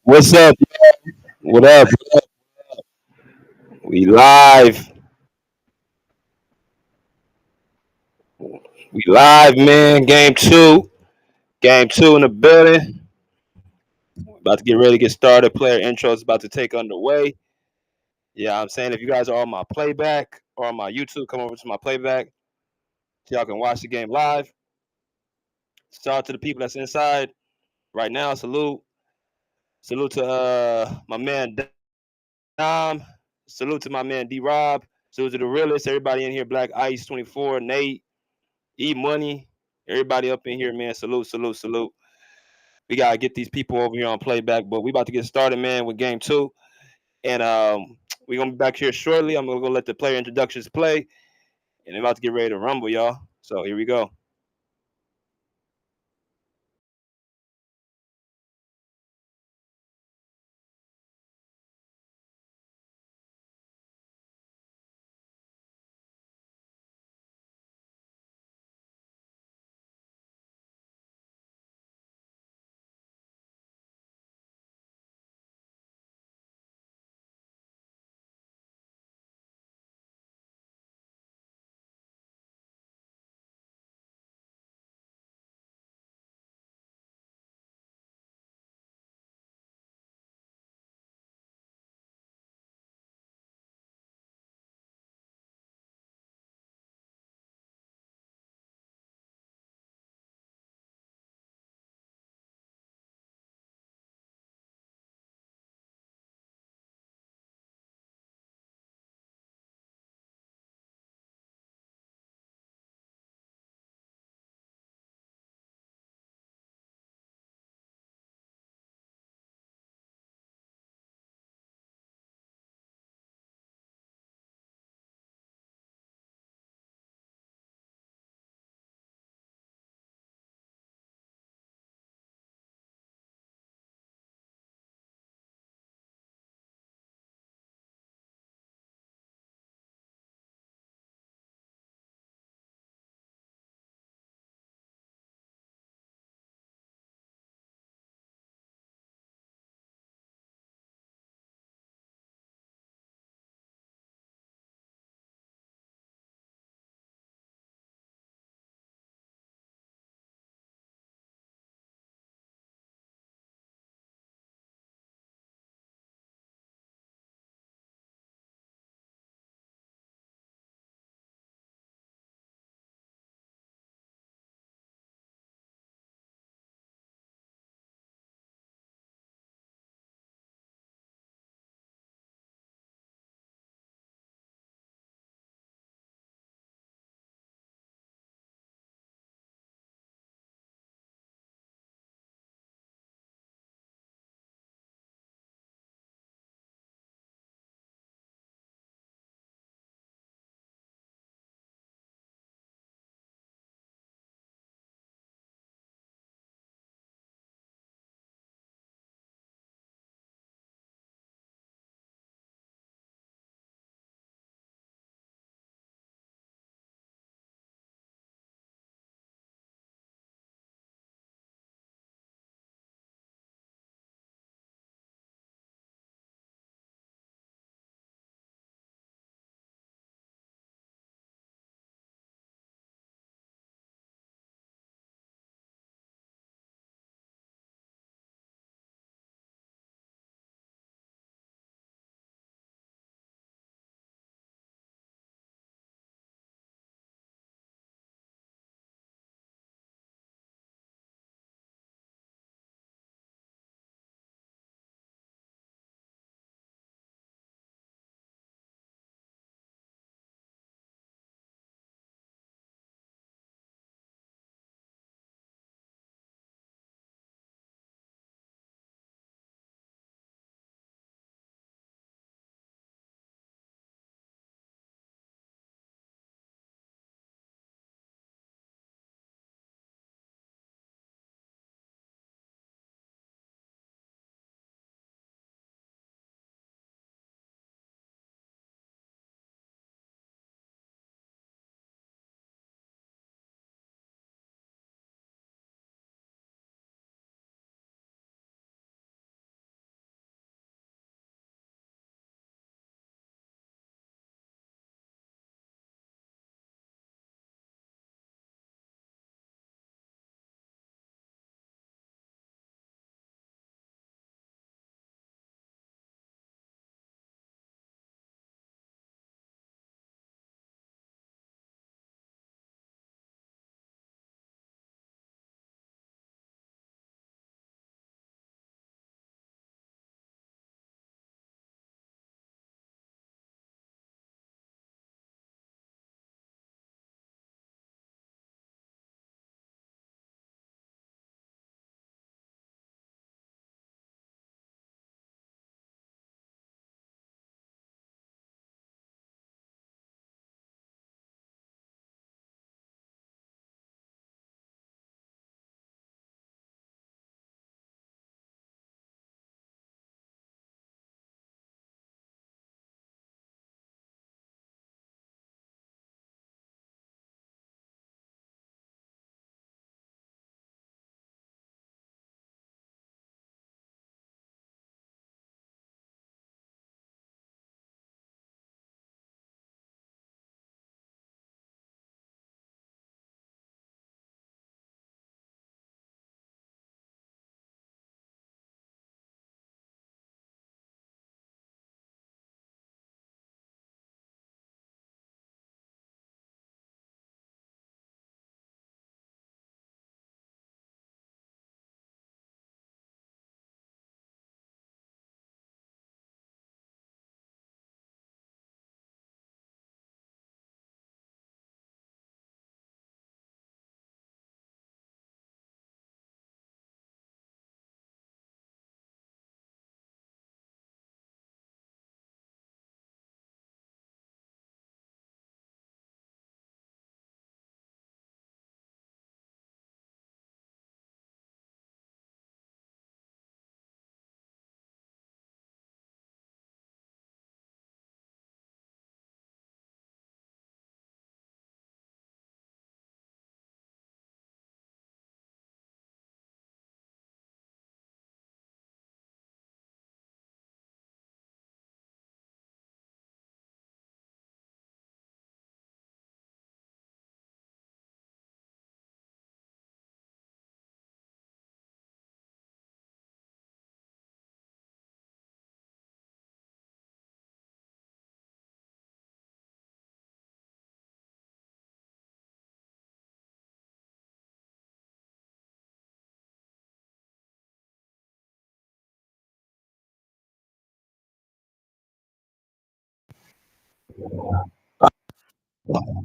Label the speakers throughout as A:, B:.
A: What's up? What up? We live. We live, man. Game two. Game two in the building. About to get ready to get started. Player intro is about to take underway. Yeah, I'm saying if you guys are on my playback or on my YouTube, come over to my playback so y'all can watch the game live. Shout out to the people that's inside right now. Salute. Salute to my man Dom. Salute to my man D Rob. Salute to the realest. Everybody in here. Black Ice 24, Nate, E Money. Everybody up in here, man. Salute, salute, salute. We gotta get these people over here on playback, but we about to get started, man, with game two. And we're gonna be back here shortly. I'm gonna go let the player introductions play, and I'm about to get ready to rumble, y'all. So here we go.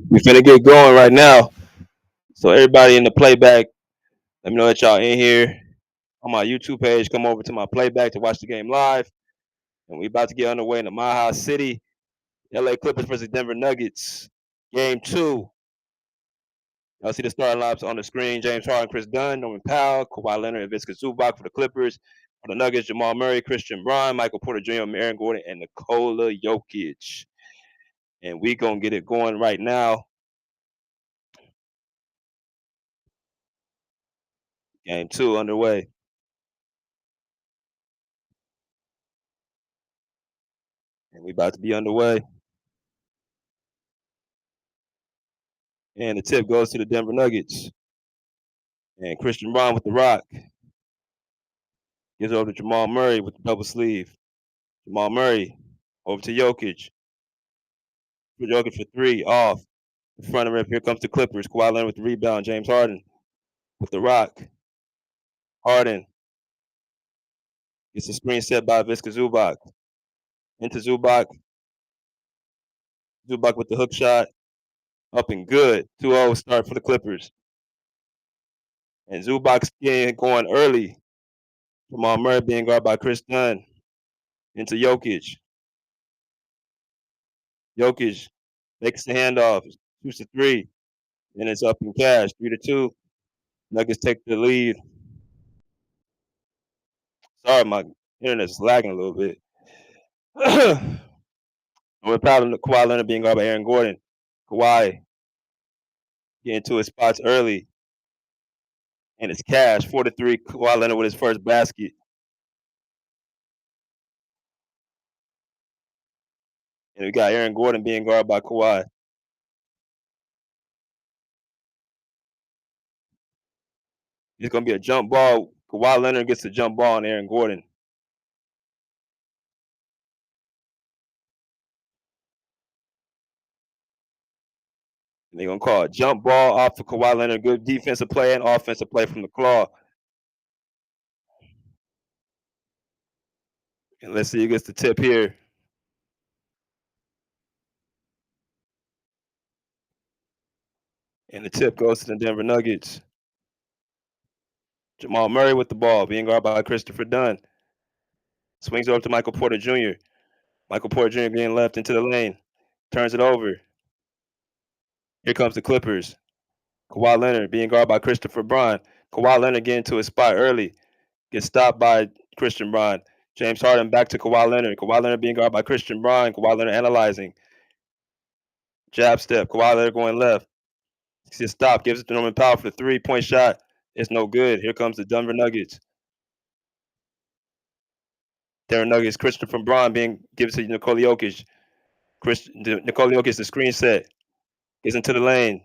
A: We finna get going right now. So everybody in the playback, let me know that y'all in here on my YouTube page. Come over to my playback to watch the game live. And we about to get underway in the Maha City. LA Clippers versus Denver Nuggets. Game 2. Y'all see the starting lineups on the screen. James Harden, Chris Dunn, Norman Powell, Kawhi Leonard, and Visca Zubac for the Clippers. For the Nuggets, Jamal Murray, Christian Braun, Michael Porter Jr., Aaron Gordon, and Nikola Jokic. And we going to get it going right now. Game 2 underway. And we about to be underway. And the tip goes to the Denver Nuggets. And Christian Braun with the rock. Gives over to Jamal Murray with the double sleeve. Jamal Murray over to Jokic. Jokic for 3, off. In front of him, here comes the Clippers. Kawhi Leonard with the rebound. James Harden with the rock. Harden gets a screen set by Visca Zubac. Into Zubac. Zubac with the hook shot. Up and good. 2-0 start for the Clippers. And Zubac's getting going early. Jamal Murray being guarded by Chris Dunn. Into Jokic. Jokic makes the handoff. Shoots a 3. And it's up in cash. 3-2. Nuggets take the lead. Sorry, my internet's lagging a little bit. We're proud of Kawhi Leonard being guarded by Aaron Gordon. Kawhi getting to his spots early. And it's cash. 4-3. Kawhi Leonard with his first basket. And we got Aaron Gordon being guarded by Kawhi. It's going to be a jump ball. Kawhi Leonard gets the jump ball on Aaron Gordon. And they're going to call a jump ball off of Kawhi Leonard. Good defensive play and offensive play from the claw. And let's see who gets the tip here. And the tip goes to the Denver Nuggets. Jamal Murray with the ball, being guarded by Christopher Dunn. Swings over to Michael Porter Jr. Michael Porter Jr. being left into the lane. Turns it over. Here comes the Clippers. Kawhi Leonard being guarded by Christopher Braun. Kawhi Leonard getting to his spot early. Gets stopped by Christian Braun. James Harden back to Kawhi Leonard. Kawhi Leonard being guarded by Christian Braun. Kawhi Leonard analyzing. Jab step. Kawhi Leonard going left. Gets stopped. Gives it to Norman Powell for the 3-point shot. It's no good. Here comes the Denver Nuggets. Denver Nuggets. Christopher Braun gives it to Nikola Jokic. Nikola Jokic the screen set. Gets into the lane.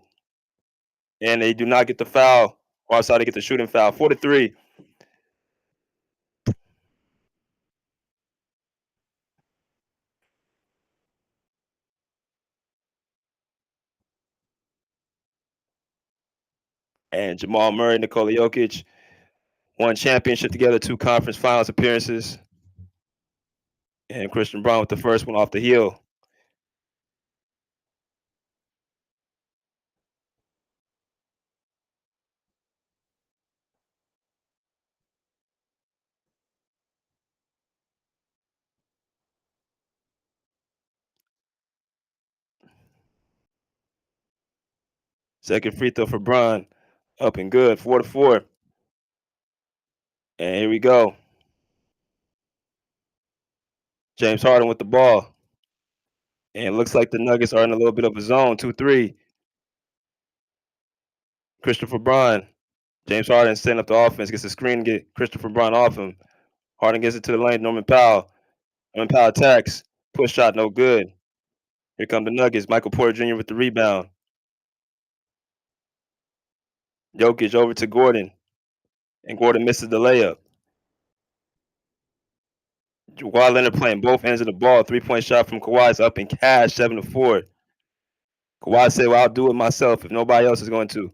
A: And they do not get the foul. Or outside they get the shooting foul. 4-3. And Jamal Murray, Nikola Jokic, won championship together, 2 conference finals appearances. And Christian Braun with the first one off the heel. Second free throw for Braun. Up and good. 4-4. And here we go. James Harden with the ball. And it looks like the Nuggets are in a little bit of a zone. 2-3. Christopher Braun. James Harden setting up the offense. Gets the screen and get Christopher Braun off him. Harden gets it to the lane. Norman Powell. Norman Powell attacks. Push shot, no good. Here come the Nuggets. Michael Porter Jr. with the rebound. Jokic over to Gordon. And Gordon misses the layup. Kawhi Leonard playing both ends of the ball. 3-point shot from Kawhi's up in cash, 7-4. Kawhi said, well, I'll do it myself if nobody else is going to.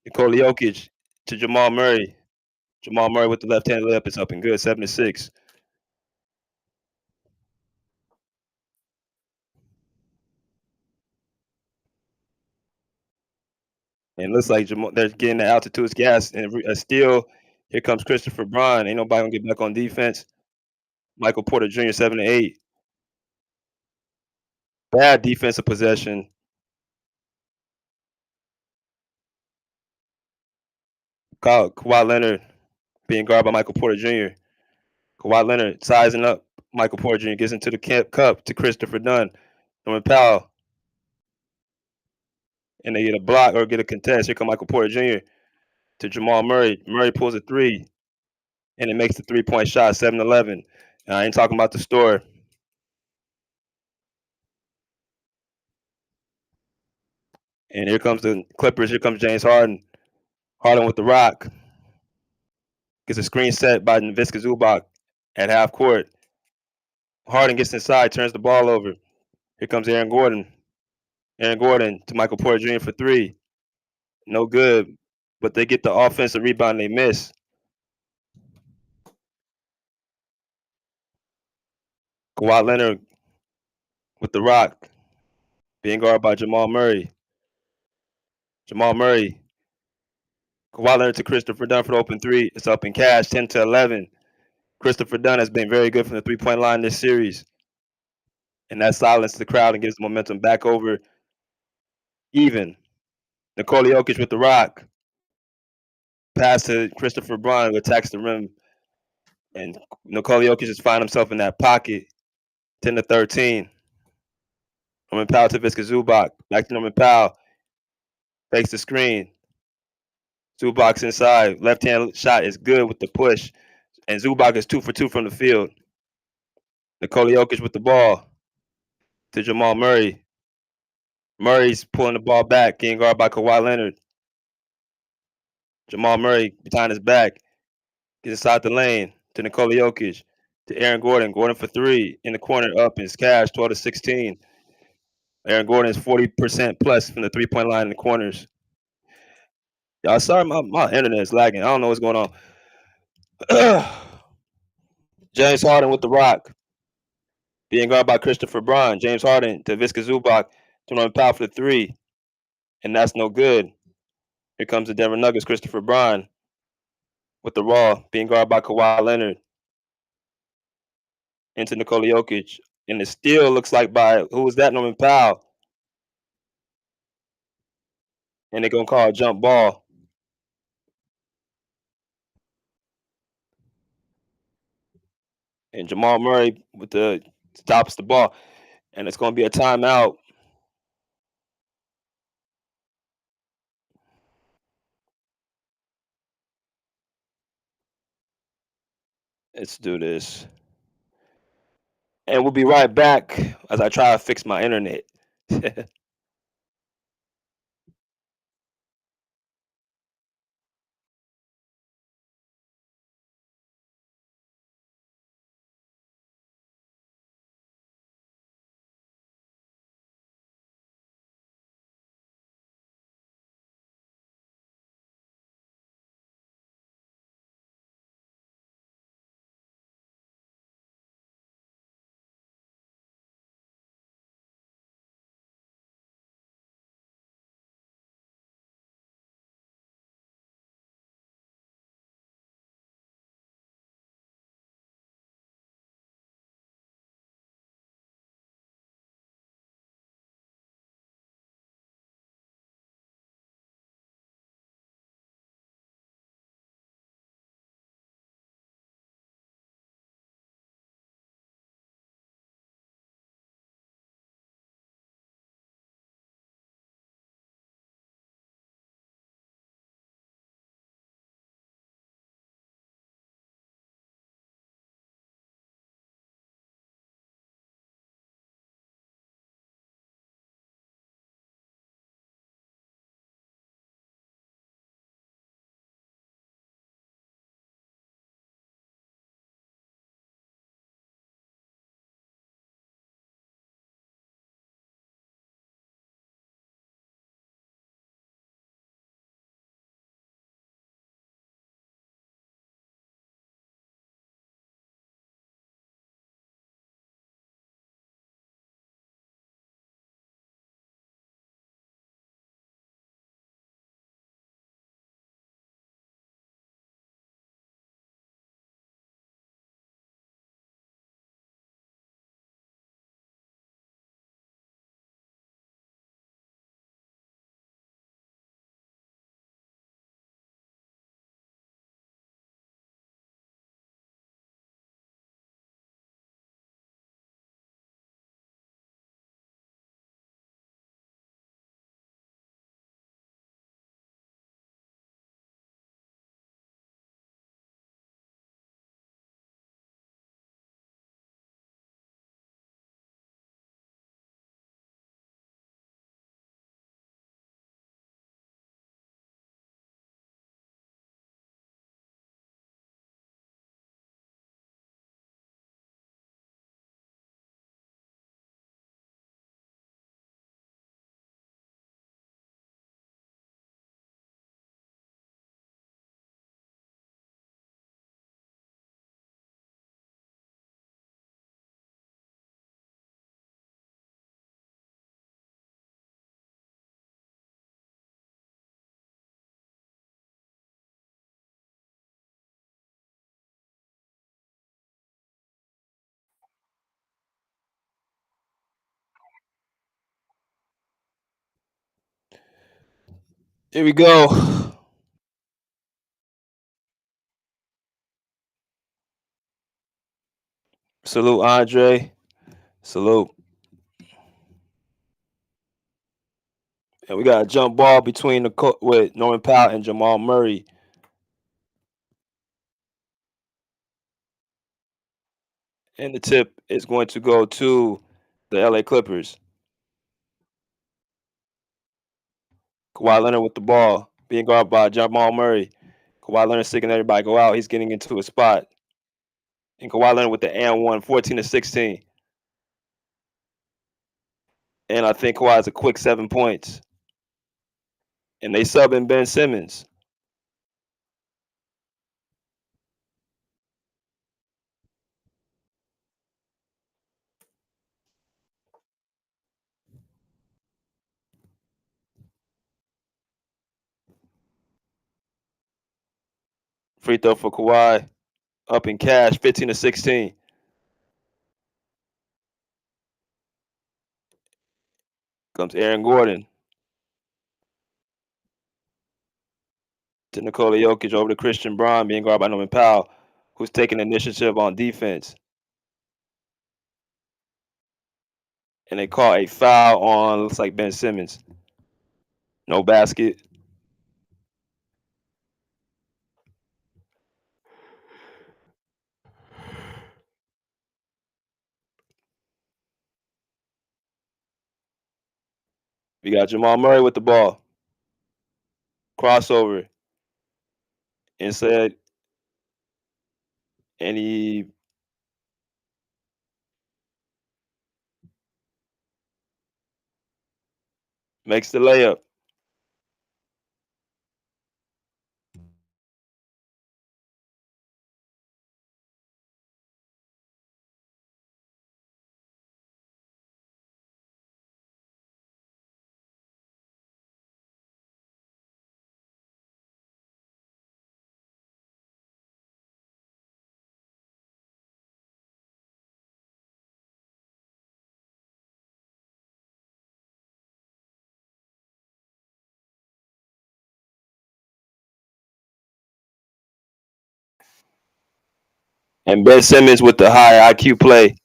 A: Nikola Jokic to Jamal Murray. Jamal Murray with the left-handed layup is up and good, 7-6. And it looks like they're getting the altitude's gas and a steal. Here comes Christopher Braun. Ain't nobody gonna get back on defense. Michael Porter Jr. 7 to 8. Bad defensive possession. Kawhi Leonard being guarded by Michael Porter Jr. Kawhi Leonard sizing up Michael Porter Jr. Gets into the cup to Christopher Dunn. Norman Powell. And they get a block or get a contest. Here come Michael Porter Jr. to Jamal Murray. Murray pulls a three. And it makes the 3-point shot, 7-11. I ain't talking about the store. And here comes the Clippers. Here comes James Harden. Harden with the rock. Gets a screen set by Viska Zubac at half court. Harden gets inside, turns the ball over. Here comes Aaron Gordon. Aaron Gordon to Michael Porter Jr. for three. No good. But they get the offensive rebound they miss. Kawhi Leonard with the rock. Being guarded by Jamal Murray. Jamal Murray. Kawhi Leonard to Christopher Dunn for the open three. It's up in cash, 10-11. Christopher Dunn has been very good from the three-point line this series. And that silenced the crowd and gives the momentum back over even. Nikola Jokic with the rock. Pass to Christopher Braun, who attacks the rim. And Nikola Jokic just finds himself in that pocket. 10-13. Norman Powell to Viska Zubac. Back to Norman Powell. Fakes the screen. Zubac's inside. Left-hand shot is good with the push. And Zubac is 2 for 2 from the field. Nikola Jokic with the ball to Jamal Murray. Murray's pulling the ball back, getting guarded by Kawhi Leonard. Jamal Murray behind his back. Gets inside the lane to Nikola Jokic. To Aaron Gordon. Gordon for three. In the corner up is cash, 12-16. Aaron Gordon is 40% plus from the three-point line in the corners. Y'all, sorry, my internet is lagging. I don't know what's going on. James Harden with the rock. Being guarded by Christopher Braun. James Harden to Viska Zubac. To Norman Powell for the three. And that's no good. Here comes the Denver Nuggets. Christopher Braun with the raw. Being guarded by Kawhi Leonard. Into Nikola Jokic. And it still looks like by, who was that? Norman Powell. And they're going to call a jump ball. And Jamal Murray with the stops the ball. And it's going to be a timeout. Let's do this. And we'll be right back as I try to fix my internet. Here we go. Salute, Andre. Salute. And we got a jump ball between with Norman Powell and Jamal Murray. And the tip is going to go to the LA Clippers. Kawhi Leonard with the ball, being guarded by Jamal Murray. Kawhi Leonard seeking everybody go out. He's getting into a spot. And Kawhi Leonard with the and one, 14-16. And I think Kawhi has a quick 7 points. And they subbing Ben Simmons. Free throw for Kawhi. Up in cash, 15-16. Comes Aaron Gordon to Nikola Jokic over to Christian Braun, being guarded by Norman Powell, who's taking initiative on defense. And they call a foul on, looks like Ben Simmons. No basket. We got Jamal Murray with the ball. Crossover. Inside. And he makes the layup. And Ben Simmons with the high IQ play.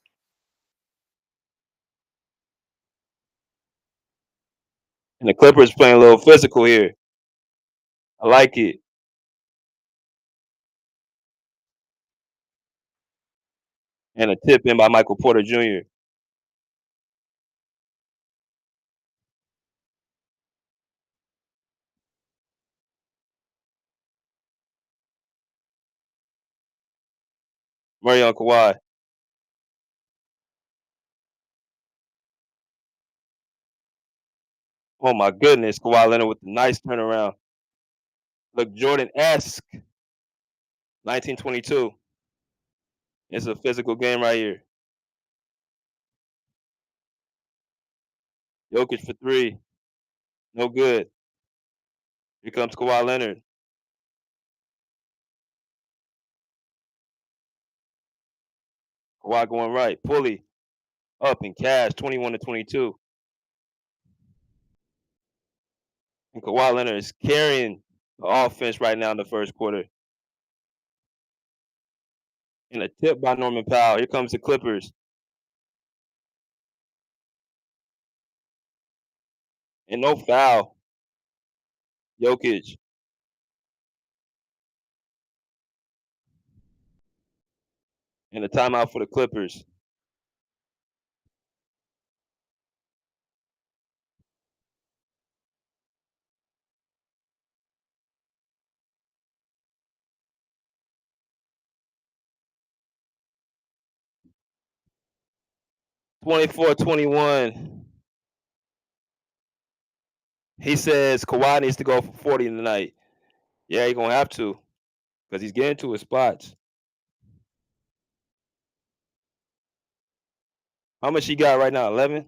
A: And the Clippers playing a little physical here. I like it. And a tip in by Michael Porter Jr. Murray on Kawhi. Oh my goodness, Kawhi Leonard with the nice turnaround. Look Jordan-esque. 1922. It's a physical game right here. Jokic for three. No good. Here comes Kawhi Leonard. Kawhi going right. Pulley up in cash, 21-22. And Kawhi Leonard is carrying the offense right now in the first quarter. And a tip by Norman Powell. Here comes the Clippers. And no foul. Jokic. And a timeout for the Clippers. (24-21). He says Kawhi needs to go for 40 tonight. Yeah, he's going to have to because he's getting to his spots. How much he got right now? 11?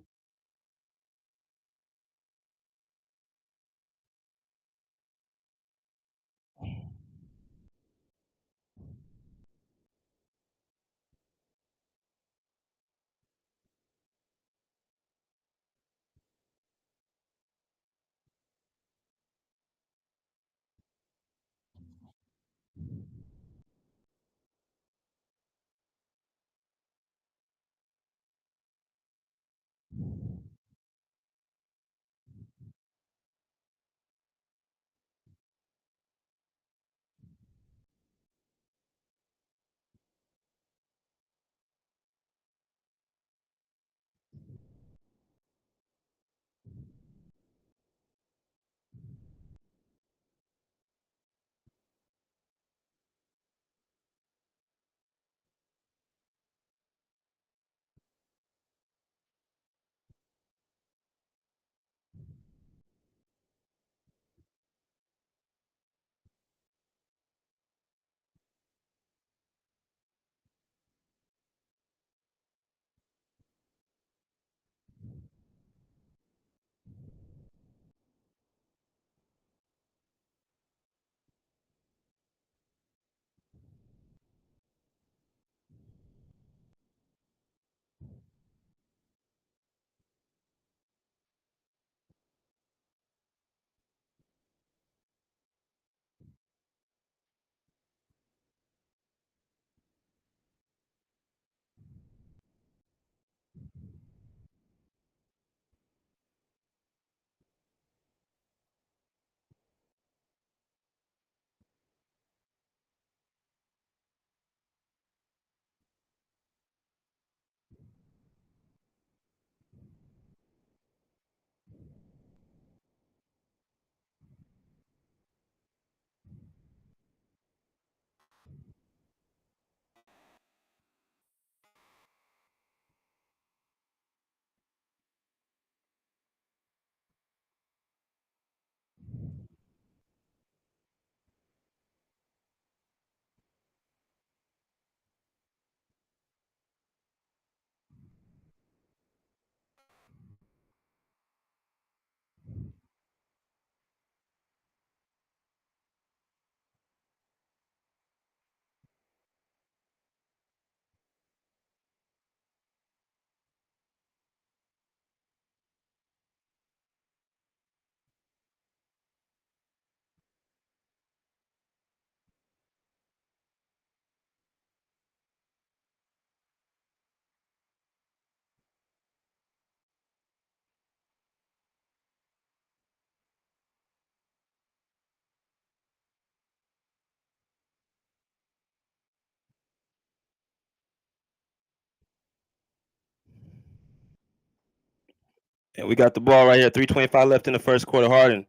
A: And we got the ball right here. 3:25 left in the first quarter. Harden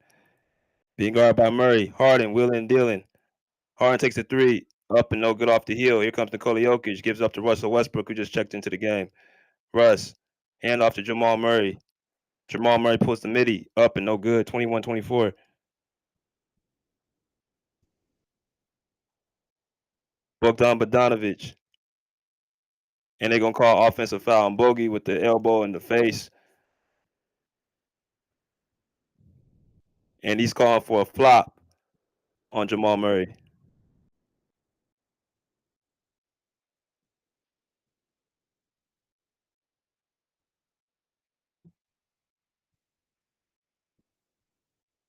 A: being guarded by Murray. Harden wheeling and dealing. Harden takes a three. Up and no good off the heel. Here comes Nikola Jokic. Gives up to Russell Westbrook, who just checked into the game. Russ. Hand off to Jamal Murray. Jamal Murray pulls the midi. Up and no good. 21-24. Bogdan Bogdanovic. And they're going to call offensive foul on Bogey with the elbow in the face. And he's calling for a flop on Jamal Murray.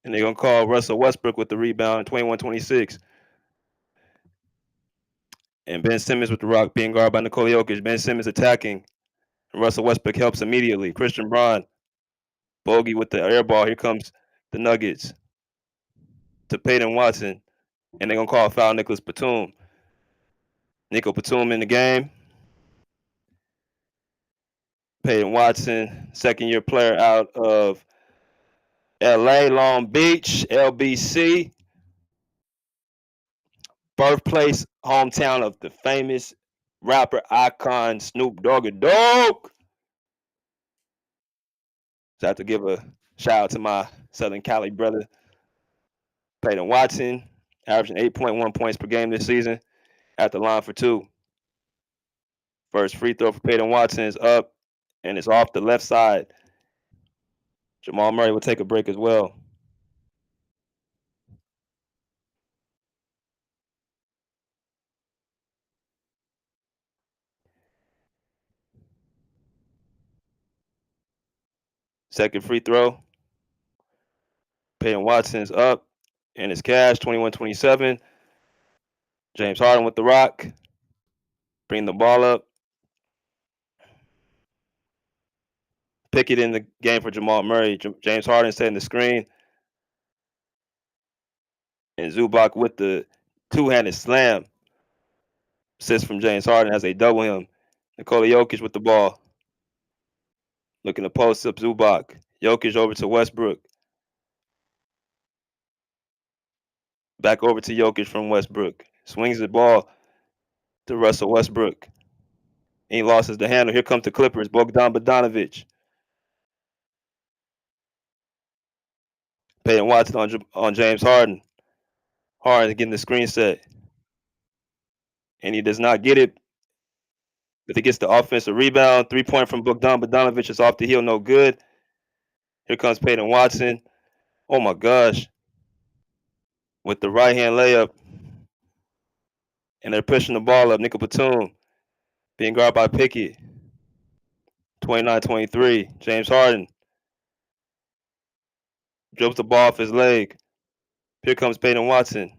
A: And they're going to call Russell Westbrook with the rebound, 21-26. And Ben Simmons with the rock being guarded by Nikola Jokic. Ben Simmons attacking. And Russell Westbrook helps immediately. Christian Braun. Bogey with the air ball. Here comes the Nuggets to Peyton Watson. And they're going to call foul Nicholas Batum. Nico Batum in the game. Peyton Watson, second-year player out of LA, Long Beach, LBC. Birthplace, hometown of the famous rapper icon Snoop Doggy Dogg. So I have to give a shout out to my Southern Cali brother, Peyton Watson, averaging 8.1 points per game this season at the line for two. First free throw for Peyton Watson is up, and it's off the left side. Jamal Murray will take a break as well. Second free throw. Peyton Watson's up, and it's cash, 21-27. James Harden with the rock. Bring the ball up. Pickett in the game for Jamal Murray. James Harden setting the screen. And Zubac with the two-handed slam. Assist from James Harden as they double him. Nikola Jokic with the ball. Looking to post up Zubac. Jokic over to Westbrook. Back over to Jokic from Westbrook. Swings the ball to Russell Westbrook. And he loses the handle. Here comes the Clippers. Bogdan Bogdanovic. Peyton Watson on James Harden. Harden getting the screen set. And he does not get it. But he gets the offensive rebound. 3-point from Bogdan Bogdanovic is off the heel. No good. Here comes Peyton Watson. Oh, my gosh. With the right-hand layup. And they're pushing the ball up. Nico Batum being guarded by Pickett. 29-23. James Harden dribbles the ball off his leg. Here comes Peyton Watson.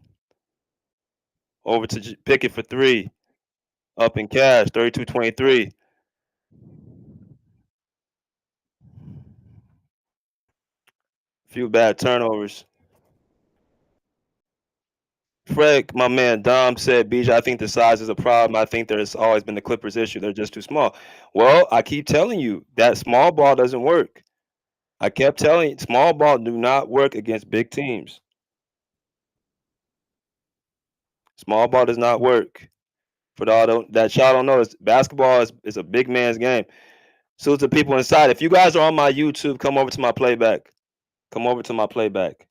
A: Over to Pickett for three. Up in cash. 32-23. Few bad turnovers. Fred, my man Dom said, BJ, I think the size is a problem. I think there's always been the Clippers issue. They're just too small. Well, I keep telling you that small ball doesn't work. I kept telling you, small ball do not work against big teams. Small ball does not work. For all that y'all don't know, basketball is a big man's game. So to people inside, if you guys are on my YouTube, come over to my playback. Come over to my playback.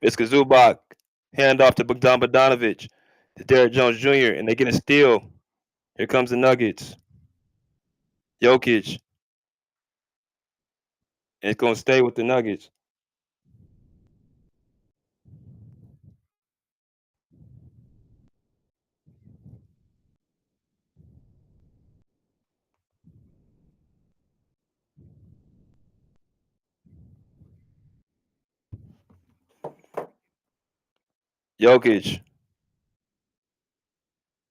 A: Visca Zubac, hand off to Bogdan Bogdanovic, to Derrick Jones Jr., and they get a steal. Here comes the Nuggets. Jokic, and it's going to stay with the Nuggets. Jokic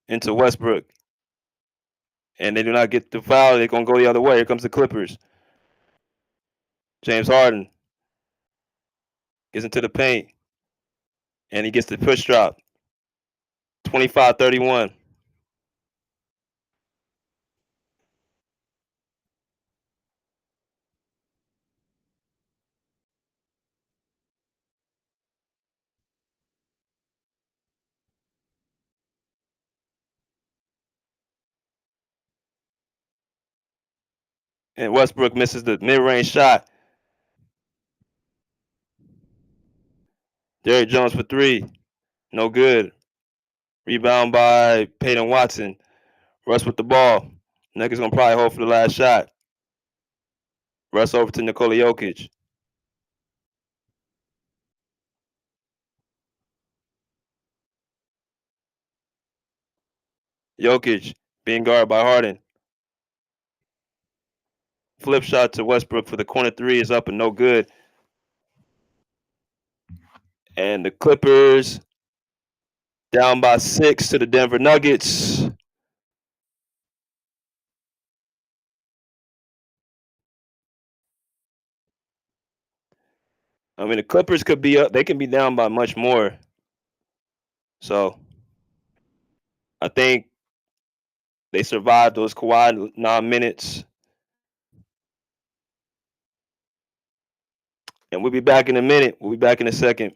A: into Westbrook, and they do not get the foul. They're going to go the other way. Here comes the Clippers. James Harden gets into the paint, and he gets the push drop. 25-31. And Westbrook misses the mid-range shot. Derrick Jones for three. No good. Rebound by Peyton Watson. Russ with the ball. Nuggets going to probably hold for the last shot. Russ over to Nikola Jokic. Jokic being guarded by Harden. Flip shot to Westbrook for the corner three is up and no good. And the Clippers down by 6 to the Denver Nuggets. I mean, the Clippers could be up. They can be down by much more. So I think they survived those Kawhi 9 minutes. And we'll be back in a minute. We'll be back in a second.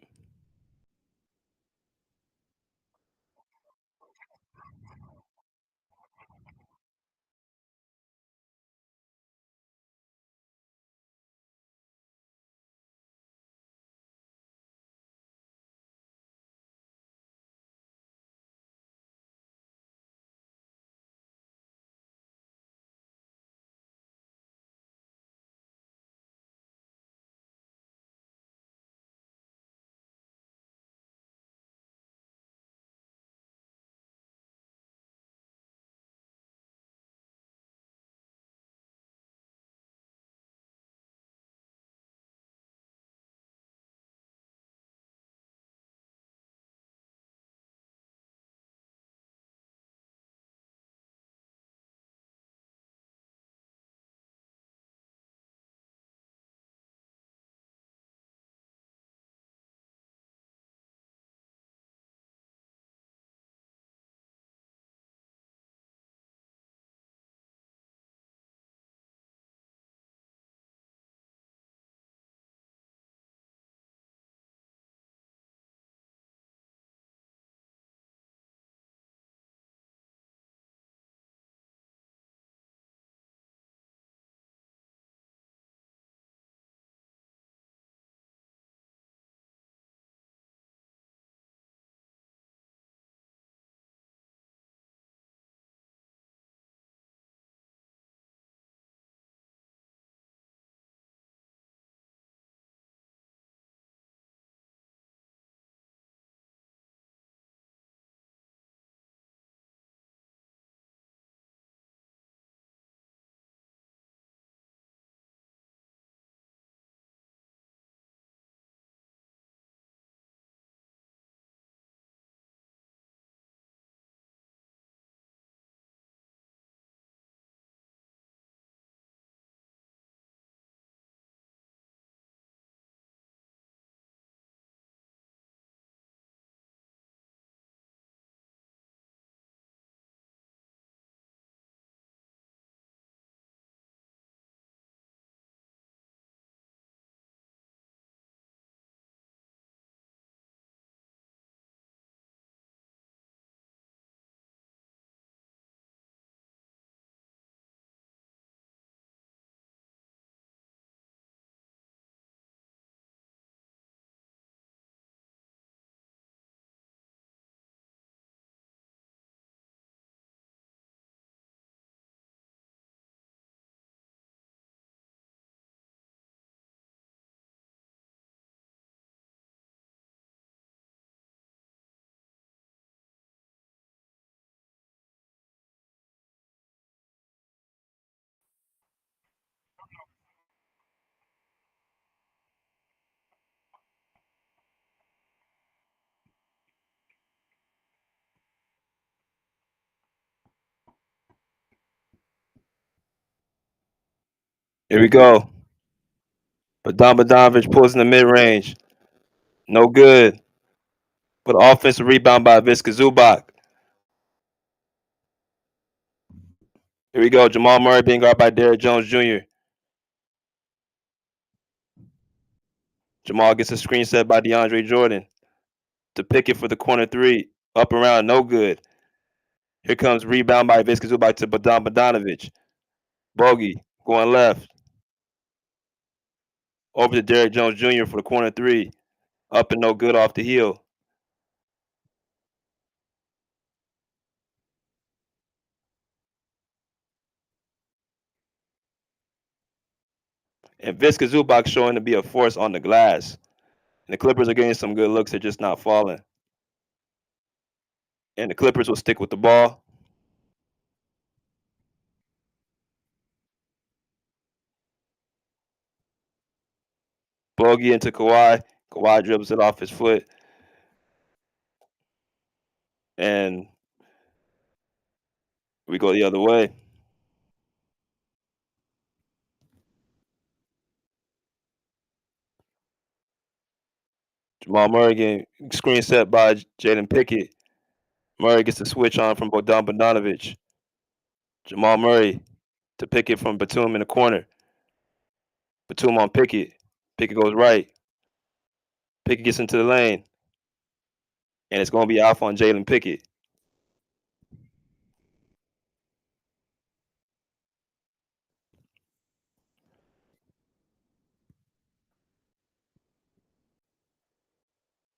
A: Here we go. Bogdanovic pulls in the mid-range. No good. But offensive rebound by Viska Zubac. Here we go. Jamal Murray being guarded by Derrick Jones Jr. Jamal gets a screen set by DeAndre Jordan to pick it for the corner three. Up around, no good. Here comes rebound by Viska Zubac to Bogdanovic. Bogey going left. Over to Derrick Jones Jr. for the corner three. Up and no good off the heel. And Viska Zubac showing to be a force on the glass. And the Clippers are getting some good looks. They're just not falling. And the Clippers will stick with the ball. Bogey into Kawhi. Kawhi dribbles it off his foot. And we go the other way. Jamal Murray getting screen set by Jaden Pickett. Murray gets the switch on from Bogdanovic. Jamal Murray to Pickett from Batum in the corner. Batum on Pickett. Pickett goes right. Pickett gets into the lane. And it's going to be off on Jalen Pickett.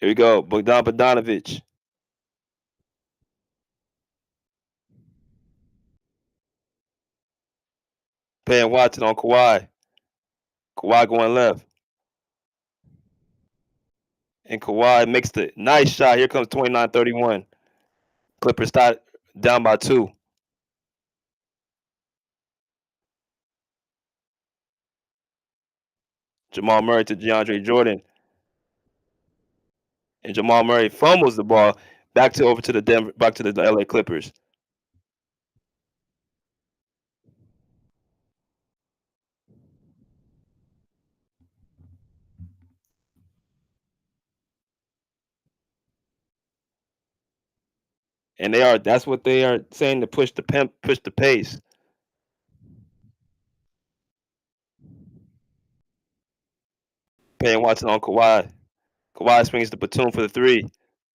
A: Here we go. Bogdanovic. Paying Watson on Kawhi. Kawhi going left. And Kawhi makes the nice shot. Here comes 29-31. Clippers start down by 2. Jamal Murray to DeAndre Jordan. And Jamal Murray fumbles the ball back to the LA Clippers. And that's what they are saying, to push the pace. Payne Watson on Kawhi. Kawhi swings the Batum for the three.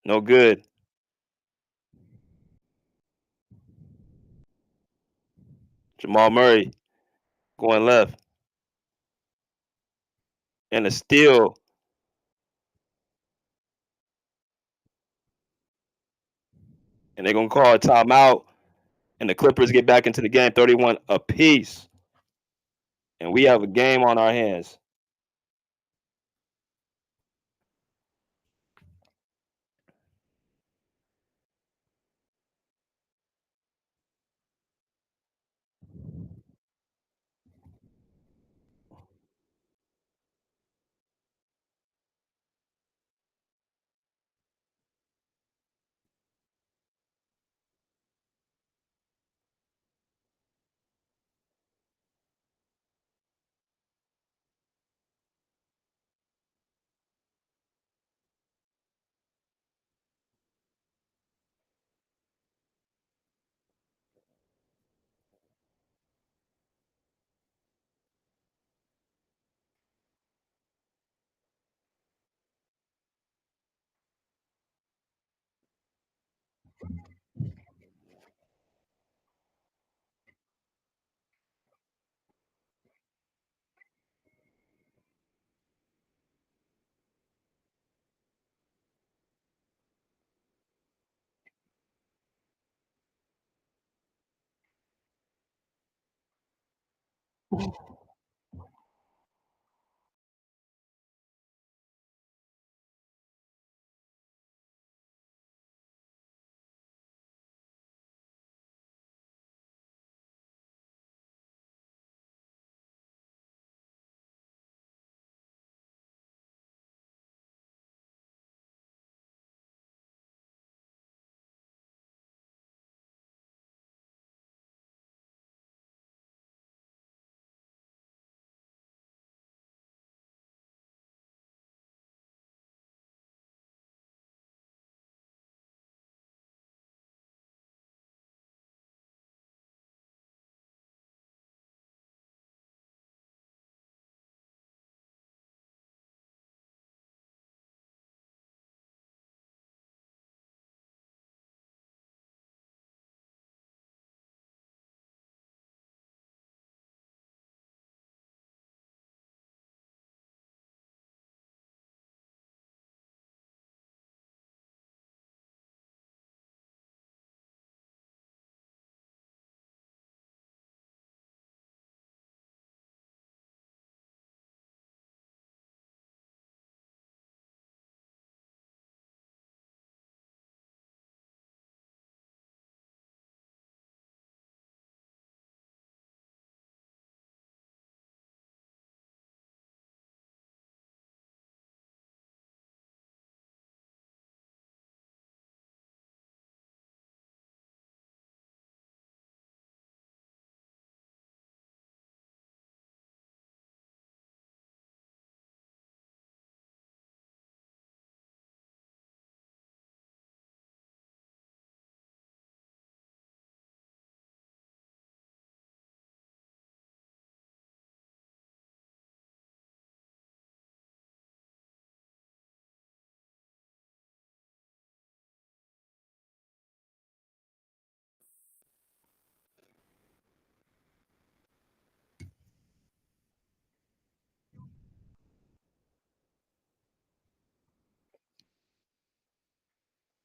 A: No good. Jamal Murray going left. And a steal. And they're going to call a timeout. And the Clippers get back into the game, 31 apiece. And we have a game on our hands.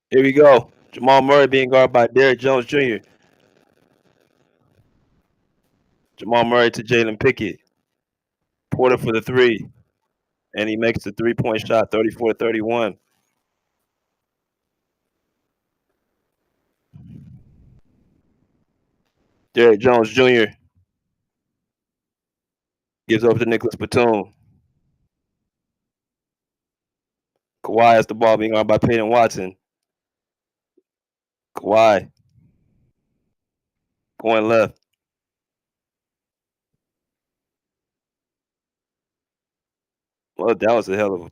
A: Here we go. Jamal Murray being guarded by Derrick Jones Jr. Jamal Murray to Jalen Pickett. Porter for the three. And he makes the 3-point shot, 34-31. Derrick Jones Jr. gives over to Nicholas Batum. Kawhi has the ball being guarded by Peyton Watson. Kawhi going left. Well, that was a hell of a.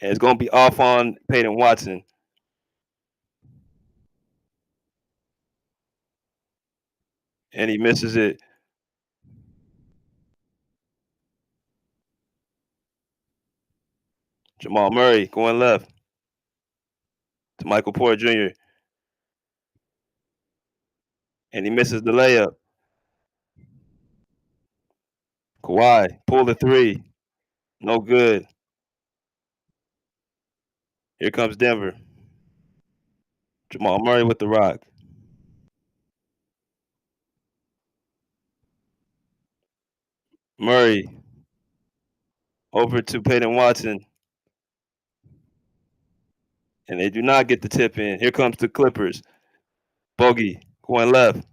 A: And it's going to be off on Peyton Watson. And he misses it. Jamal Murray going left to Michael Porter Jr. And he misses the layup. Kawhi pull the three. No good. Here comes Denver. Jamal Murray with the rock. Murray over to Peyton Watson. And they do not get the tip in. Here comes the Clippers. Bogey going left.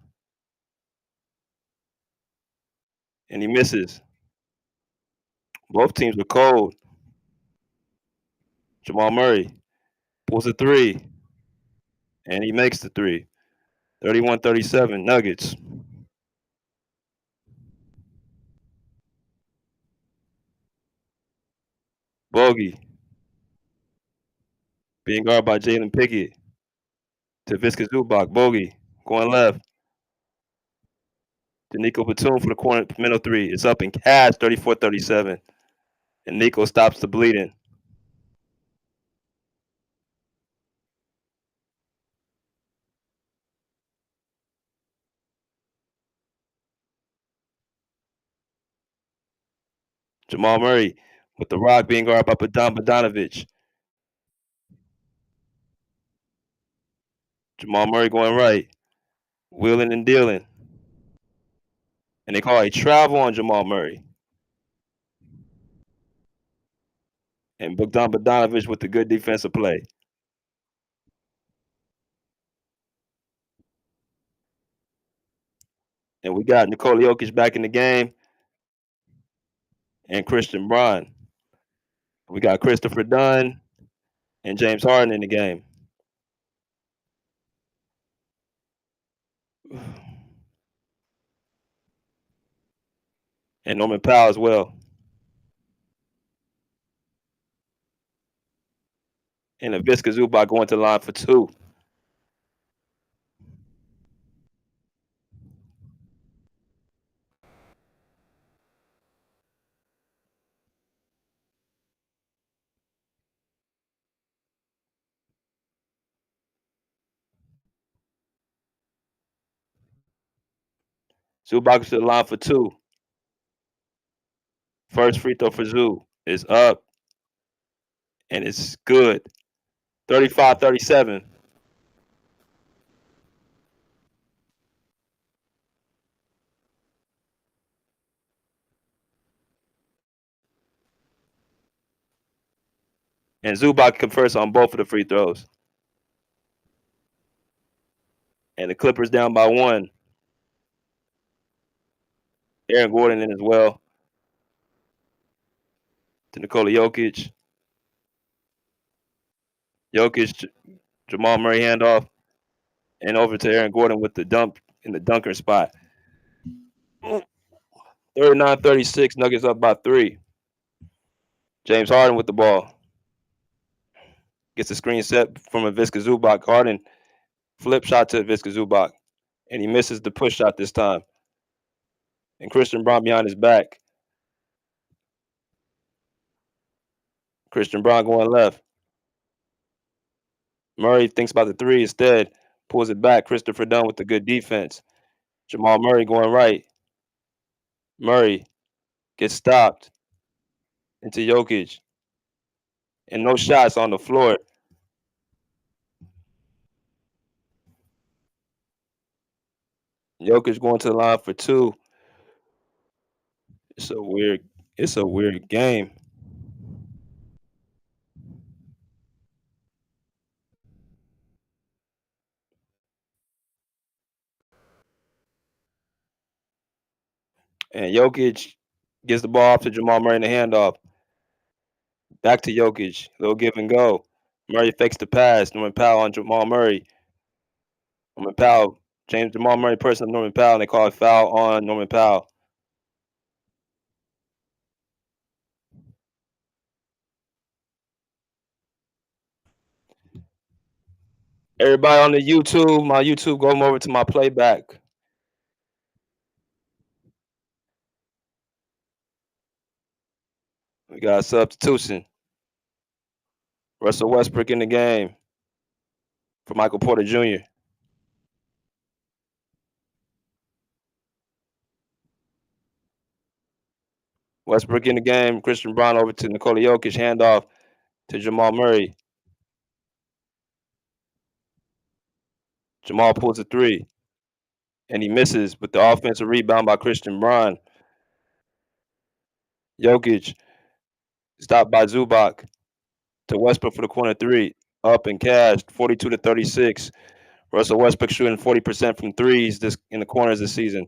A: And he misses. Both teams were cold. Jamal Murray pulls a three. And he makes the three. 31-37 Nuggets. Bogey being guarded by Jalen Pickett to Visca Zubac. Bogey going left to Nico Batum for the corner middle three. It's up and cash 34-37. And Nico stops the bleeding. Jamal Murray with the rock being guarded by Bogdanovic. Jamal Murray going right. Wheeling and dealing. And they call a travel on Jamal Murray. And Bogdanovic with the good defensive play. And we got Nikola Jokic back in the game. And Christian Braun. We got Christopher Dunn and James Harden in the game. And Norman Powell as well. And Visca Zubac going to the line for two. Zubac to the line for two. First free throw for Zoo is up. And it's good. 35-37. And Zubac converts on both of the free throws. And the Clippers down by one. Aaron Gordon in as well. To Nikola Jokic. Jokic, Jamal Murray handoff. And over to Aaron Gordon with the dump in the dunker spot. 39-36, Nuggets up by three. James Harden with the ball. Gets the screen set from a Visca Zubac. Harden flip shot to Visca Zubac. And he misses the push shot this time. And Christian Braun behind his back. Christian Braun going left. Murray thinks about the three instead. Pulls it back. Christopher Dunn with the good defense. Jamal Murray going right. Murray gets stopped into Jokic. And no shots on the floor. Jokic going to the line for two. It's a weird game. And Jokic gets the ball off to Jamal Murray in the handoff. Back to Jokic. Little give and go. Murray fakes the pass. Norman Powell on Jamal Murray. Norman Powell. Jamal Murray person Norman Powell, and they call a foul on Norman Powell. Everybody on the YouTube, my YouTube, go over to my playback. We got a substitution. Russell Westbrook in the game for Michael Porter Jr. Westbrook in the game. Christian Brown over to Nikola Jokic. Handoff to Jamal Murray. Jamal pulls a three, and he misses with the offensive rebound by Christian Brown. Jokic stopped by Zubac to Westbrook for the corner three. Up and cashed, 42-36. Russell Westbrook shooting 40% from threes this in the corners this season.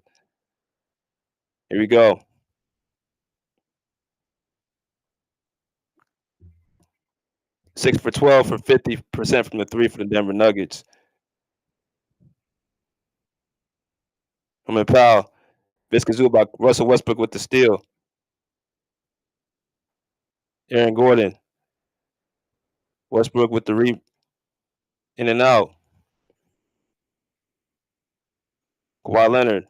A: Here we go. Six for 12 for 50% from the three for the Denver Nuggets. Norman Powell, Visca Zubac, Russell Westbrook with the steal. Aaron Gordon, Westbrook with the in and out. Kawhi Leonard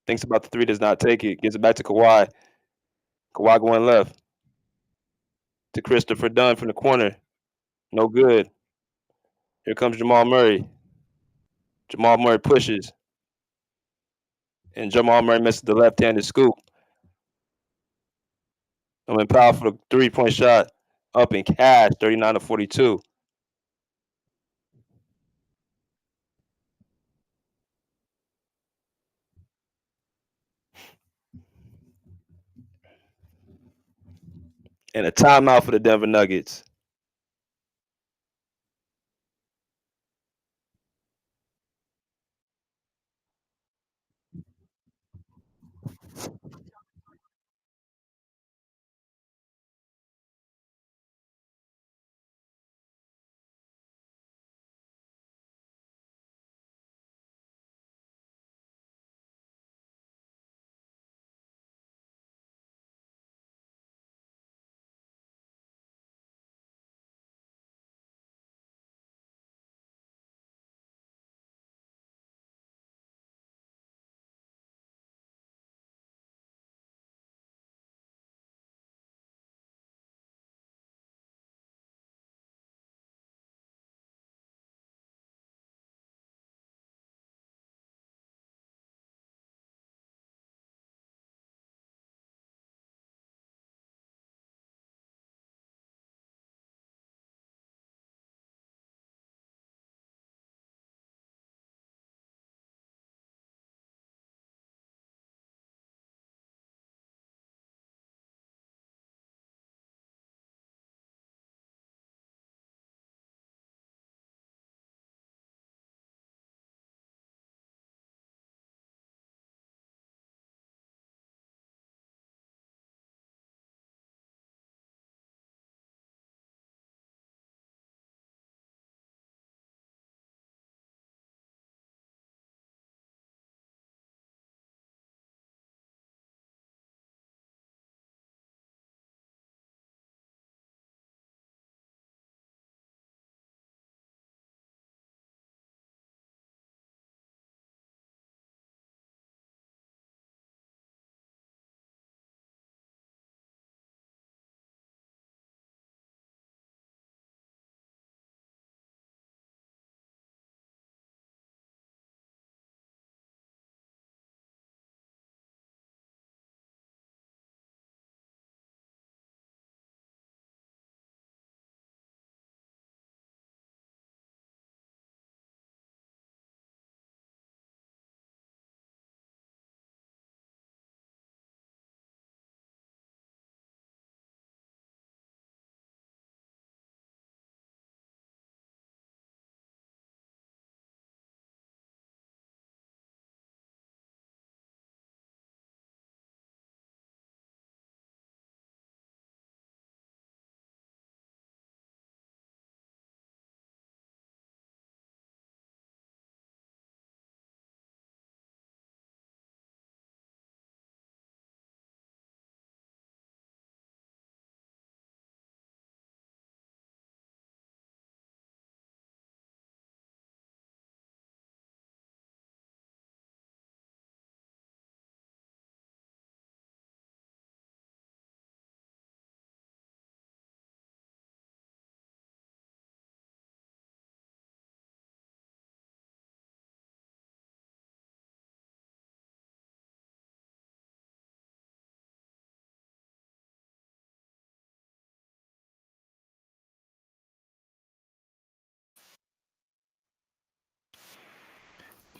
A: thinks about the three, does not take it. Gives it back to Kawhi. Kawhi going left to Christopher Dunn from the corner. No good. Here comes Jamal Murray. Jamal Murray pushes. And Jamal Murray misses the left-handed scoop. Norman Powell for the three-point shot. Up in cash, 39-42. And a timeout for the Denver Nuggets.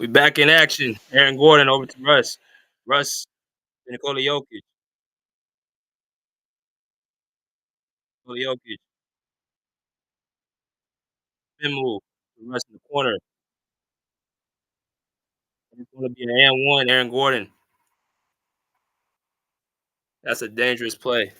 A: We back in action. Aaron Gordon over to Russ. Russ to Nikola Jokic. Nikola Jokic. Spin move. Russ in the corner. It's going to be an and one. Aaron Gordon. That's a dangerous play.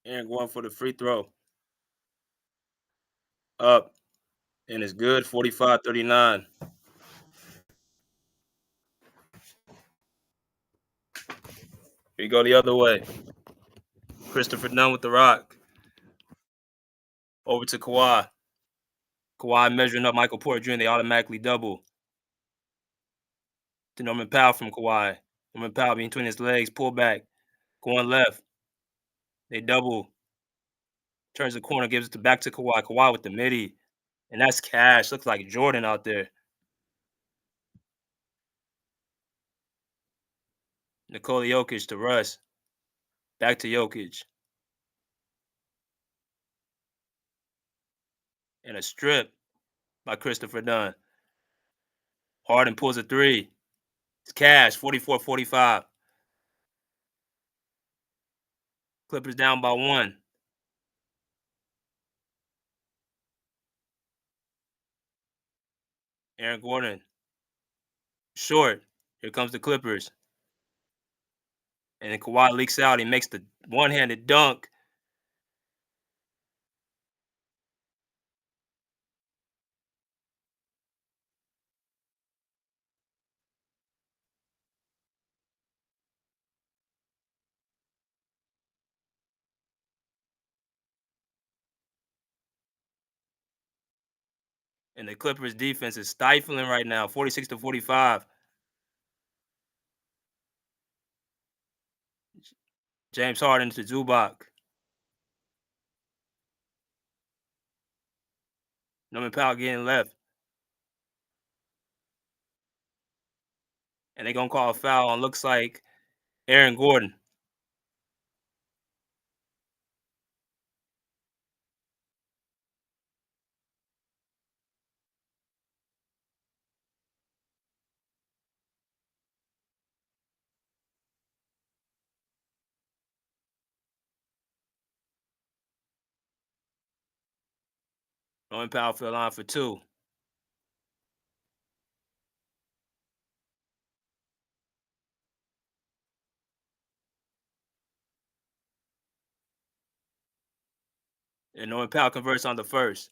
A: Aaron Gordon for the free throw. Up. And it's good. 45-39. Here you go the other way. Christopher Dunn with the rock. Over to Kawhi. Kawhi measuring up Michael Porter Jr. They automatically double. To Norman Powell from Kawhi. Norman Powell between his legs. Pull back. Going left. They double. Turns the corner. Gives it back to Kawhi. Kawhi with the midi. And that's cash. Looks like Jordan out there. Nikola Jokic to Russ. Back to Jokic. And a strip by Christopher Dunn. Harden pulls a three. It's cash. 44-45. Clippers down by one. Aaron Gordon. Short. Here comes the Clippers. And then Kawhi leaks out. He makes the one-handed dunk. And the Clippers defense is stifling right now. 46-45. James Harden to Zubac. Norman Powell getting left. And they're going to call a foul on looks like Aaron Gordon. Norman Powell fell on for two. And Norman Powell converts on the first.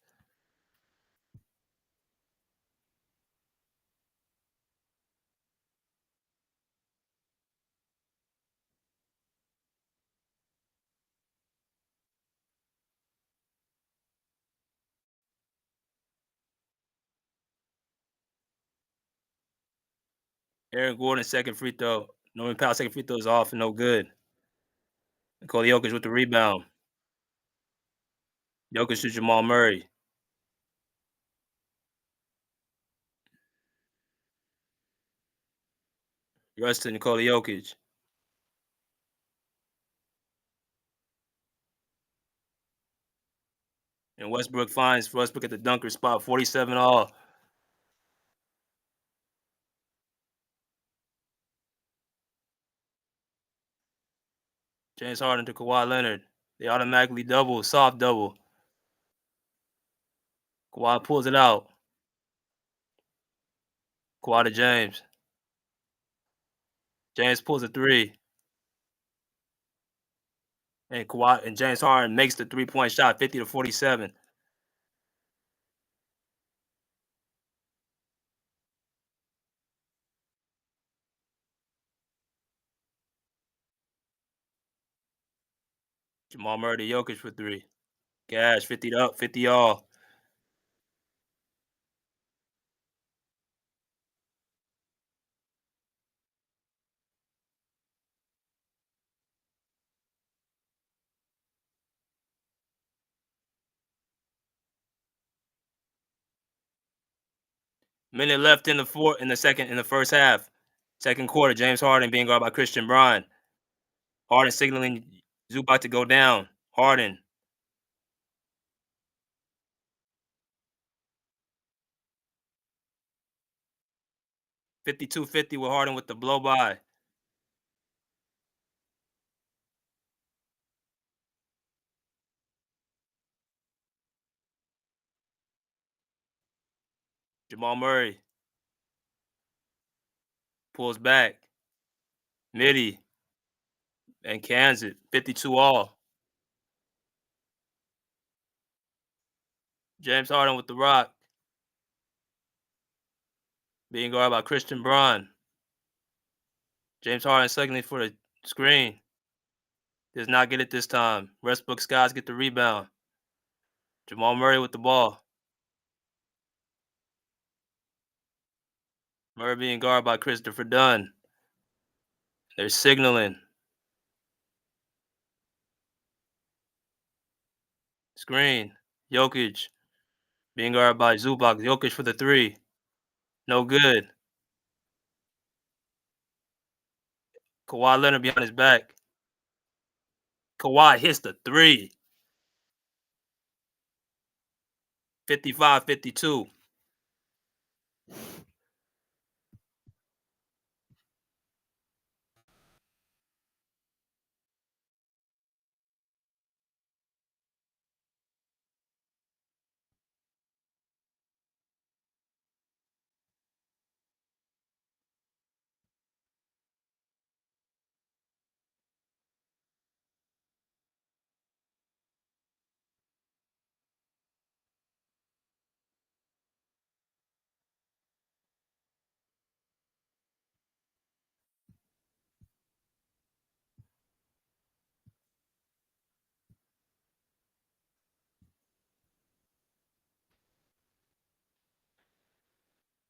A: Aaron Gordon second free throw. Norman Powell second free throw is off and no good. Nikola Jokic with the rebound. Jokic to Jamal Murray. Russ to Nikola Jokic. And Westbrook finds Westbrook at the dunker spot. 47 all. James Harden to Kawhi Leonard. They automatically double, soft double. Kawhi pulls it out. Kawhi to James. James pulls a three. And Kawhi and James Harden makes the three-point shot, 50-47. Jamal Murray to Jokic for three. Cash, 50 up, 50 all. Minute left in the first half. Second quarter, James Harden being guarded by Christian Braun. Harden signaling Zubac to go down. Harden. $52.50 with Harden with the blow by. Jamal Murray pulls back. Midi and cans it. 52 all. James Harden with the rock. Being guarded by Christian Braun. James Harden signaling for the screen. Does not get it this time. Westbrook Skies get the rebound. Jamal Murray with the ball. Murray being guarded by Christopher Dunn. They're signaling. Screen. Jokic. Being guarded by Zubac. Jokic for the three. No good. Kawhi Leonard behind his back. Kawhi hits the three. 55-52.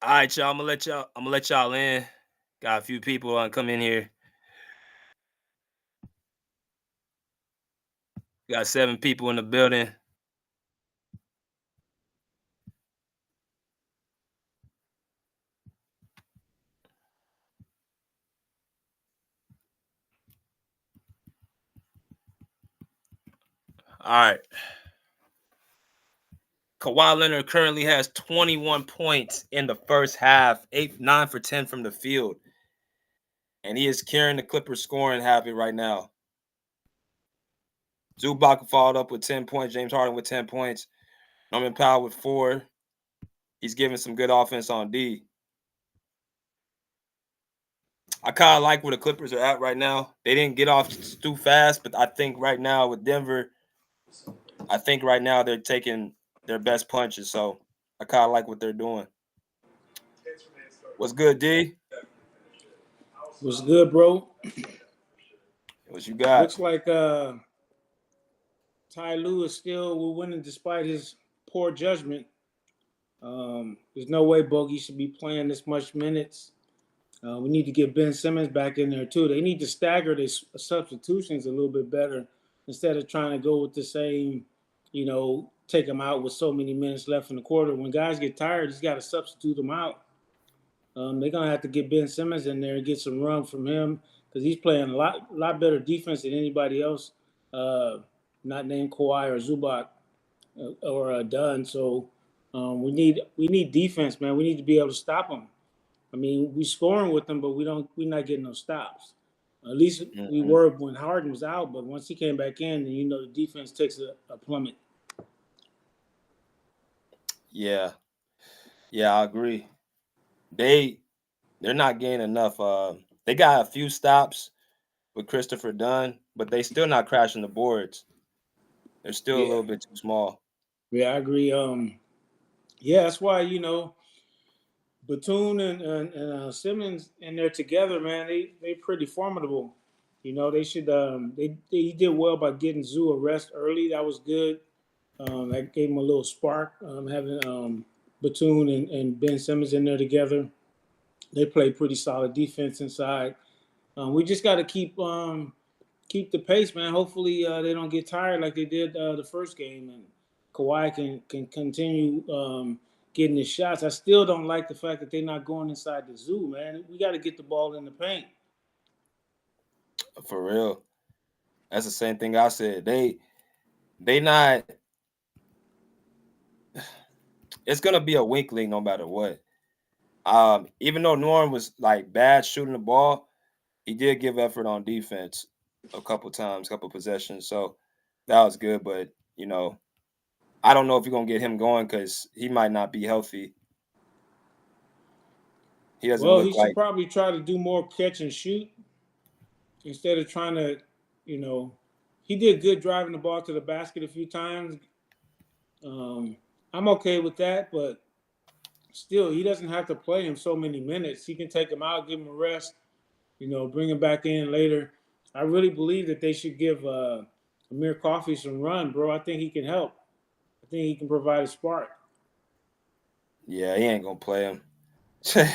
A: All right, y'all. I'm gonna let y'all in. Got a few people come in here. Got 7 people in the building. All right. Kawhi Leonard currently has 21 points in the first half, 9 for 10 from the field. And he is carrying the Clippers scoring habit right now. Zubac followed up with 10 points. James Harden with 10 points. Norman Powell with 4. He's giving some good offense on D. I kind of like where the Clippers are at right now. They didn't get off too fast, but I think right now with Denver, they're taking their best punches. So I kind of like what they're doing. What's good, D?
B: What's good, bro?
A: What you got?
B: Looks like Ty Lue is still winning despite his poor judgment. There's no way Bogey should be playing this much minutes. We need to get Ben Simmons back in there too. They need to stagger their substitutions a little bit better instead of trying to go with the same, take them out with so many minutes left in the quarter. When guys get tired, you got to substitute them out. They're gonna have to get Ben Simmons in there and get some run from him because he's playing a lot better defense than anybody else, not named Kawhi or Zubac or Dunn. So we need defense, man. We need to be able to stop them. I mean, we scoring with them, but we're not getting no stops. At least we were when Harden was out, but once he came back in, then the defense takes a plummet.
A: Yeah, I agree. They're not getting enough. They got a few stops with Christopher Dunn, but they still not crashing the boards. They're still a little bit too small.
B: Yeah, I agree. That's why Batum and Simmons and they're together, man. They pretty formidable. They should he did well by getting Zoo a rest early. That was good. That gave him a little spark. Having Batum and Ben Simmons in there together, they play pretty solid defense inside. We just got to keep the pace, man. Hopefully they don't get tired like they did the first game, and Kawhi can continue getting his shots. I still don't like the fact that they're not going inside the zoo, man. We got to get the ball in the paint.
A: For real. That's the same thing I said. They not. It's gonna be a weak link no matter what. Even though Norm was like bad shooting the ball, he did give effort on defense a couple times, couple possessions. So that was good. But I don't know if you're gonna get him going because he might not be healthy. He doesn't
B: Well, he
A: look
B: should
A: like.
B: probably try to do more catch and shoot instead of trying to, you know, he did good driving the ball to the basket a few times. Um, I'm okay with that, but still, he doesn't have to play him so many minutes. He can take him out, give him a rest, bring him back in later. I really believe that they should give Amir Coffey some run, bro. I think he can help. I think he can provide a spark.
A: Yeah, he ain't gonna play him.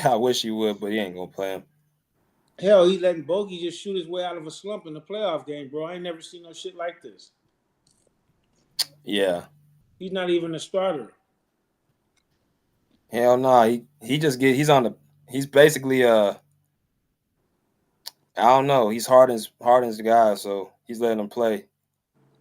A: I wish he would, but he ain't gonna play him.
B: Hell, he letting Bogey just shoot his way out of a slump in the playoff game, bro. I ain't never seen no shit like this.
A: Yeah.
B: He's not even a starter.
A: Hell no. He's basically I don't know. He's Harden's guy, so he's letting him play.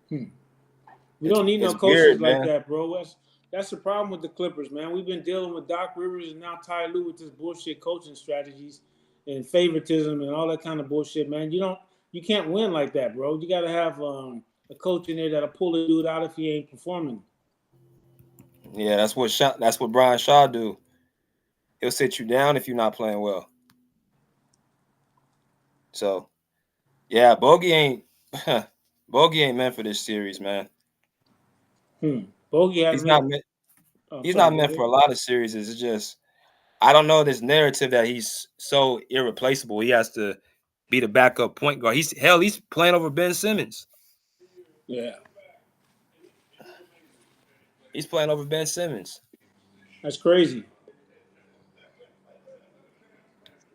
B: We don't need no
A: It's
B: coaches
A: weird,
B: like
A: man.
B: that, bro. That's the problem with the Clippers, man. We've been dealing with Doc Rivers and now Ty Lue with this bullshit coaching strategies and favoritism and all that kind of bullshit, man. You can't win like that, bro. You got to have a coach in there that'll pull a dude out if he ain't performing.
A: Yeah, that's what Brian Shaw do. He'll sit you down if you're not playing well. So, yeah, Bogey ain't Bogey ain't meant for this series, man.
B: Bogey
A: He's
B: hasn't
A: not
B: made.
A: meant.
B: Oh, I'm
A: He's
B: sorry.
A: not
B: Go
A: meant for
B: ahead.
A: a lot of series. It's just I don't know this narrative that he's so irreplaceable. He has to be the backup point guard. He's playing over Ben Simmons.
B: Yeah,
A: He's playing over Ben Simmons.
B: that's crazy.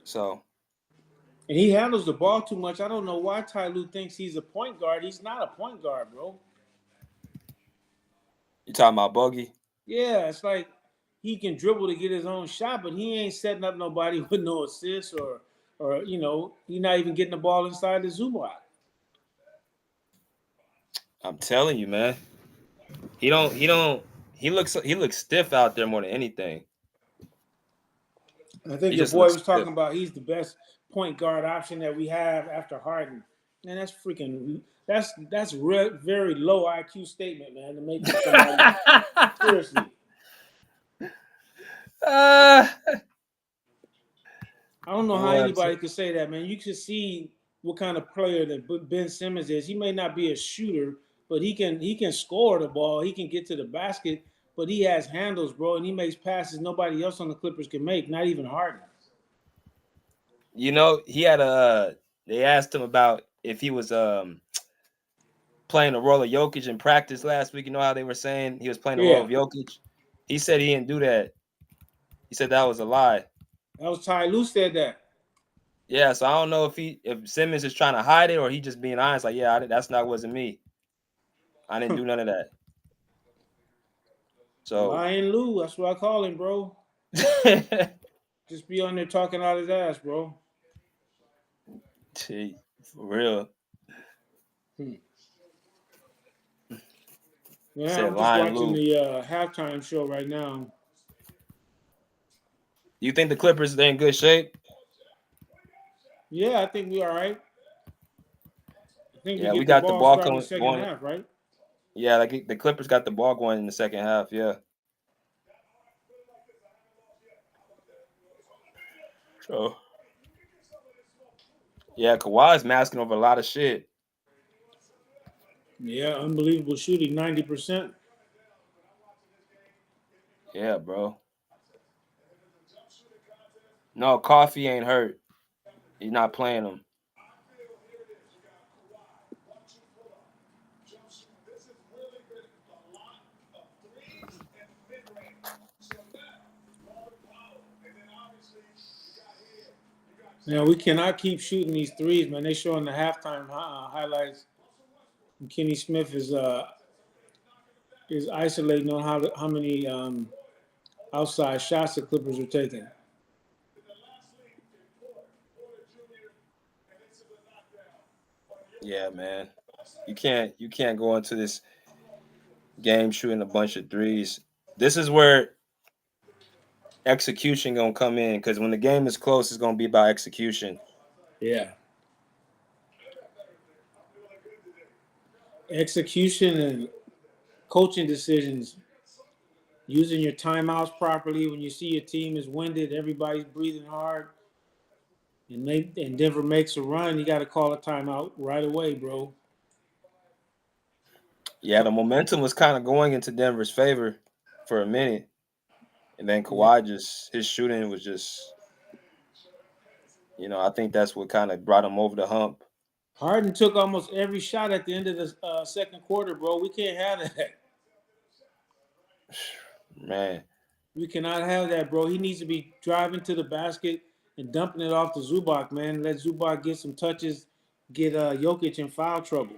A: So
B: And he handles the ball too much. I don't know why Ty Lue thinks he's a point guard. He's not a point guard, bro.
A: you talking about Bogey?
B: Yeah, it's like he can dribble to get his own shot, but he ain't setting up nobody with no assists or he's not even getting the ball inside the Zubac.
A: I'm telling you, man. He don't. He don't. He looks stiff out there more than anything.
B: I think
A: He
B: your
A: just
B: boy
A: looks
B: was
A: stiff.
B: talking about he's the best point guard option that we have after Harden. Man, that's very low IQ statement, man, to make from somebody. Seriously.
A: uh,
B: I don't know how
A: boy,
B: anybody could say that, man. You can see what kind of player that Ben Simmons is. He may not be a shooter, but he can score the ball. He can get to the basket, but he has handles, bro, and he makes passes nobody else on the Clippers can make, not even Harden.
A: he had a. They asked him about if he was playing the role of Jokic in practice last week. You know how they were saying he was playing the role
B: Yeah,
A: of Jokic. He said he didn't do that. He said that was a lie.
B: that was Ty Lue said that.
A: Yeah, so I don't know if Simmons is trying to hide it or he just being honest. Like, yeah, wasn't me. I didn't do none of that. So,
B: Lion Lou, that's what I call him, bro. Just be on there talking out his ass, bro.
A: gee, for real.
B: Hmm. Yeah,
A: Said
B: I'm just
A: Lion
B: watching
A: Lou.
B: the halftime show right now.
A: You think the Clippers are in good shape?
B: Yeah, I think we all right. I think we
A: Yeah, we
B: get the
A: got the
B: ball
A: ball
B: starting the
A: coming
B: second
A: going.
B: half, right?
A: Yeah, like the Clippers got the ball going in the second half. Yeah. So yeah, Kawhi's masking over a lot of shit.
B: Yeah, unbelievable shooting, 90%.
A: Yeah, bro. No, Coffee ain't hurt. He's not playing him.
B: Now we cannot keep shooting these threes, man. They showing the halftime highlights. And Kenny Smith is isolating on how many outside shots the Clippers are taking.
A: Yeah, man. You can't go into this game shooting a bunch of threes. This is where execution gonna come in because when the game is close, it's gonna be about execution.
B: Yeah. Execution and coaching decisions, using your timeouts properly when you see your team is winded, everybody's breathing hard, and Denver makes a run, you got to call a timeout right away, bro.
A: Yeah, the momentum was kind of going into Denver's favor for a minute, and then
B: Yeah.
A: Kawhi just his shooting was just, I think that's what kind of brought him over the hump.
B: Harden took almost every shot at the end of the second quarter, bro. We can't have that.
A: Man,
B: We cannot have that, bro. He needs to be driving to the basket and dumping it off to Zubac, man. Let Zubac get some touches, get Jokic in foul trouble.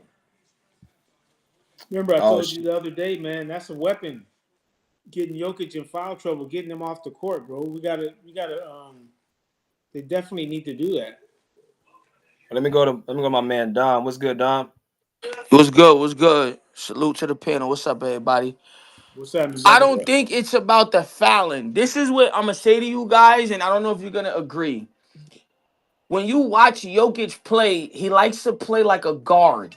B: Remember, I
A: oh
B: told
A: sh-
B: you the other day, man, that's a weapon. Getting Jokic in foul trouble, getting him off the court, bro. They definitely need to do that.
A: let me go to my man Dom. What's good, Dom?
C: What's good? What's good? Salute to the panel. What's up, everybody?
B: What's happening,
C: I
B: brother?
C: don't think it's about the fouling. This is what I'm gonna say to you guys, and I don't know if you're gonna agree. When you watch Jokic play, he likes to play like a guard.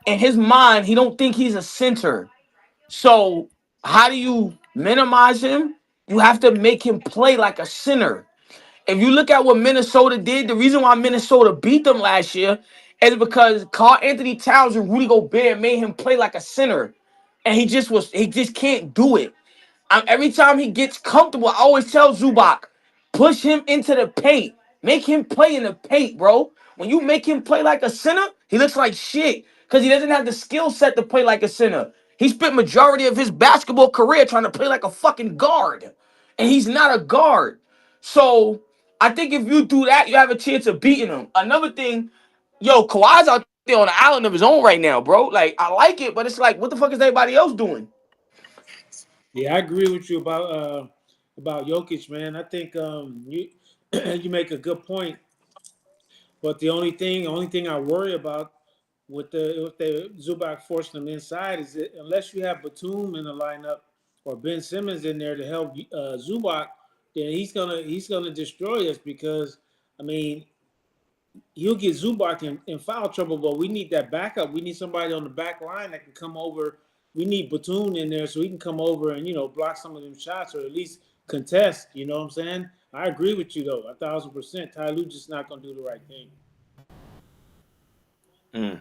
C: In his mind, he don't think he's a center. So how do you minimize him? You have to make him play like a center. If you look at what Minnesota did, the reason why Minnesota beat them last year is because Karl Anthony Towns and Rudy Gobert made him play like a center, and he just can't do it. Every time he gets comfortable, I always tell Zubac, push him into the paint, make him play in the paint, bro. When you make him play like a center, he looks like shit because he doesn't have the skill set to play like a center. He spent majority of his basketball career trying to play like a fucking guard, and he's not a guard. So I think if you do that, you have a chance of beating him. Another thing, yo, Kawhi's out there on the island of his own right now, bro. Like I like it, but it's like, what the fuck is everybody else doing?
B: Yeah, I agree with you about Jokic, man. I think you you make a good point. But the only thing I worry about with the Zubac forcing them inside is that unless you have Batum in the lineup or Ben Simmons in there to help Zubac, then he's gonna destroy us because I mean he'll get Zubac in foul trouble, but we need that backup. We need somebody on the back line that can come over. We need Batum in there so he can come over and block some of them shots or at least contest. You know what I'm saying? I agree with you though, 1,000%. Ty Lue just not gonna do the right thing.
A: Hmm.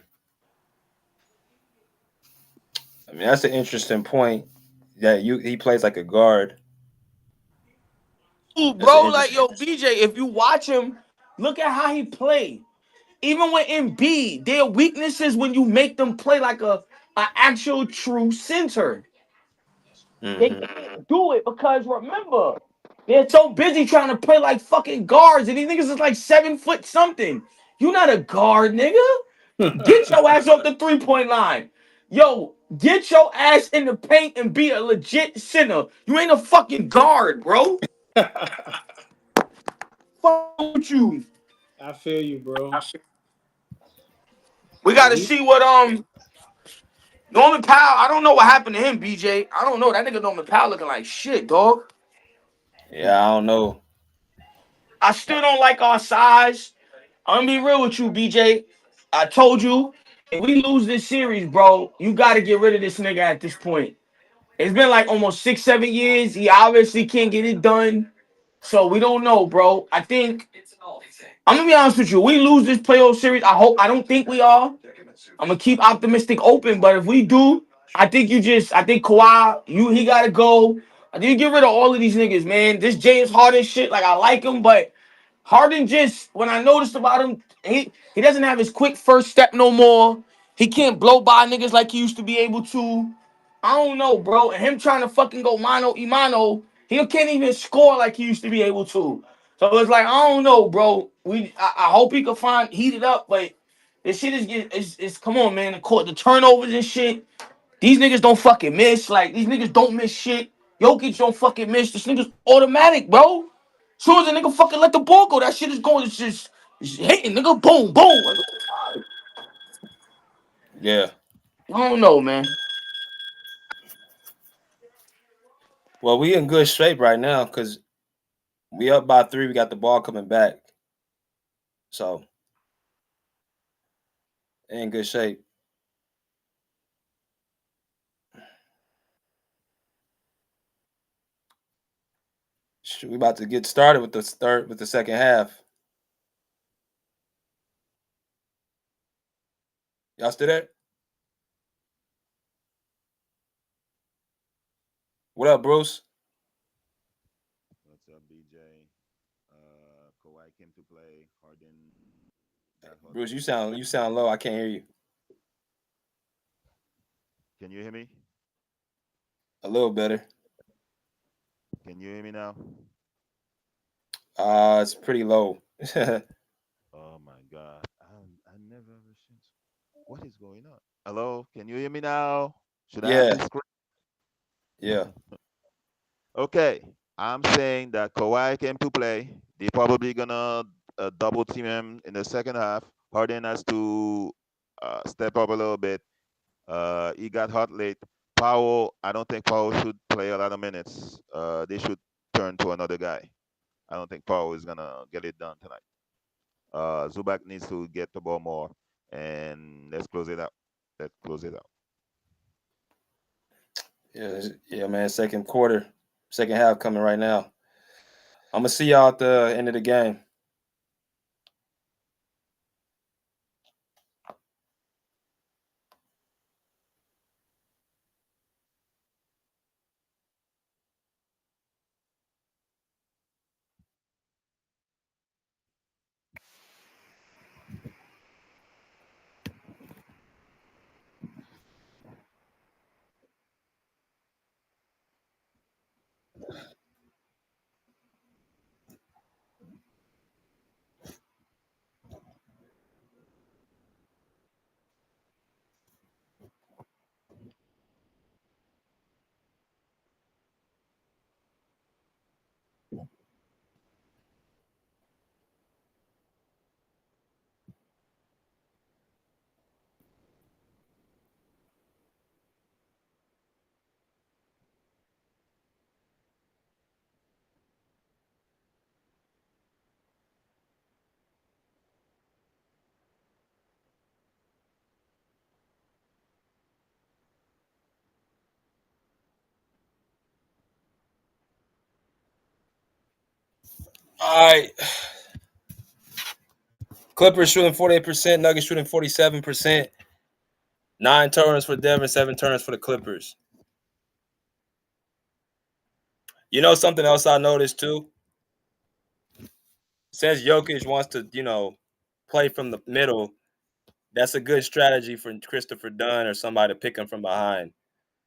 A: I mean, that's an interesting point. That he plays like a guard.
C: Ooh,
A: That's an
C: bro, like
A: interesting.
C: yo, BJ, if you watch him, look at how he play. Even with Embiid, their weaknesses when you make them play like a actual true center. They
A: Hmm.
C: can't do it because remember, they're so busy trying to play like fucking guards, and these niggas is like 7 foot something. You not a guard, nigga. Get your ass off the 3 point line. Yo, get your ass in the paint and be a legit center. You ain't a fucking guard, bro. Fuck with you.
B: I feel you, bro.
C: We
B: Yeah,
C: gotta see what Norman Powell. I don't know what happened to him, BJ. I don't know. That nigga Norman Powell looking like shit, dog.
A: Yeah, I don't know.
C: I still don't like our size. I'm gonna be real with you, BJ. I told you, if we lose this series, bro, you gotta get rid of this nigga at this point. It's been like almost 6, 7 years. He obviously can't get it done. So we don't know, bro. I think I'm gonna be honest with you. We lose this playoff series. I don't think we are. I'm gonna keep optimistic open, but if we do, I think Kawhi, he gotta go. I think you get rid of all of these niggas, man. This James Harden shit, like I like him, but Harden just when I noticed about him, he doesn't have his quick first step no more. He can't blow by niggas like he used to be able to. I don't know, bro. And him trying to fucking go mano imano, he can't even score like he used to be able to. So it's like I don't know, bro. I hope he can heat it up, but this shit is come on, man. The turnovers and shit. These niggas don't fucking miss. Like these niggas don't miss shit. Jokic don't fucking miss. This nigga's automatic, bro. Soon as a nigga fucking let the ball go, that shit is going. It's hitting, nigga. Boom, boom. Like,
A: Yeah.
C: I don't know, man.
A: Well, we in good shape right now because we up by 3. We got the ball coming back, so in good shape. We about to get started with the second half. Y'all still there? What up, Bruce?
D: What's up, BJ? Kawhi came to play. Harden got hot
A: Bruce,
D: late.
A: you sound low. I can't hear you.
D: Can you hear me?
A: A little better.
D: Can you hear me now?
A: It's pretty low.
D: Oh my God. I never ever seen. What is going on? Hello? Can you hear me now? Should I have
A: Yeah,
D: this screen?
A: yeah.
D: Okay. I'm saying that Kawhi came to play. They probably gonna double team him in the second half. Harden has to step up a little bit. He got hot late. Powell, I don't think Powell should play a lot of minutes. They should turn to another guy. I don't think Powell is gonna get it done tonight. Zubac needs to get the ball more, and let's close it out. Let's close it out.
A: Yeah, man. Second half coming right now. I'm gonna see y'all at the end of the game. All right. Clippers shooting 48%. Nuggets shooting 47%. 9 turnovers for Denver. 7 turnovers for the Clippers. You know something else I noticed too. Since Jokic wants to, play from the middle, that's a good strategy for Christopher Dunn or somebody to pick him from behind.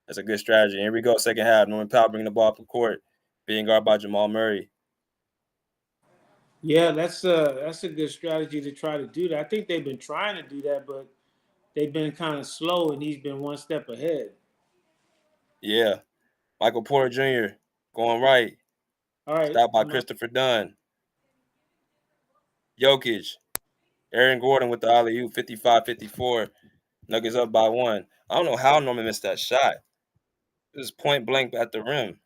A: That's a good strategy. Here we go, second half. Norman Powell bringing the ball up the court, being guarded by Jamal Murray.
B: Yeah, that's a good strategy to try to do that. I think they've been trying to do that, but they've been kind of slow, and he's been one step ahead.
A: Yeah. Michael Porter Jr. going right.
B: All right,
A: Stopped by Christopher Dunn. Jokic. Aaron Gordon with the alley-oop, 55-54. Nuggets up by 1. I don't know how Norman missed that shot. It was point blank at the rim.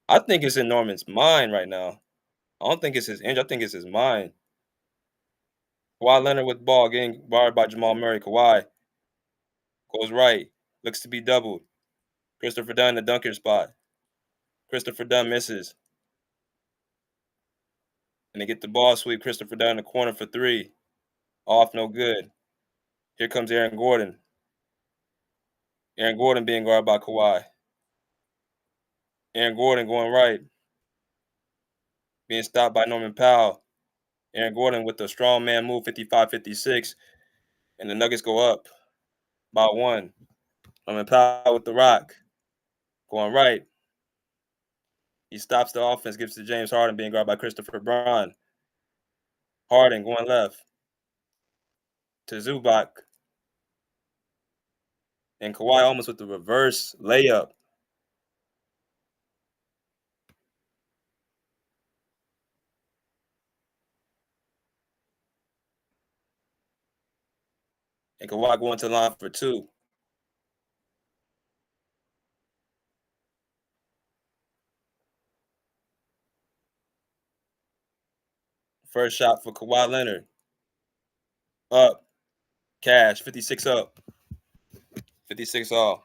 A: I think it's in Norman's mind right now. I don't think it's his injury. I think it's his mind. Kawhi Leonard with the ball, getting guarded by Jamal Murray. Kawhi goes right. Looks to be doubled. Christopher Dunn in the dunker spot. Christopher Dunn misses. And they get the ball sweep. Christopher Dunn in the corner for 3. Off, no good. Here comes Aaron Gordon. Aaron Gordon being guarded by Kawhi. Aaron Gordon going right. Being stopped by Norman Powell. Aaron Gordon with the strong man move, 55-56. And the Nuggets go up by 1. Norman Powell with the rock. Going right. He stops the offense, gives to James Harden, being guarded by Christopher Braun. Harden going left to Zubac. And Kawhi almost with the reverse layup. And Kawhi going to the line for 2. First shot for Kawhi Leonard. Up. Cash. 56 up. 56 all.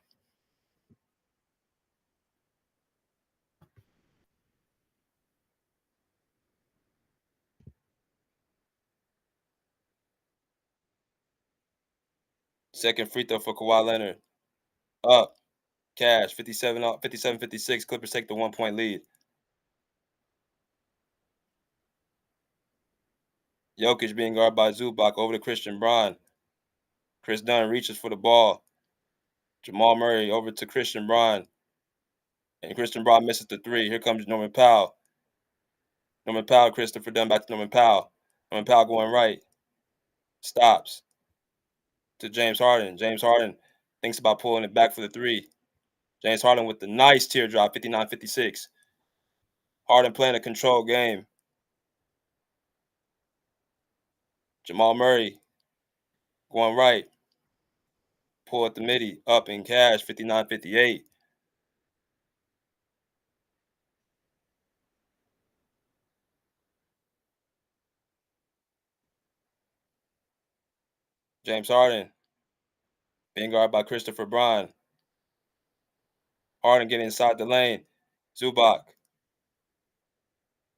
A: Second free throw for Kawhi Leonard. Up. Cash. 57 up. 57-56. Clippers take the 1-point lead. Jokic being guarded by Zubac over to Christian Braun. Chris Dunn reaches for the ball. Jamal Murray over to Christian Braun. And Christian Braun misses the 3. Here comes Norman Powell. Norman Powell, Christopher Dunn back to Norman Powell. Norman Powell going right. Stops. To James Harden. James Harden thinks about pulling it back for the 3. James Harden with the nice teardrop, 59-56. Harden playing a controlled game. Jamal Murray going right. Pull at the midi. Up in cash, 59-58. James Harden being guarded by Christopher Braun. Harden getting inside the lane. Zubac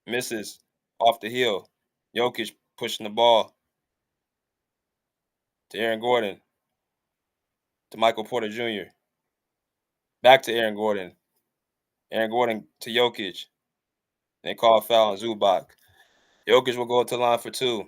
A: misses off the heel. Jokic pushing the ball to Aaron Gordon. To Michael Porter Jr. Back to Aaron Gordon. Aaron Gordon to Jokic. They call a foul on Zubac. Jokic will go to the line for 2.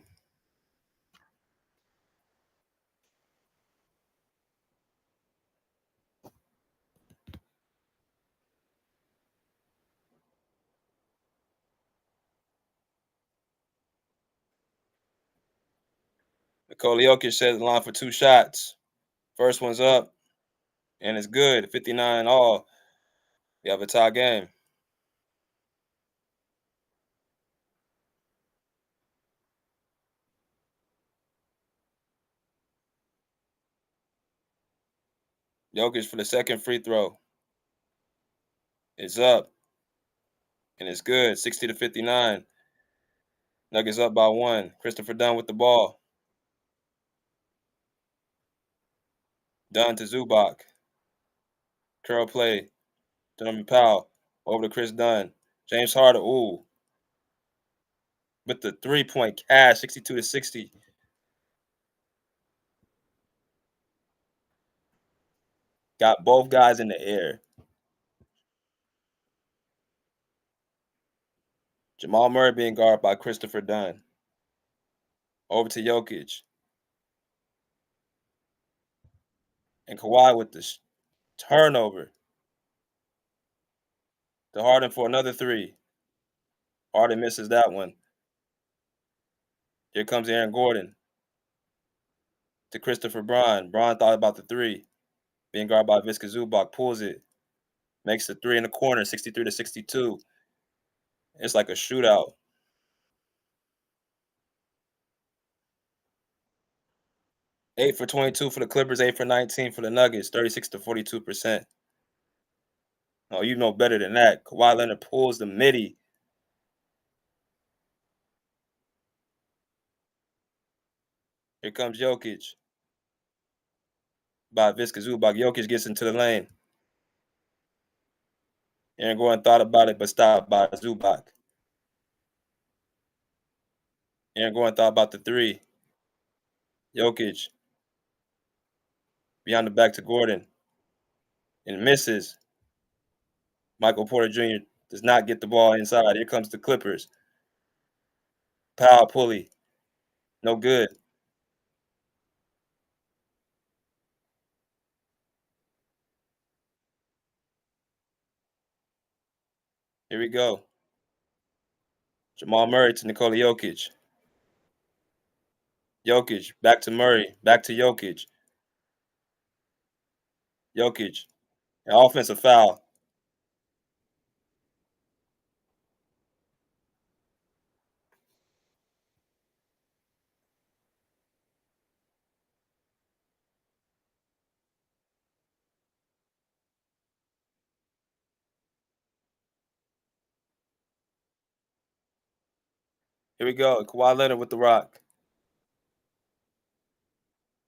A: Nikola Jokic set the line for 2 shots. First one's up, and it's good. 59 all. We have a tie game. Jokic for the second free throw. It's up, and it's good. 60-59. Nuggets up by 1. Christopher Dunn with the ball. Dunn to Zubac. Curl play. Norman Powell over to Chris Dunn. James Harden, ooh. With the 3-point cash, 62-60. Got both guys in the air. Jamal Murray being guarded by Christopher Dunn. Over to Jokic. And Kawhi with the turnover. To Harden for another 3. Harden misses that one. Here comes Aaron Gordon. To Christopher Braun. Braun thought about the 3. Being guarded by Viska Zubac. Pulls it. Makes the 3 in the corner, 63-62. It's like a shootout. 8 for 22 for the Clippers, 8 for 19 for the Nuggets, 36-42%. Oh, you know better than that. Kawhi Leonard pulls the midi. Here comes Jokic. By Viska Zubac. Jokic gets into the lane. Aaron Gordon thought about it, but stopped by Zubac. Aaron Gordon thought about the 3. Jokic. Behind the back to Gordon. And misses. Michael Porter Jr. does not get the ball inside. Here comes the Clippers. Powell pulley. No good. Here we go. Jamal Murray to Nikola Jokic. Jokic, back to Murray, back to Jokic. Jokic, an offensive foul. Here we go. Kawhi Leonard with the rock.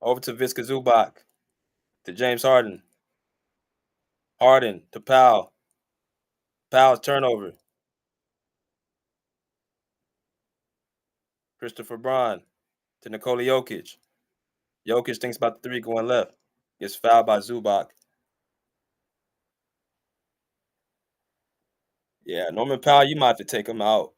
A: Over to Visca Zubac. To James Harden. Harden to Powell. Powell's turnover. Christopher Braun to Nikola Jokic. Jokic thinks about the three going left. Gets fouled by Zubac. Yeah, Norman Powell, you might have to take him out.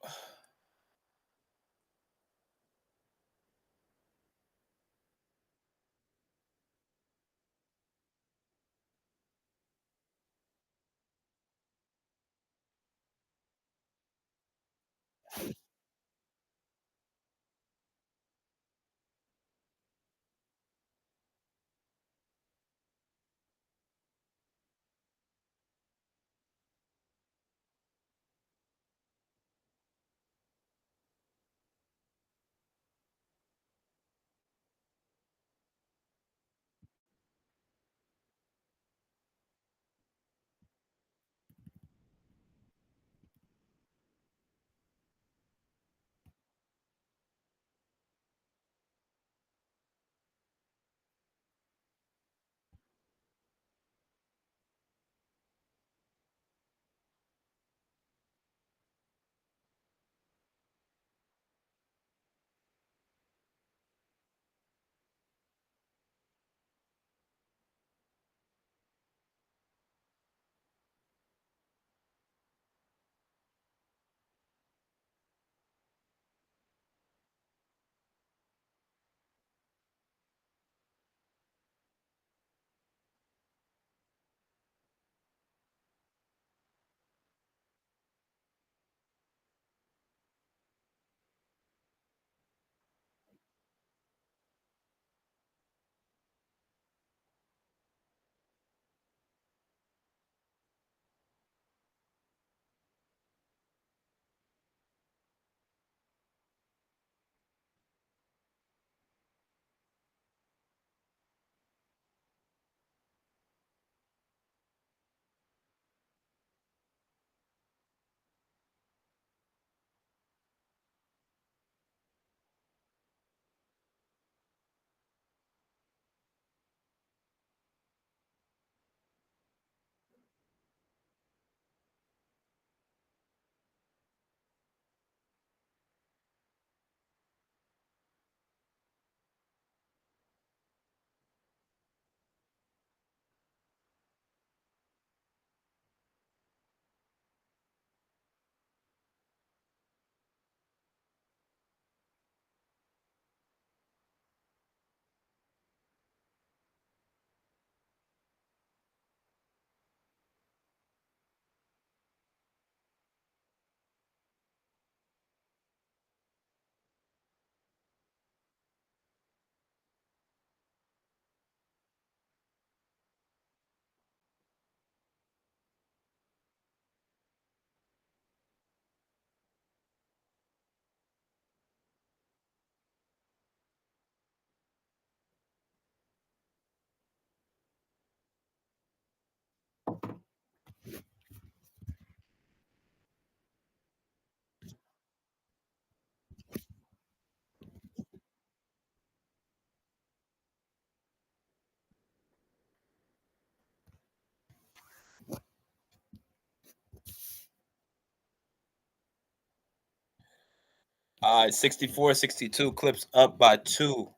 A: All right, 64-62, Clips up by 2.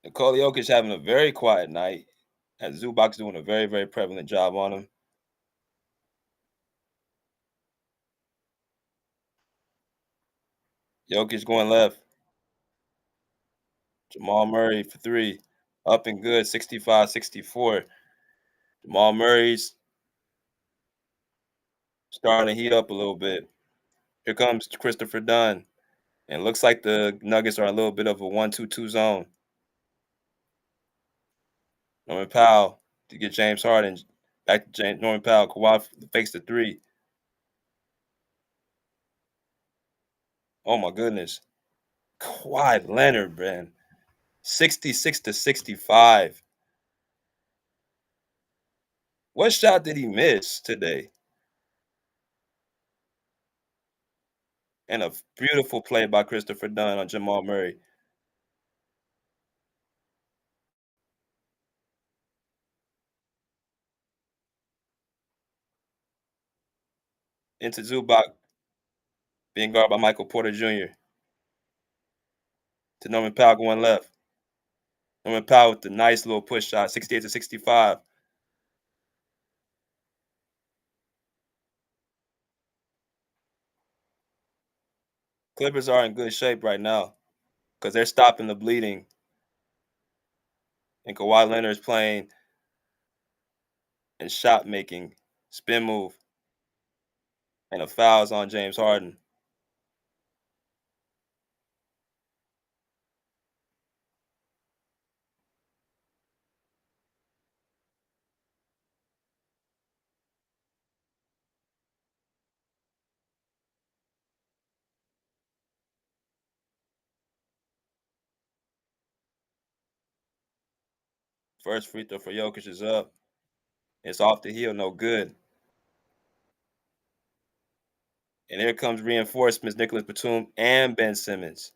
A: Nikola Jokic having a very quiet night, as Zubac's doing a very, very prevalent job on him. Jokic going left. Jamal Murray for 3. Up and good, 65-64. Jamal Murray's starting to heat up a little bit. Here comes Christopher Dunn. And it looks like the Nuggets are a little bit of a 1-2-2 zone. Norman Powell to get James Harden back to Norman Powell. Kawhi fakes the three. Oh my goodness. Kawhi Leonard, man. 66-65. What shot did he miss today? And a beautiful play by Christopher Dunn on Jamal Murray. Into Zubac, being guarded by Michael Porter Jr. To Norman Powell going left. Norman Powell with the nice little push shot, 68-65. Clippers are in good shape right now because they're stopping the bleeding. And Kawhi Leonard is playing and shot making, spin move, and a foul's on James Harden. First free throw for Jokic is up. It's off the heel, no good. And here comes reinforcements, Nicholas Batum and Ben Simmons,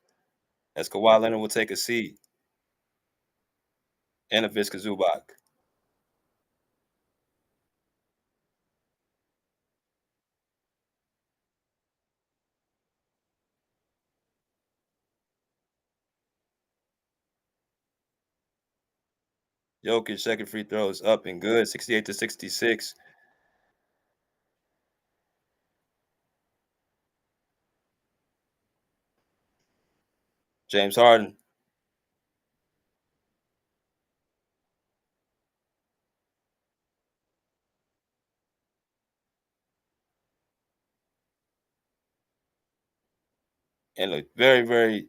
A: as Kawhi Leonard will take a seat. And a Viska Zubac. Jokic second free throw is up and good, 68-66. James Harden. And a very, very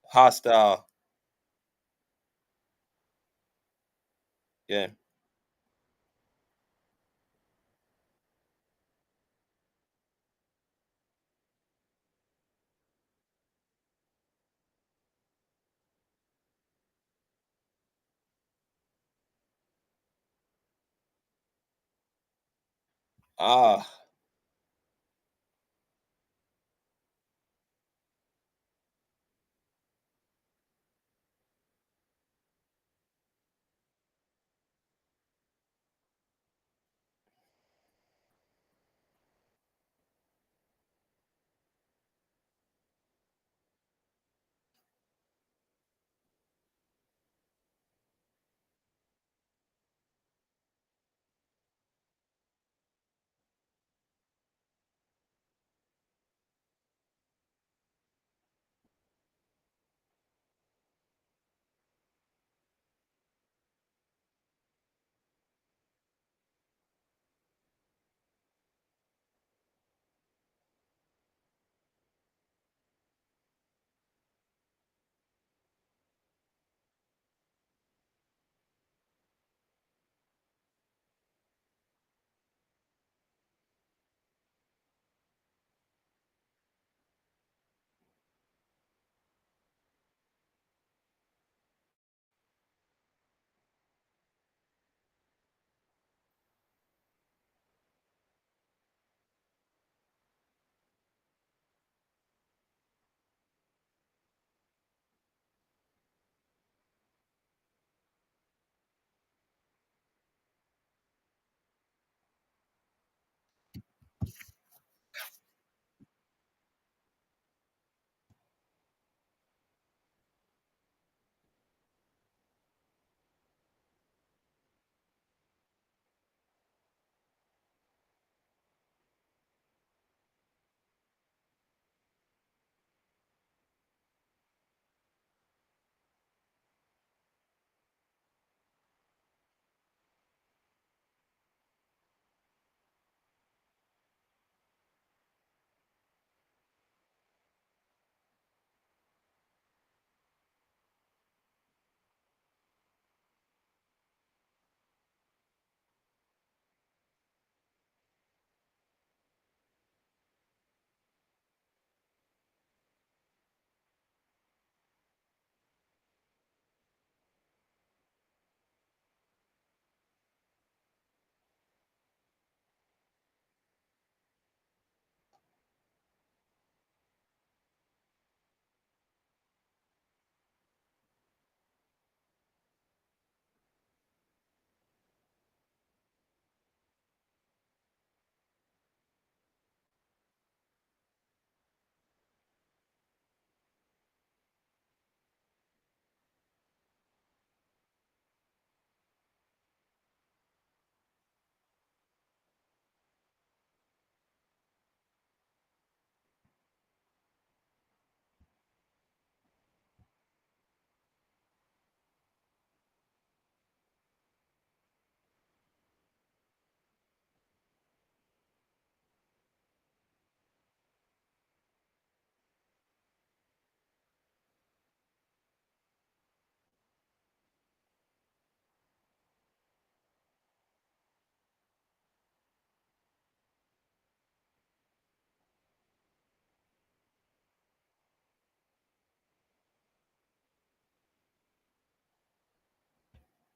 A: hostile game. Ah,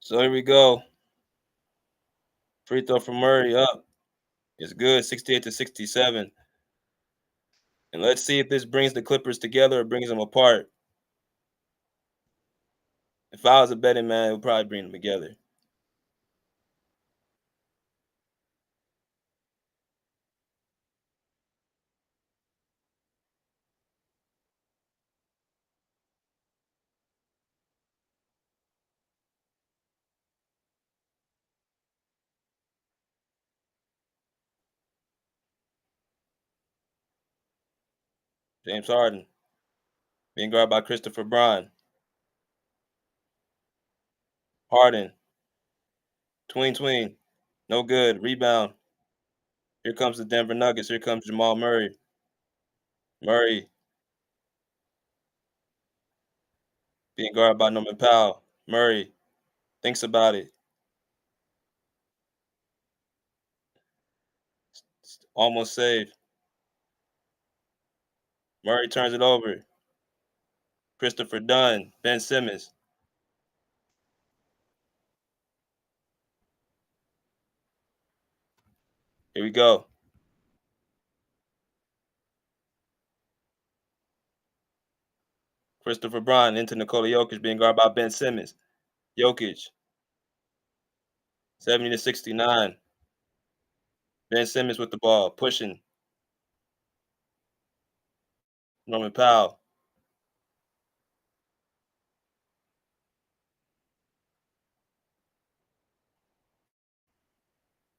A: So here we go. Free throw from Murray up. It's good, 68-67. And let's see if this brings the Clippers together or brings them apart. If I was a betting man, it would probably bring them together. James Harden being guarded by Christopher Braun. Harden. Tween. No good. Rebound. Here comes the Denver Nuggets. Here comes Jamal Murray. Murray being guarded by Norman Powell. Murray thinks about it. Almost saved. Murray turns it over. Christopher Dunn. Ben Simmons. Here we go. Christopher Braun into Nikola Jokic being guarded by Ben Simmons. Jokic. 70-69. Ben Simmons with the ball. Pushing. Norman Powell.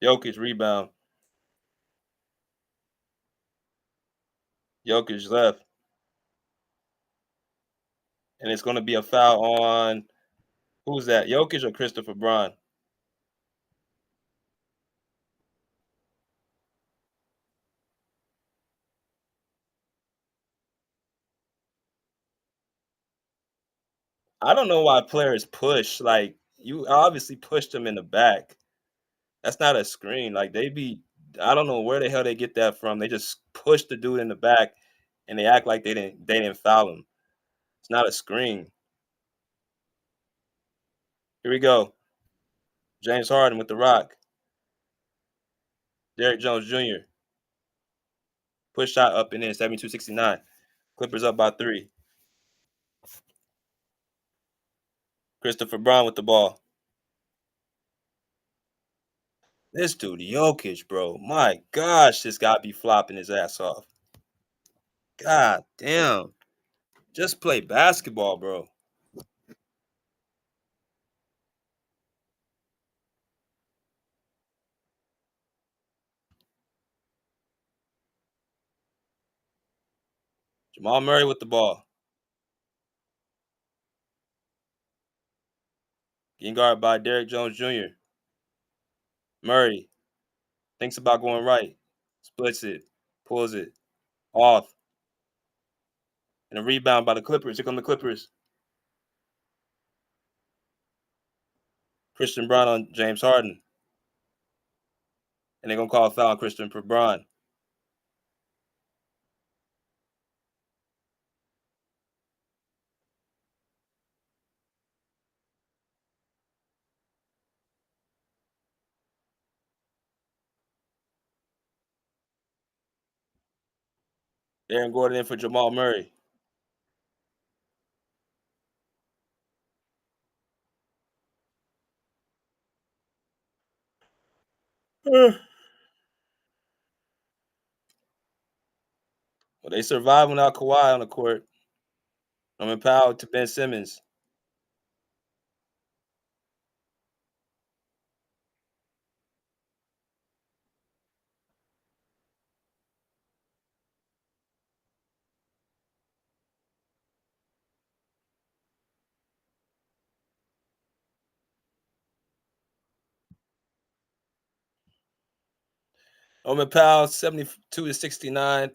A: Jokic rebound. Jokic left. And it's going to be a foul on, who's that? Jokic or Christopher Braun? I don't know why players push. Like, you obviously pushed them in the back. That's not a screen. Like, I don't know where the hell they get that from. They just push the dude in the back and they act like they didn't foul him. It's not a screen. Here we go. James Harden with the rock. Derrick Jones Jr. Push shot up and in, 72-69. Clippers up by 3. Christopher Braun with the ball. This dude, Jokic, bro. My gosh, this guy be flopping his ass off. God damn. Just play basketball, bro. Jamal Murray with the ball. Getting guarded by Derrick Jones Jr. Murray thinks about going right. Splits it. Pulls it. Off. And a rebound by the Clippers. Here come the Clippers. Christian Braun on James Harden. And they're going to call a foul on Christian Braun. Aaron Gordon in for Jamal Murray. Well, they survived without Kawhi on the court. Norman Powell to Ben Simmons. Norman Powell, 72-69,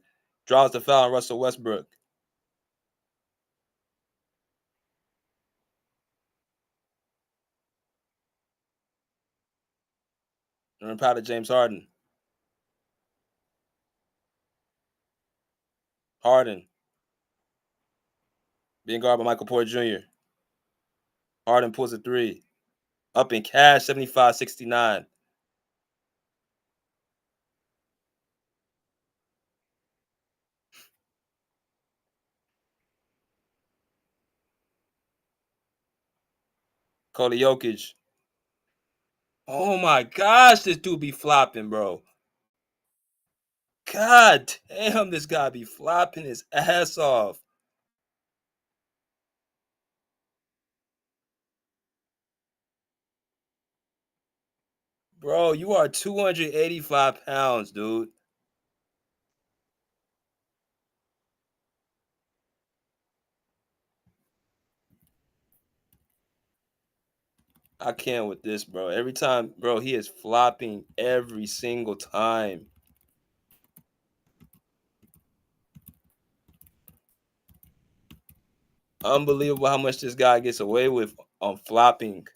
A: draws the foul on Russell Westbrook. Norman Powell to James Harden. Harden being guarded by Michael Porter Jr. Harden pulls a 3. Up in cash, 75.69. Nikola Jokic. Oh my gosh, this dude be flopping, bro. God damn, this guy be flopping his ass off. Bro, you are 285 pounds, dude. I can't with this, bro. Every time, bro, he is flopping every single time. Unbelievable how much this guy gets away with on flopping.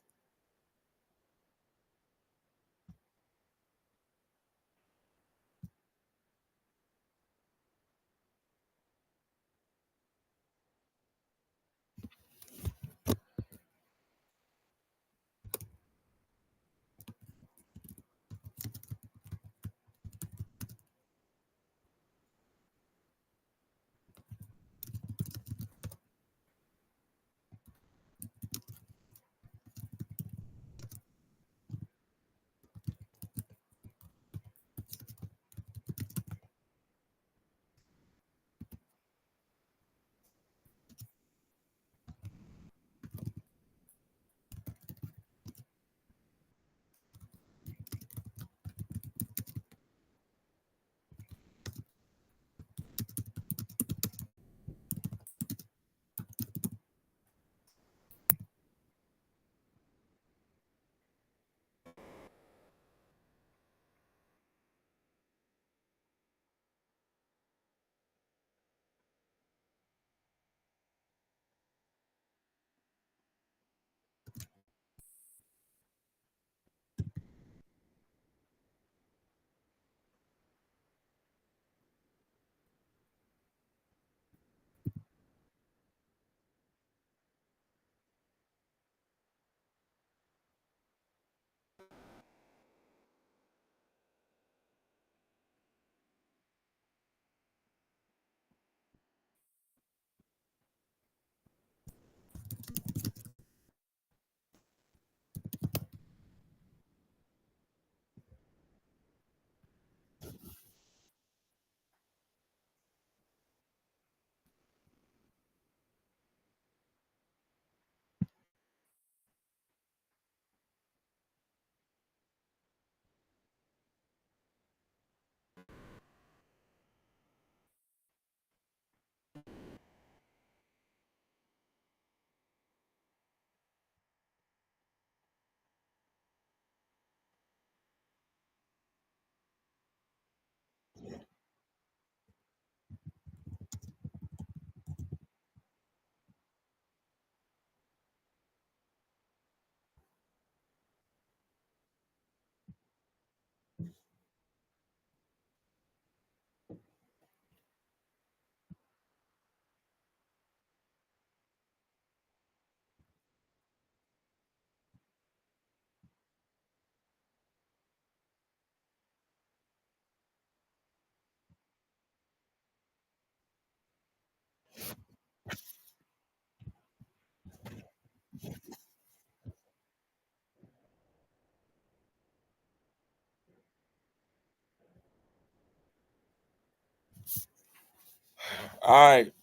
A: All right.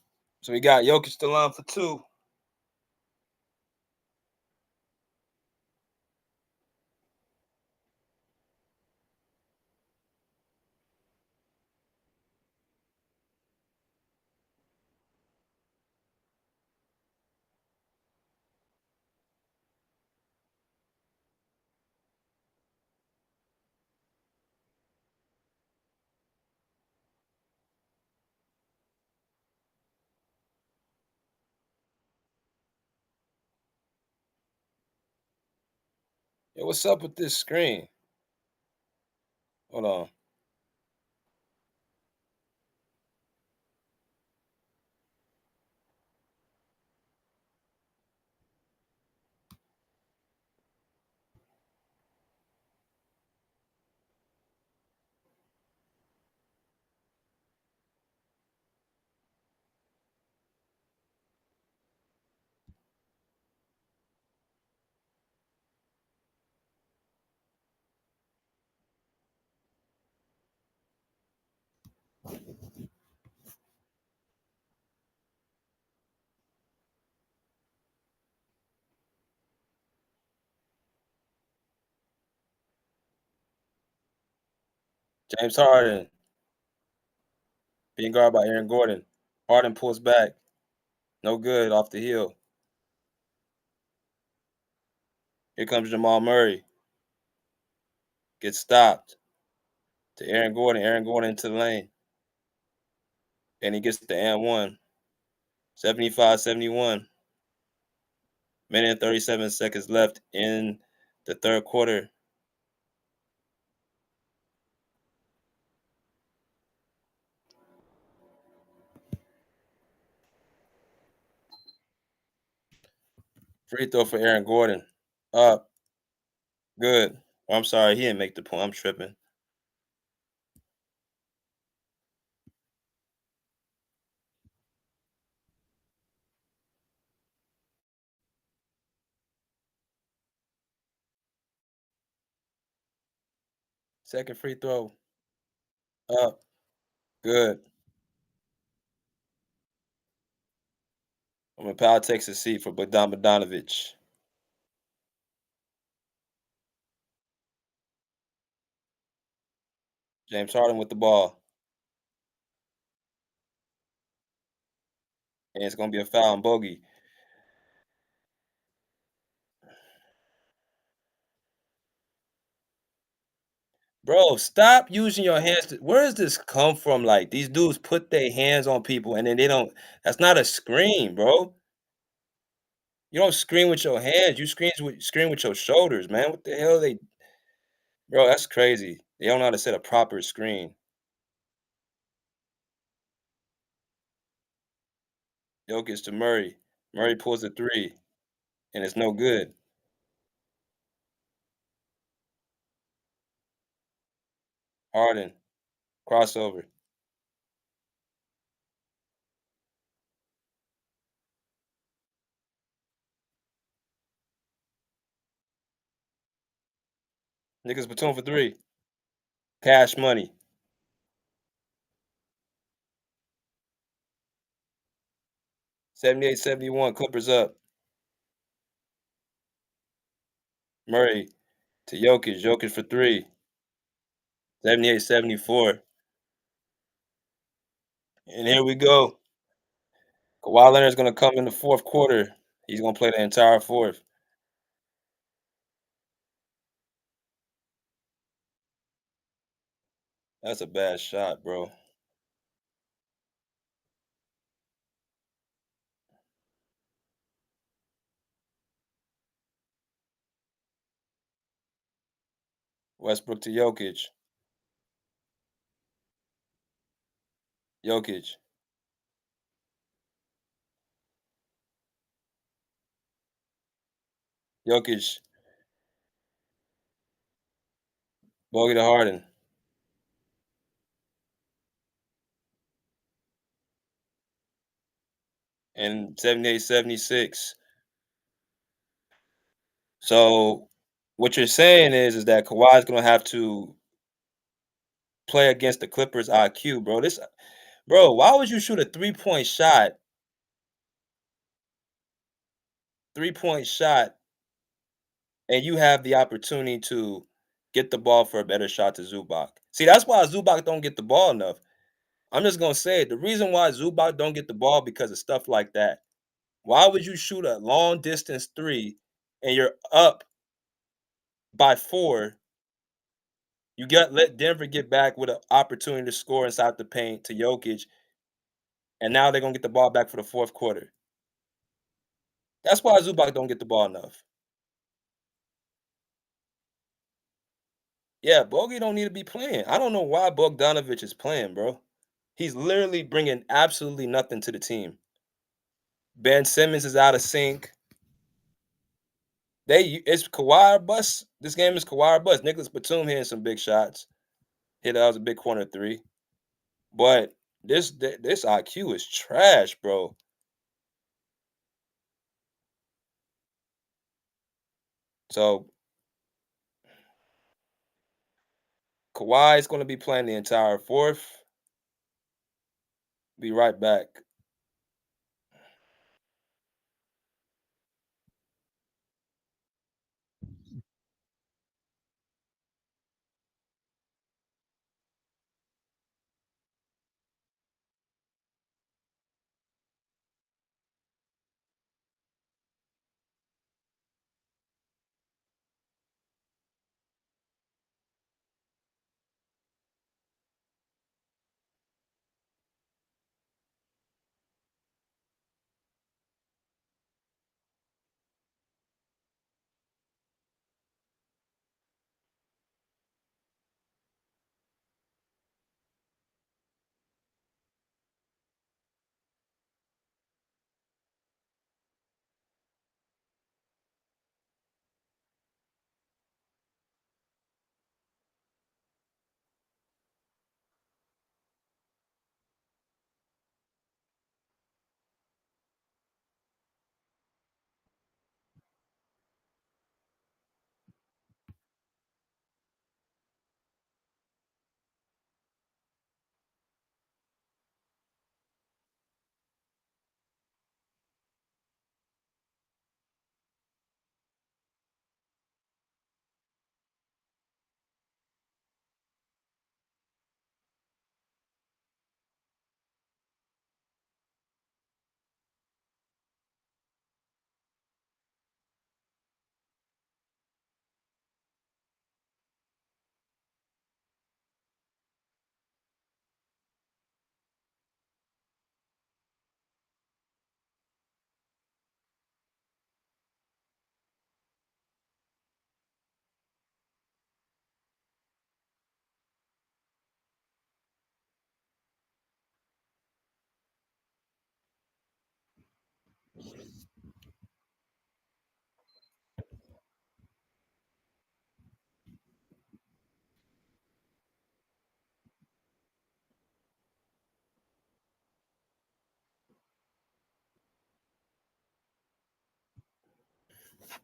A: So we got Jokic still on for two. Yo, what's up with this screen? Hold on. James Harden being guarded by Aaron Gordon. Harden pulls back. No good off the heel. Here comes Jamal Murray. Gets stopped to Aaron Gordon. Aaron Gordon into the lane. And he gets the and one. 75-71. Minute and 37 seconds left in the third quarter. Free throw for Aaron Gordon. Up. Good. Oh, I'm sorry, he didn't make the point. I'm tripping. Second free throw. Up. Good. Powell takes a seat for Bogdan Bogdanovic. James Harden with the ball. And it's going to be a foul on Bogey. Bro, stop using your hands. Where does this come from? Like, these dudes put their hands on people and then they don't. That's not a screen, bro. You don't screen with your hands. You screen with your shoulders, man. What the hell they. Bro, that's crazy. They don't know how to set a proper screen. Jokic to Murray. Murray pulls the three, and it's no good. Harden. Crossover. Niggas platoon for three. Cash money. 78-71. Clippers up. Murray to Jokic. Jokic for three. 78-74. And here we go. Kawhi Leonard's going to come in the fourth quarter. He's going to play the entire fourth. That's a bad shot, bro. Westbrook to Jokic. Jokic. Jokic. Bogey to Harden. And 78-76. So what you're saying is that Kawhi's going to have to play against the Clippers IQ, bro. Bro, why would you shoot a three-point shot? Three-point shot, and you have the opportunity to get the ball for a better shot to Zubac. See, that's why Zubac don't get the ball enough. I'm just gonna say it. The reason why Zubac don't get the ball because of stuff like that. Why would you shoot a long distance three and you're up by 4? You let Denver get back with an opportunity to score inside the paint to Jokic, and now they're gonna get the ball back for the fourth quarter. That's why Zubac don't get the ball enough. Yeah, Bogey don't need to be playing. I don't know why Bogdanovic is playing, bro. He's literally bringing absolutely nothing to the team. Ben Simmons is out of sync. It's Kawhi or bust. This game is Kawhi or bust. Nicholas Batum hitting some big shots. That was a big corner three. But this IQ is trash, bro. So Kawhi is going to be playing the entire fourth. Be right back.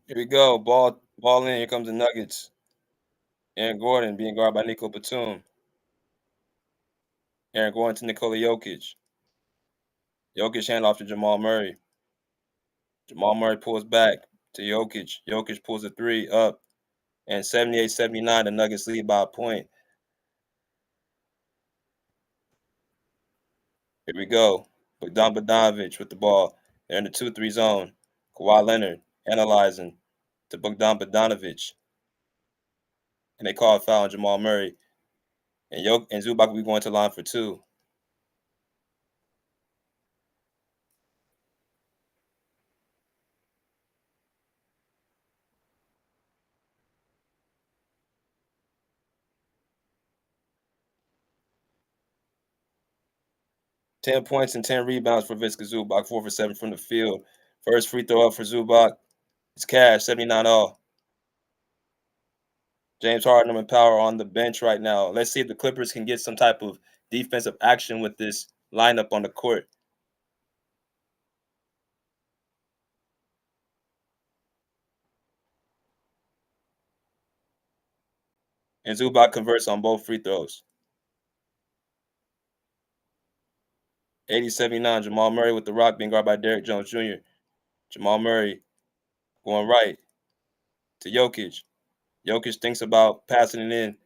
A: Here we go. Ball in. Here comes the Nuggets. Aaron Gordon being guarded by Nico Batum. Aaron Gordon to Nikola Jokic. Jokic handoff to Jamal Murray. Jamal Murray pulls back to Jokic. Jokic pulls a three up. And 78-79, the Nuggets lead by a point. Here we go. Bogdanovic with the ball. They're in the 2-3 zone. Kawhi Leonard analyzing to Bogdanovic. And they call a foul on Jamal Murray. And Zubac will be going to line for two. Ten points and 10 rebounds for Viska Zubac, 4 for 7 from the field. First free throw up for Zubac. It's cash, 79 all. James Harden and Power on the bench right now. Let's see if the Clippers can get some type of defensive action with this lineup on the court. And Zubac converts on both free throws. 80-79, Jamal Murray with the rock being guarded by Derrick Jones Jr. Jamal Murray going right to Jokic. Jokic thinks about passing it in.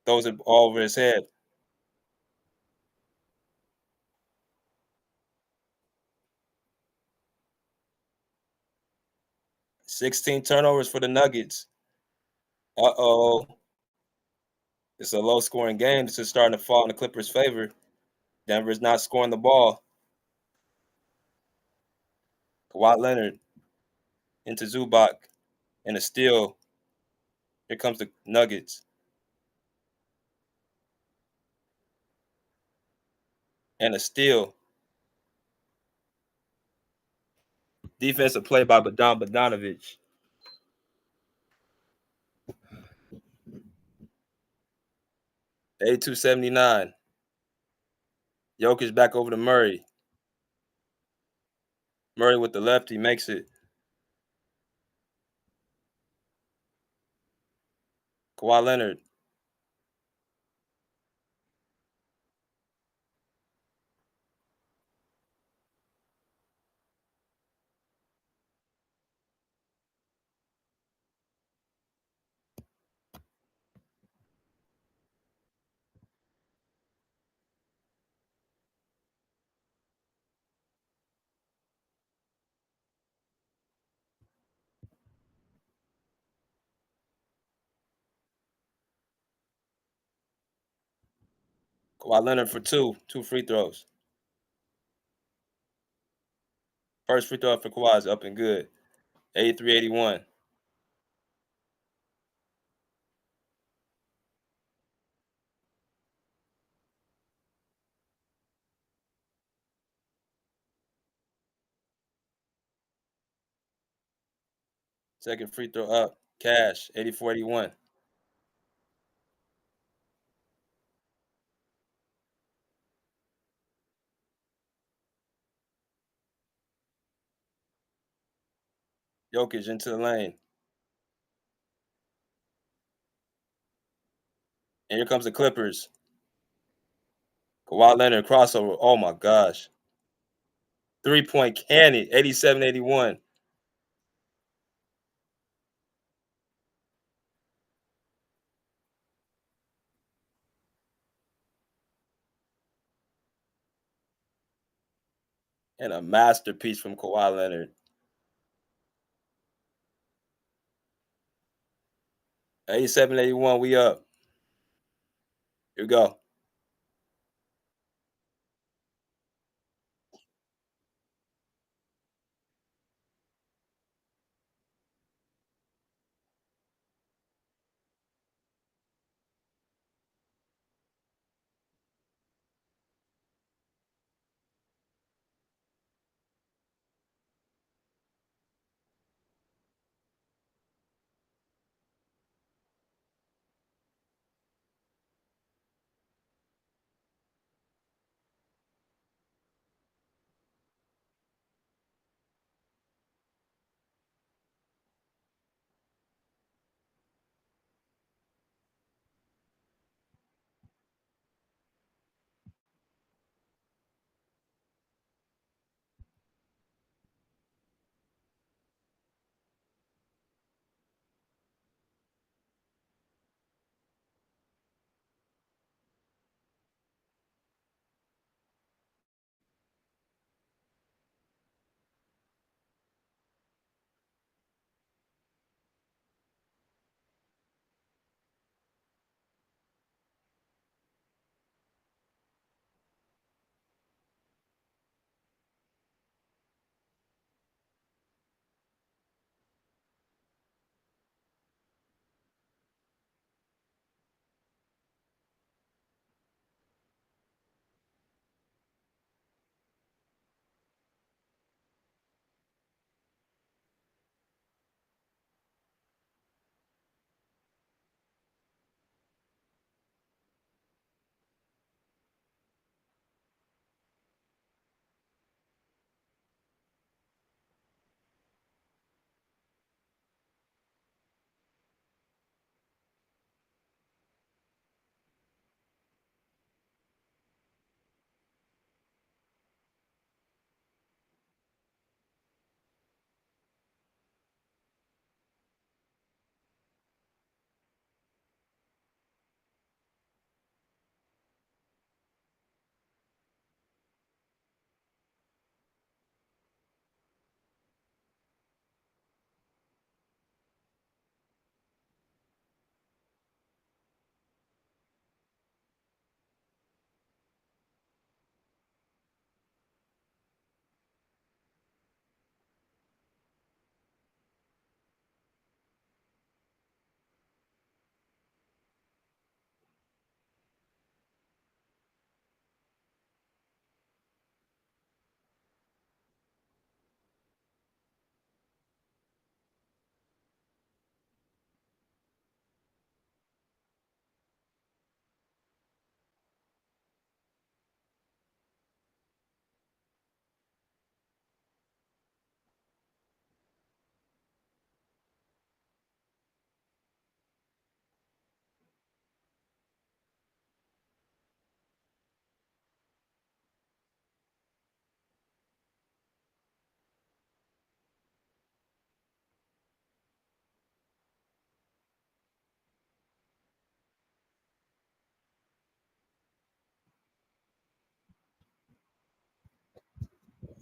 A: Throws it all over his head. $16 turnovers for the Nuggets. Uh-oh. It's a low-scoring game. This is starting to fall in the Clippers' favor. Denver's not scoring the ball. Kawhi Leonard into Zubac and a steal. Here comes the Nuggets. And a steal. Defensive play by Bogdanovic. $82-79. Jokic back over to Murray. Murray with the left, he makes it. Kawhi Leonard. Kawhi Leonard for two free throws. First free throw for Kawhi is up and good. 83-81. Second free throw up. Cash, 84-81. Jokic into the lane. And here comes the Clippers. Kawhi Leonard crossover. Oh my gosh. 3-point candy, 87-81. And a masterpiece from Kawhi Leonard. 87-81, we up. Here we go.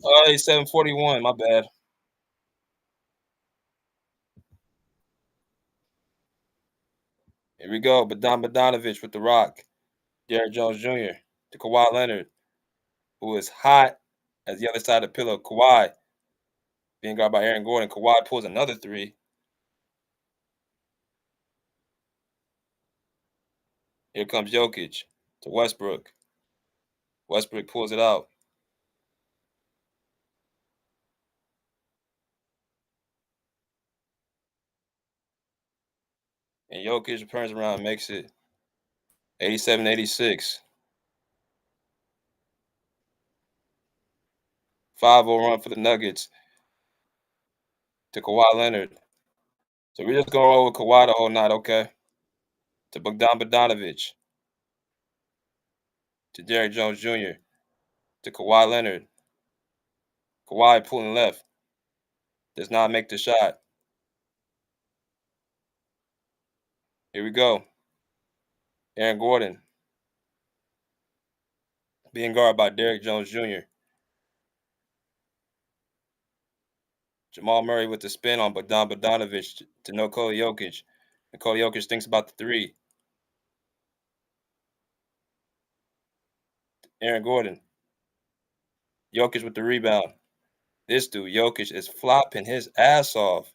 A: Oh, he's 741. My bad. Here we go. Bogdanovich with the rock. Derrick Jones Jr. to Kawhi Leonard, who is hot as the other side of the pillow. Kawhi being guarded by Aaron Gordon. Kawhi pulls another three. Here comes Jokic to Westbrook. Westbrook pulls it out. And Jokic turns around and makes it 87-86. 5-0 run for the Nuggets to Kawhi Leonard. So we're just going to roll with Kawhi the whole night, okay? To Bogdanovich. To Derrick Jones Jr. To Kawhi Leonard. Kawhi pulling left. Does not make the shot. Here we go. Aaron Gordon being guarded by Derrick Jones Jr. Jamal Murray with the spin on Bogdanovich to Nikola Jokic. Nikola Jokic thinks about the three. Aaron Gordon. Jokic with the rebound. This dude, Jokic, is flopping his ass off.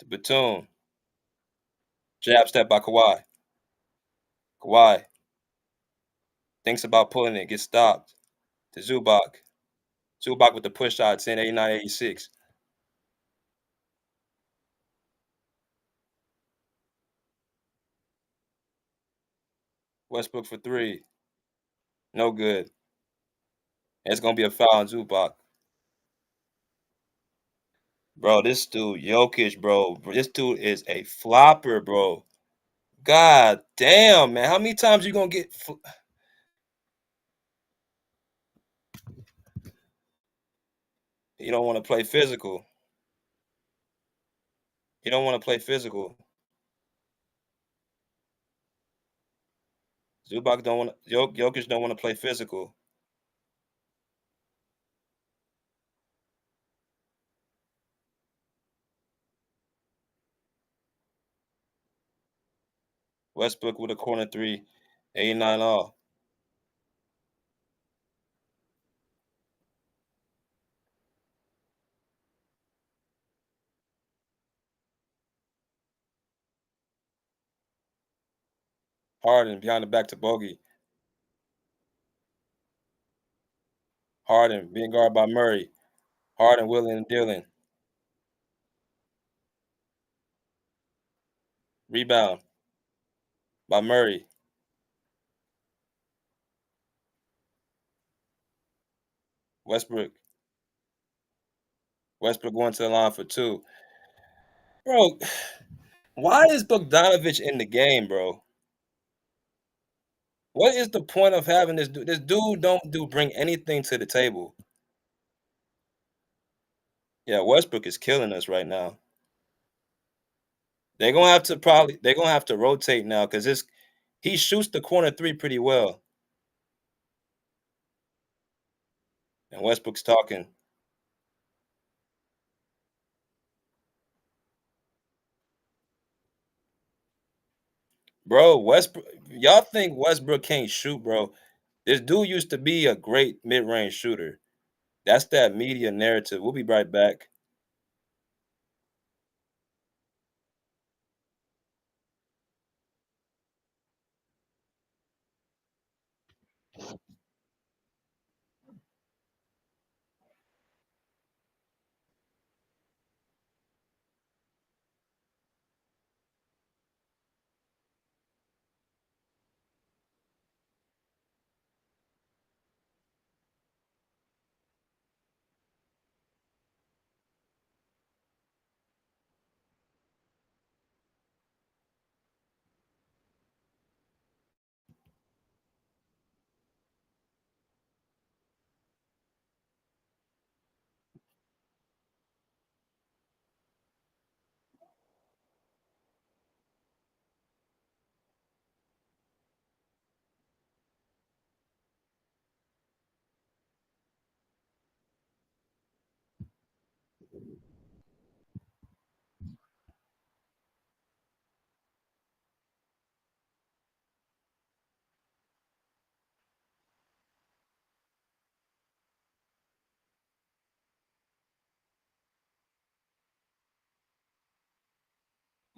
A: To Batum. Jab step by Kawhi. Kawhi thinks about pulling it, gets stopped. To Zubac. Zubac with the push shot, 10-89-86. Westbrook for three. No good. And it's going to be a foul on Zubac. Bro, this dude, Jokic, bro. This dude is a flopper, bro. God damn, man. How many times you going to get... You don't want to play physical. You don't want to play physical. Zubac don't want to... Jokic don't want to play physical. Westbrook with a corner three. 89 all. Harden behind the back to Bogey. Harden being guarded by Murray. Harden, willing and dealing. Rebound by Murray. Westbrook. Westbrook going to the line for two. Bro, why is Bogdanovich in the game, bro? What is the point of having this dude? This dude don't bring anything to the table. Yeah, Westbrook is killing us right now. They're gonna have to rotate now because he shoots the corner three pretty well. And Westbrook's talking. Bro, Westbrook, y'all think Westbrook can't shoot, bro? This dude used to be a great mid-range shooter. That's that media narrative. We'll be right back.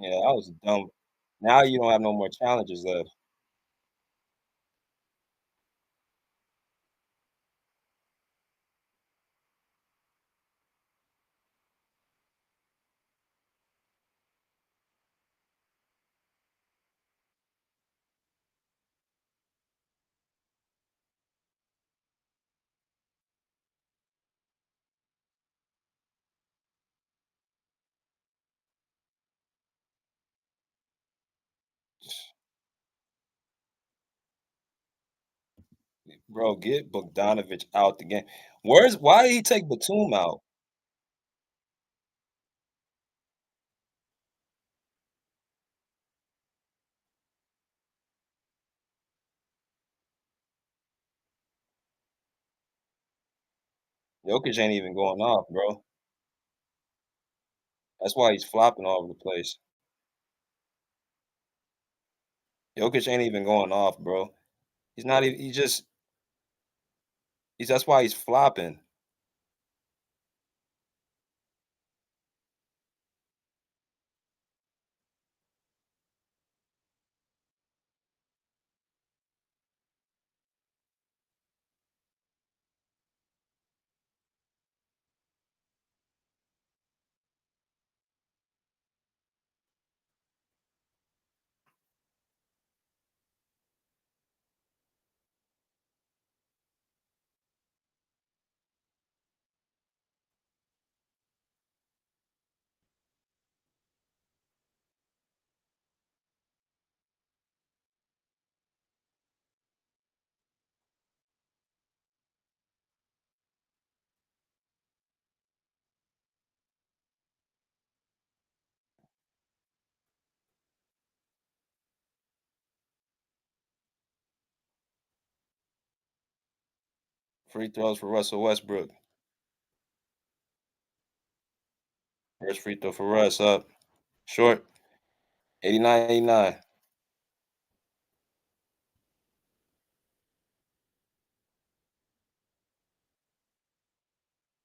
A: Yeah, that was dumb. Now you don't have no more challenges left. Bro, get Bogdanovich out the game. Why did he take Batum out? Jokic ain't even going off, bro. That's why he's flopping all over the place. Jokic ain't even going off, bro. He's not even. He just. He's. That's why he's flopping. Free throws for Russell Westbrook. First free throw for Russ up. Short. 89-89.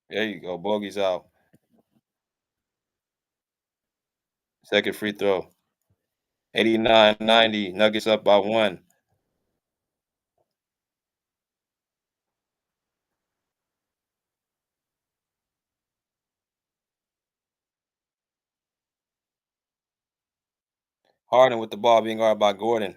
A: There you go. Bogey's out. Second free throw. 89-90. Nuggets up by 1. Harden with the ball being guarded by Gordon.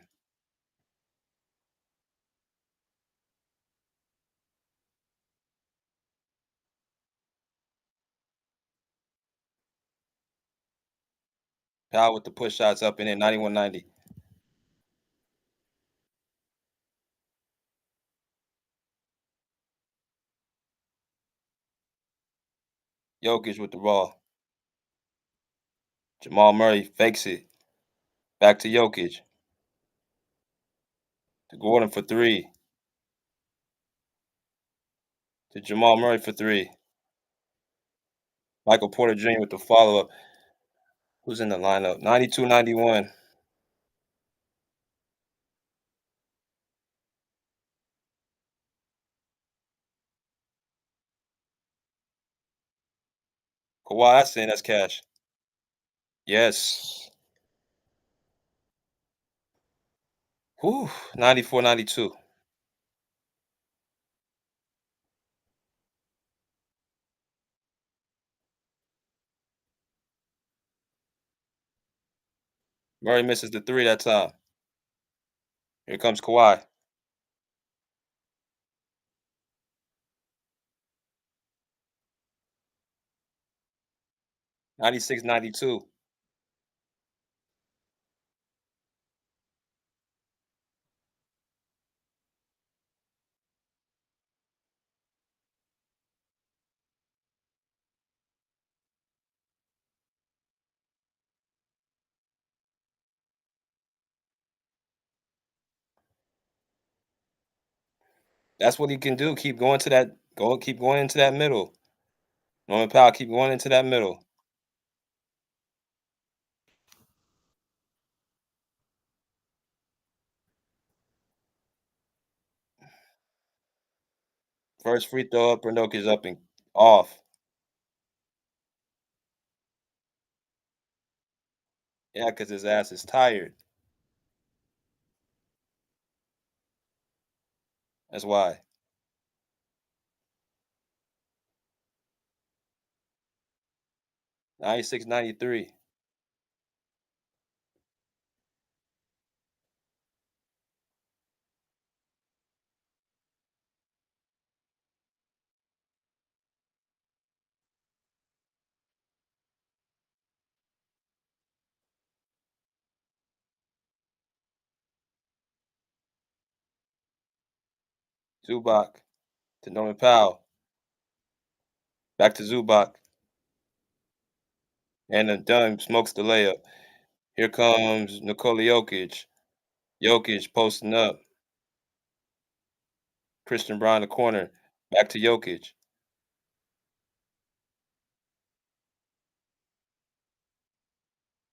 A: Powell with the push shots up and in 91-90. Jokic with the ball. Jamal Murray fakes it. Back to Jokic. To Gordon for 3. To Jamal Murray for 3. Michael Porter Jr. with the follow-up. Who's in the lineup? 92-91. Kawhi, that's in. That's cash. Yes. Whew. 94-92. Murray misses the 3 that time. Here comes Kawhi. 96-92. That's what he can do. Keep going to that. Keep going into that middle. Norman Powell, keep going into that middle. First free throw up, Brindok up and off. Yeah, because his ass is tired. That's why. 96, 93. Zubac to Norman Powell. Back to Zubac. And then Dunn smokes the layup. Here comes Nikola Jokic. Jokic posting up. Christian Brown in the corner. Back to Jokic.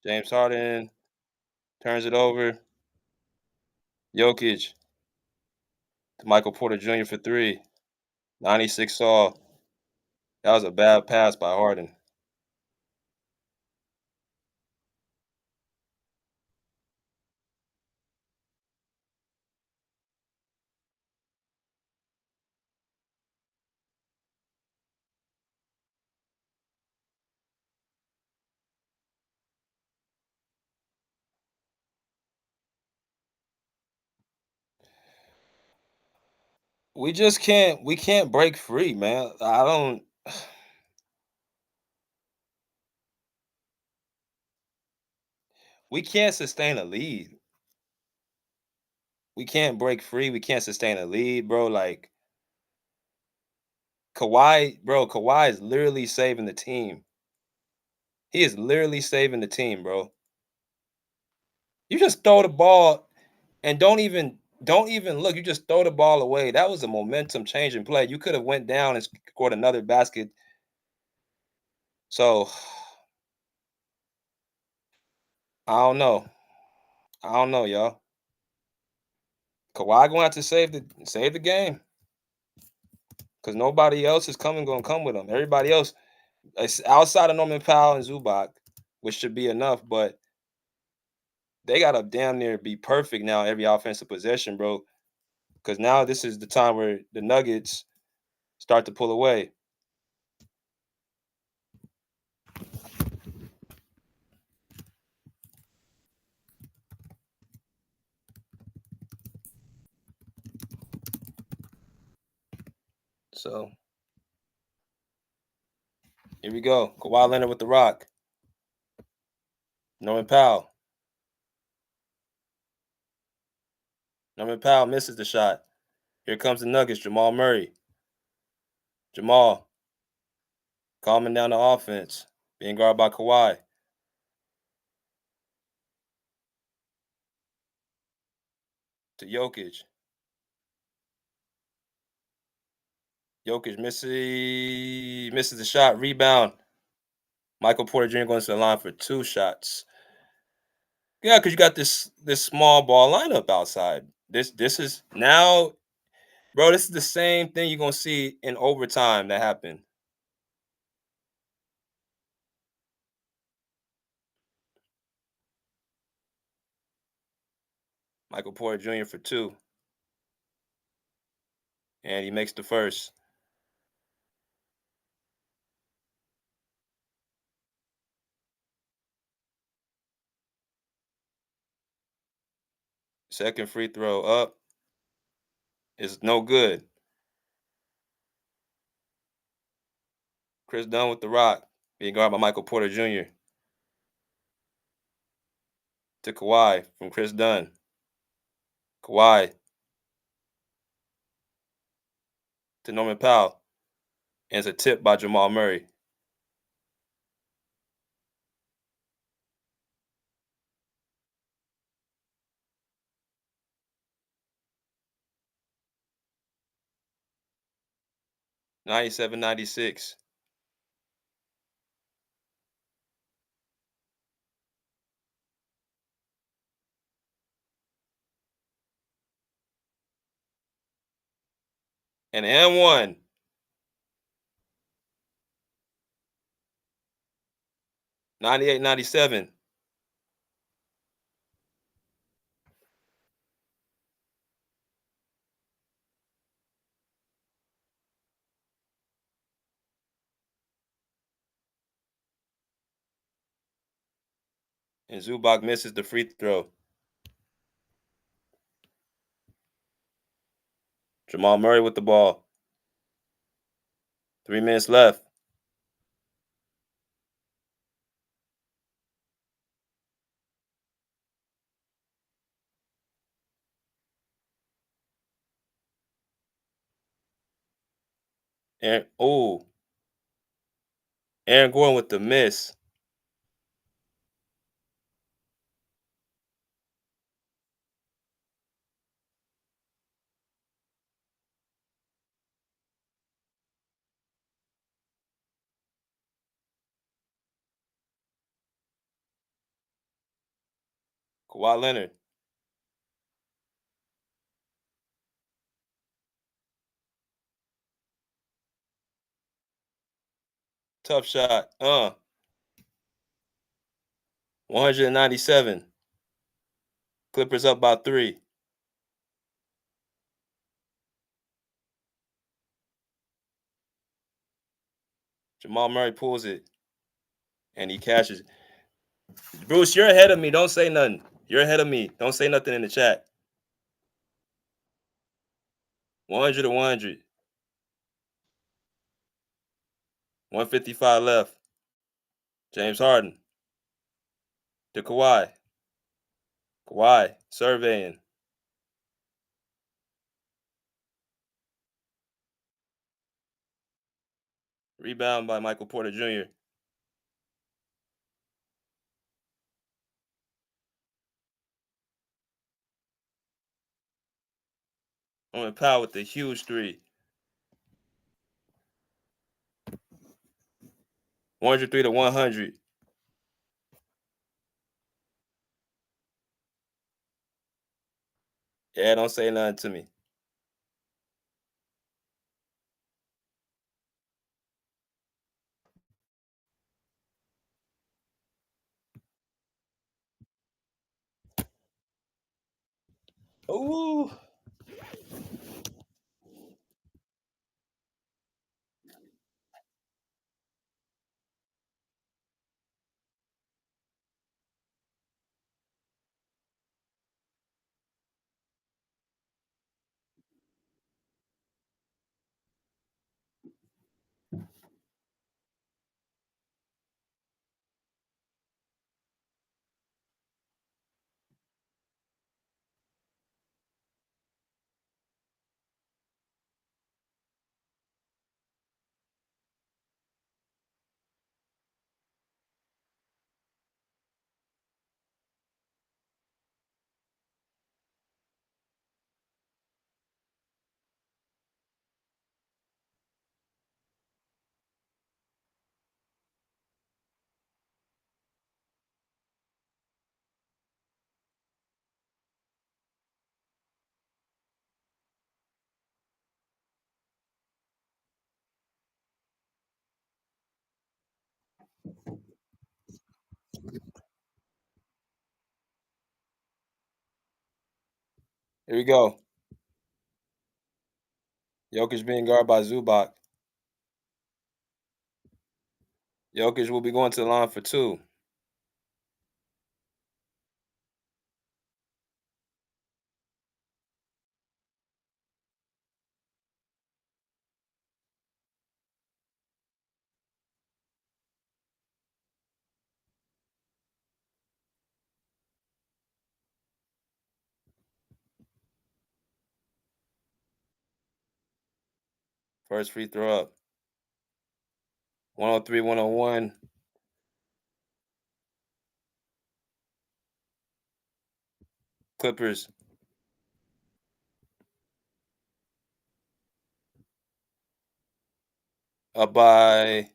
A: James Harden turns it over. Jokic to Michael Porter Jr. for three. 96 all. That was a bad pass by Harden. We can't break free, man. I don't we can't sustain a lead. We can't break free. We can't sustain a lead, bro. Like Kawhi is literally saving the team. He is literally saving the team, bro. You just throw the ball and don't even look. You just throw the ball away. That was a momentum changing play. You could have went down and scored another basket. So I don't know. I don't know, y'all. Kawhi gonna have to save the game because nobody else is gonna come with him. Everybody else, it's outside of Norman Powell and Zubac, which should be enough, but they gotta damn near be perfect now every offensive possession, bro. Because now this is the time where the Nuggets start to pull away. So here we go. Kawhi Leonard with the rock. Norman Powell. Norman Powell misses the shot. Here comes the Nuggets. Jamal Murray. Jamal calming down the offense. Being guarded by Kawhi. To Jokic. Jokic misses the shot. Rebound. Michael Porter Jr. going to the line for two shots. Yeah, because you got this small ball lineup outside. This is now, bro. This is the same thing you're gonna see in overtime that happened. Michael Porter Jr. for two, and he makes the first. Second free throw up is no good. Chris Dunn with the rock, being guarded by Michael Porter Jr. To Kawhi from Chris Dunn. Kawhi to Norman Powell, and it's a tip by Jamal Murray. '97-'96. And one. 98-97. And Zubac misses the free throw. Jamal Murray with the ball. 3 minutes left. Aaron Gordon with the miss. Kawhi Leonard. Tough shot. 197. Clippers up by 3. Jamal Murray pulls it. And he cashes. Bruce, you're ahead of me. Don't say nothing. You're ahead of me. Don't say nothing in the chat. 100 to 100. 155 left. James Harden. To Kawhi. Kawhi surveying. Rebound by Michael Porter Jr. Owen Powell with the huge 3. 103 to 100. Yeah, don't say nothing to me. Ooh. Here we go. Jokic being guarded by Zubac. Jokic will be going to the line for 2. First free throw up. 103, 101. Clippers. Up by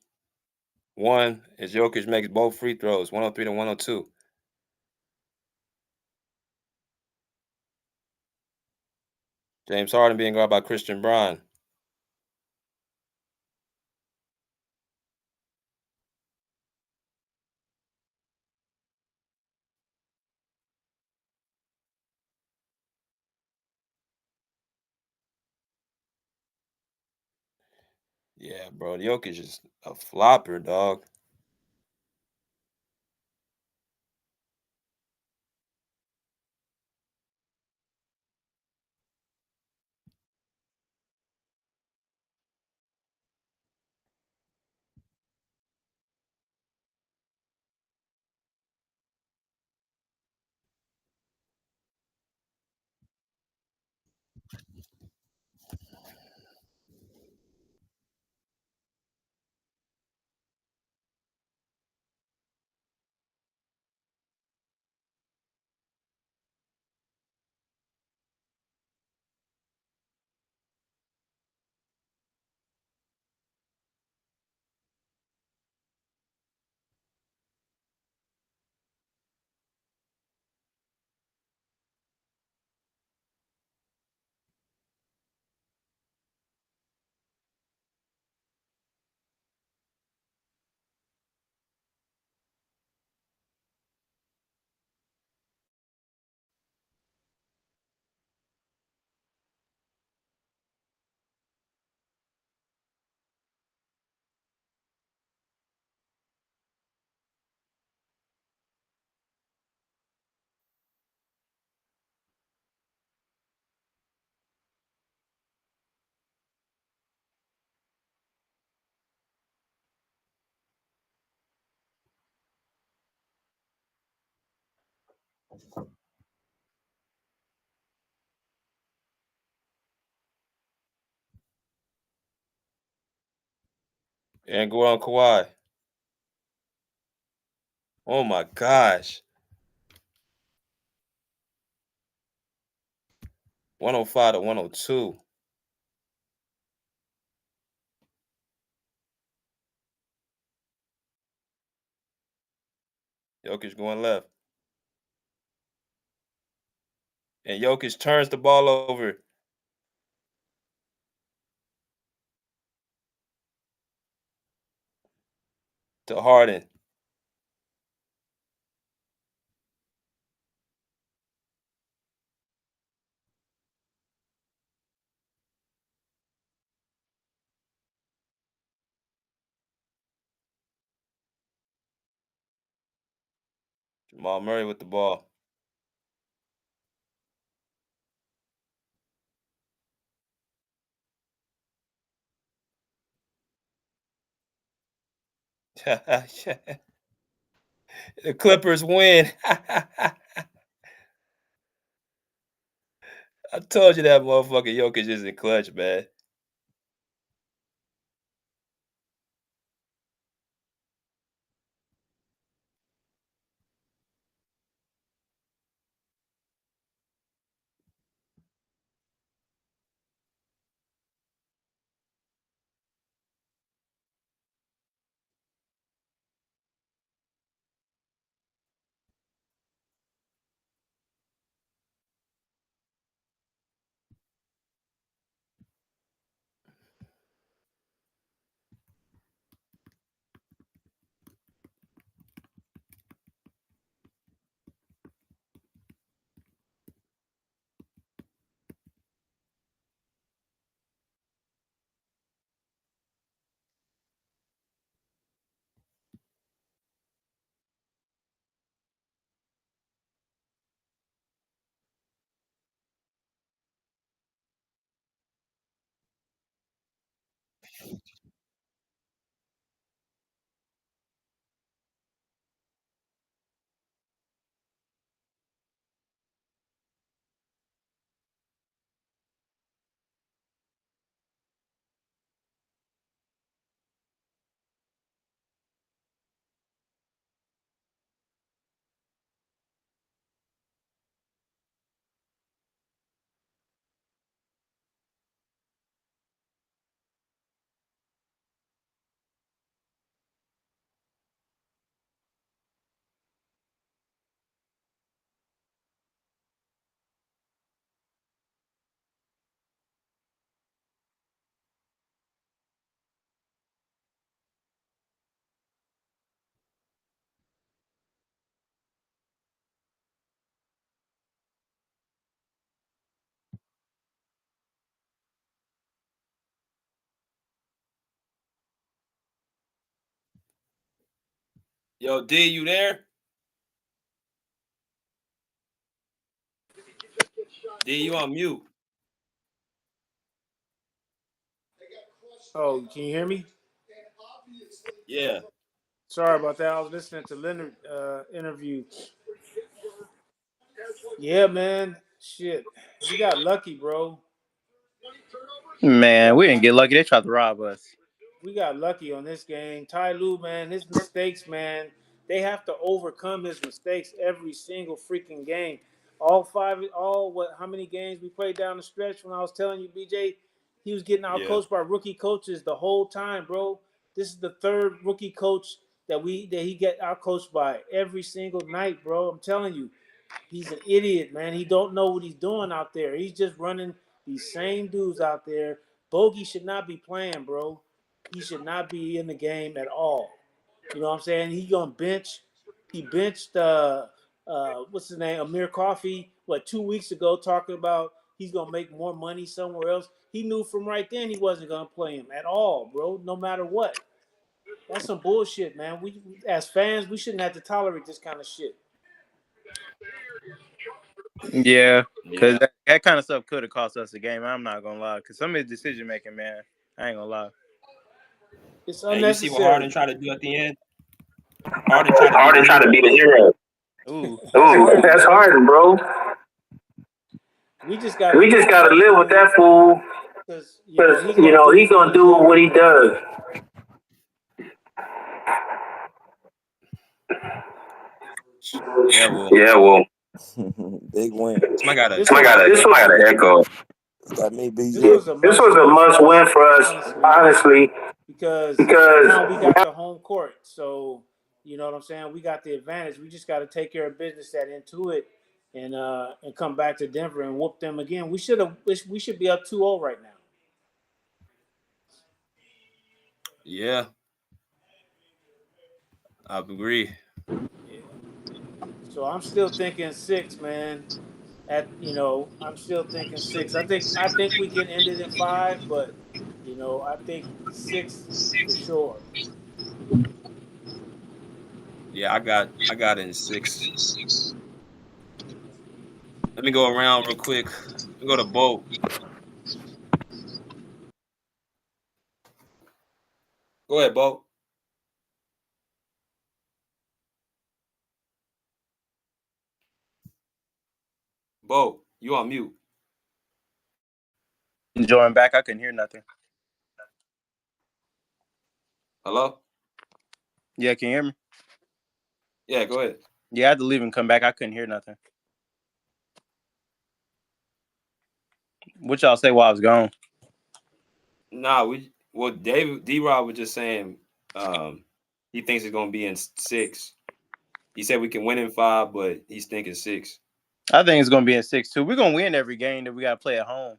A: 1 as Jokic makes both free throws. 103 to 102. James Harden being guarded by Christian Braun. Yeah, bro. Jokic is a flopper, dog. And go on Kawhi. Oh my gosh. 105 to 102. Jokic going left. And Jokic turns the ball over. To Harden. Jamal Murray with the ball. The Clippers win. I told you that motherfucker Jokic isn't clutch, man. Yo, D, you there? D, you on mute.
B: Oh, can you hear me?
A: Yeah.
B: Sorry about that. I was listening to Leonard interview. Yeah, man. Shit. We got lucky, bro.
E: Man, we didn't get lucky. They tried to rob us.
B: We got lucky on this game. Ty Lue, man, his mistakes, man, they have to overcome his mistakes every single freaking game. How many games we played down the stretch when I was telling you, BJ, he was getting
A: Yeah.
B: outcoached by rookie coaches the whole time, bro. This is the third rookie coach that he get outcoached by every single night, bro. I'm telling you. He's an idiot, man. He don't know what he's doing out there. He's just running these same dudes out there. Bogey should not be playing, bro. He should not be in the game at all. You know what I'm saying? He gonna bench. He benched what's his name? Amir Coffey, 2 weeks ago, talking about he's gonna make more money somewhere else. He knew from right then he wasn't gonna play him at all, bro. No matter what. That's some bullshit, man. We as fans, we shouldn't have to tolerate this kind of shit.
E: Yeah, because
A: Yeah.
E: that kind of stuff could have cost us the game. I'm not gonna lie. Because some of his decision making, man, I ain't gonna lie.
B: It's
A: And you see what Harden
B: unnecessary.
A: tried to do at the end? Harden tried to be the
F: Harden tried to
A: hero.
F: be the hero.
E: Ooh, that's
B: Ooh,
E: Harden,
B: that's
E: bro.
B: hard, bro.
E: We just gotta
B: We
E: live
B: just
E: with
B: gotta
E: that
B: live with
E: fool,
B: that fool,
E: because
B: because
E: he gonna
B: he
E: do what
B: gonna
E: he
B: do what
E: does.
B: he does.
A: Yeah, well,
B: Yeah, well,
F: Big win.
A: somebody got a
E: This was
B: this one got an echo.
F: Is that me,
E: this
F: BZ?
E: was a
B: This
E: must
B: was a
E: win for
B: must
E: us,
B: win for us,
E: honestly,
B: honestly,
E: because
B: because
E: now we got the home court. So you know what I'm saying. We got the advantage. We just got to take care of business at Intuit and come back to Denver and whoop them again. We should be up 2-0 right now.
A: yeah, I agree.
E: Yeah. So I'm still thinking 6, man. I'm still thinking 6. I think we can end it in 5, but I think 6 for sure.
A: Yeah, I got it in 6. Let me go around real quick. Let me go to Bo. Go ahead, Bo. Bo, you on mute.
E: Enjoying back, I couldn't hear nothing.
A: Hello?
E: Yeah, can you hear me?
A: Yeah, go ahead.
E: Yeah, I had to leave and come back. I couldn't hear nothing. What y'all say while I was gone?
A: Nah, David D-Rob was just saying um he thinks it's gonna be in 6. He said we can win in 5, but he's thinking 6.
E: I think it's gonna be in 6-2. We're gonna win every game that we gotta play at home,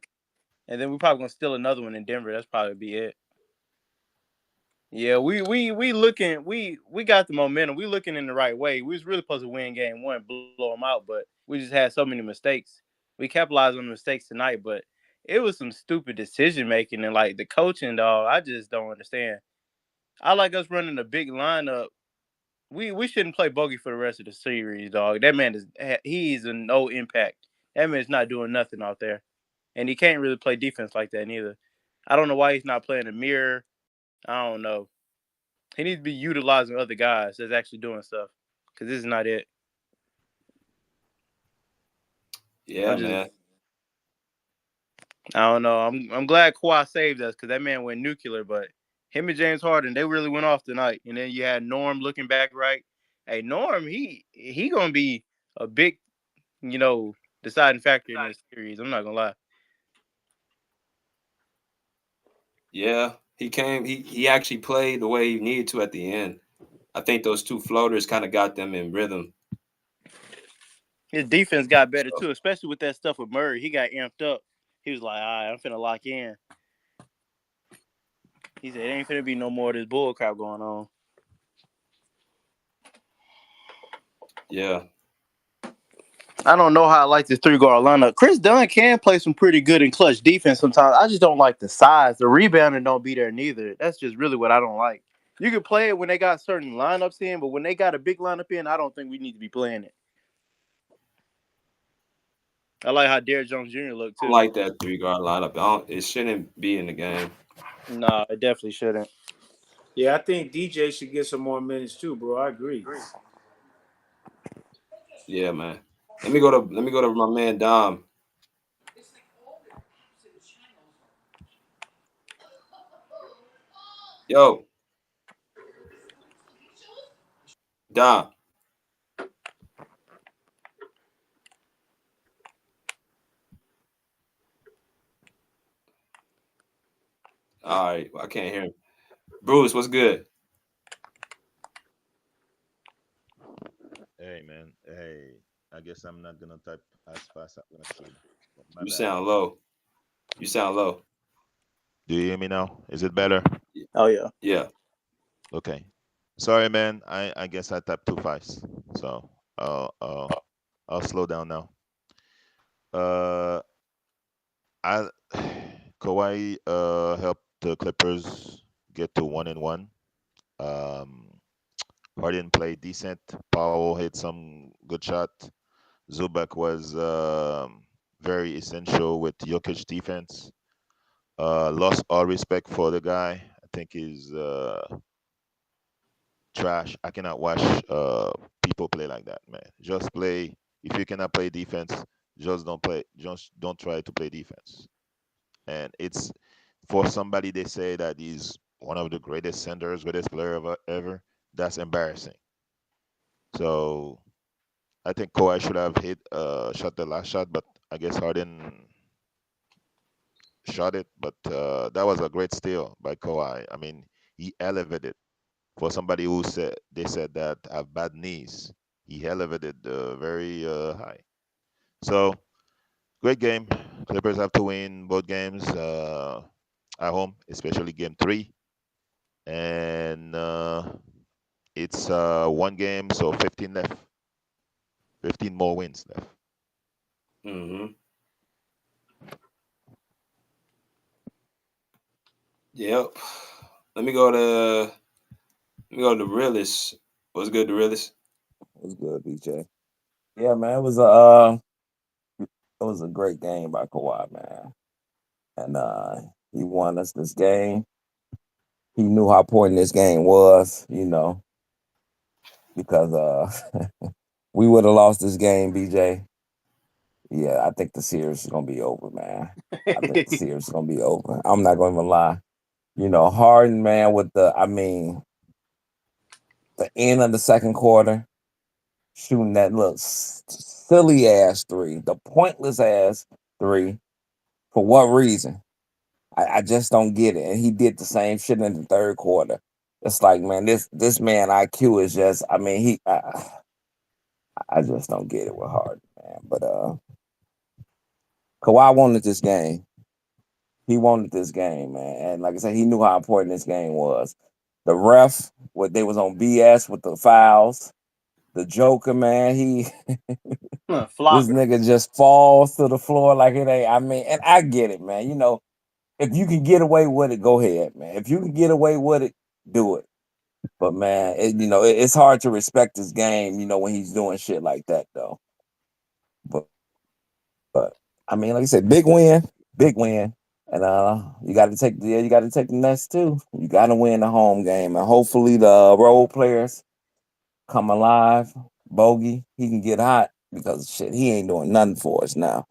E: and then we're probably gonna steal another one in Denver. That's probably be it. Yeah, we looking we got the momentum. We looking in the right way. We was really supposed to win game 1, blow them out, but we just had so many mistakes. We capitalized on the mistakes tonight, but it was some stupid decision making and like the coaching, dog. I just don't understand. I like us running a big lineup. We shouldn't play Bogey for the rest of the series, dog. That man he's a no impact. That man's not doing nothing out there, and he can't really play defense like that neither. I don't know why he's not playing a mirror. I don't know. He needs to be utilizing other guys that's actually doing stuff, because this is not it.
A: Yeah,
E: I'm just
A: man.
E: I don't know. I'm glad Kawhi saved us because that man went nuclear, but him and James Harden they really went off tonight. And then you had Norm looking back right. Hey, Norm, he gonna be a big you know deciding factor in this series. I'm not gonna lie.
A: Yeah. He actually played the way he needed to at the end. I think those two floaters kind of got them in rhythm.
E: His defense got better
A: So
E: too, especially with that stuff with Murray. He got amped up. He was like, "All right, I'm finna lock in." He said, "It ain't finna be no more of this bull crap going on."
A: yeah.
E: I don't know how I like this 3 guard lineup. Chris Dunn can play some pretty good and clutch defense sometimes. I just don't like the size. The rebounding don't be there neither. That's just really what I don't like. You can play it when they got certain lineups in, but when they got a big lineup in, I don't think we need to be playing it. I like how Derrick Jones Jr. looked
A: I
E: too.
A: like that 3 guard lineup. It shouldn't be in the game.
E: No, it definitely shouldn't. Yeah, I think DJ should get some more minutes too, bro. I agree.
A: Yeah, man. Let me go to my man Dom. Yo, Dom. All right, I can't hear him. Bruce, what's good?
D: Hey man, hey. I guess I'm not gonna type as fast as I should. But my
A: You
D: bad.
A: sound low. You sound low.
D: Do you hear me now? Is it better?
E: Oh yeah.
A: Yeah.
D: Okay. Sorry, man. I guess I tapped too fast. So I'll slow down now. Uh, I Kawhi helped the Clippers get to 1-1. Um, Harden played decent. Powell hit some good shot. Zubac was very essential with Jokic defense. Lost all respect for the guy. I think trash. I cannot watch people play like that, man. Just play. If you cannot play defense, just don't play. Just don't try to play defense. And it's for somebody they say that he's one of the greatest centers, greatest player ever. That's embarrassing. So I think Kawhi should have shot the last shot, but I guess Harden shot it. But that was a great steal by Kawhi. I mean, he elevated for somebody who said they said that have bad knees. He elevated very high. So great game. Clippers have to win both games at home, especially game three. And it's one game, so 15 left. 15 more wins left.
A: Mm-hmm. Yep. Let me go to realist. What's good, the realist?
F: What's good, BJ? Yeah, man, it was a great game by Kawhi, man. And he won us this game. He knew how important this game was, because we would have lost this game, BJ. Yeah, I think the series is gonna be over, man. I think the series is gonna be over. I'm not gonna even lie. Harden, man, with the end of the second quarter, shooting that little silly ass three, the pointless ass three. For what reason? I just don't get it. And he did the same shit in the third quarter. It's like, man, this man IQ is just. I mean, I just don't get it with Harden, man. But Kawhi wanted this game. He wanted this game, man. And like I said, he knew how important this game was. The ref, what they was on BS with the fouls. The Joker, man, this
E: Flopping.
F: nigga just falls to the floor like it ain't. I mean, and I get it, man. If you can get away with it, go ahead, man. If you can get away with it, do it. But man, it's hard to respect his game, when he's doing shit like that, though. But, but I mean, like I said, big win, and you got to take the next two. You got to win the home game, and hopefully the role players come alive. Bogey, he can get hot because shit, he ain't doing nothing for us now.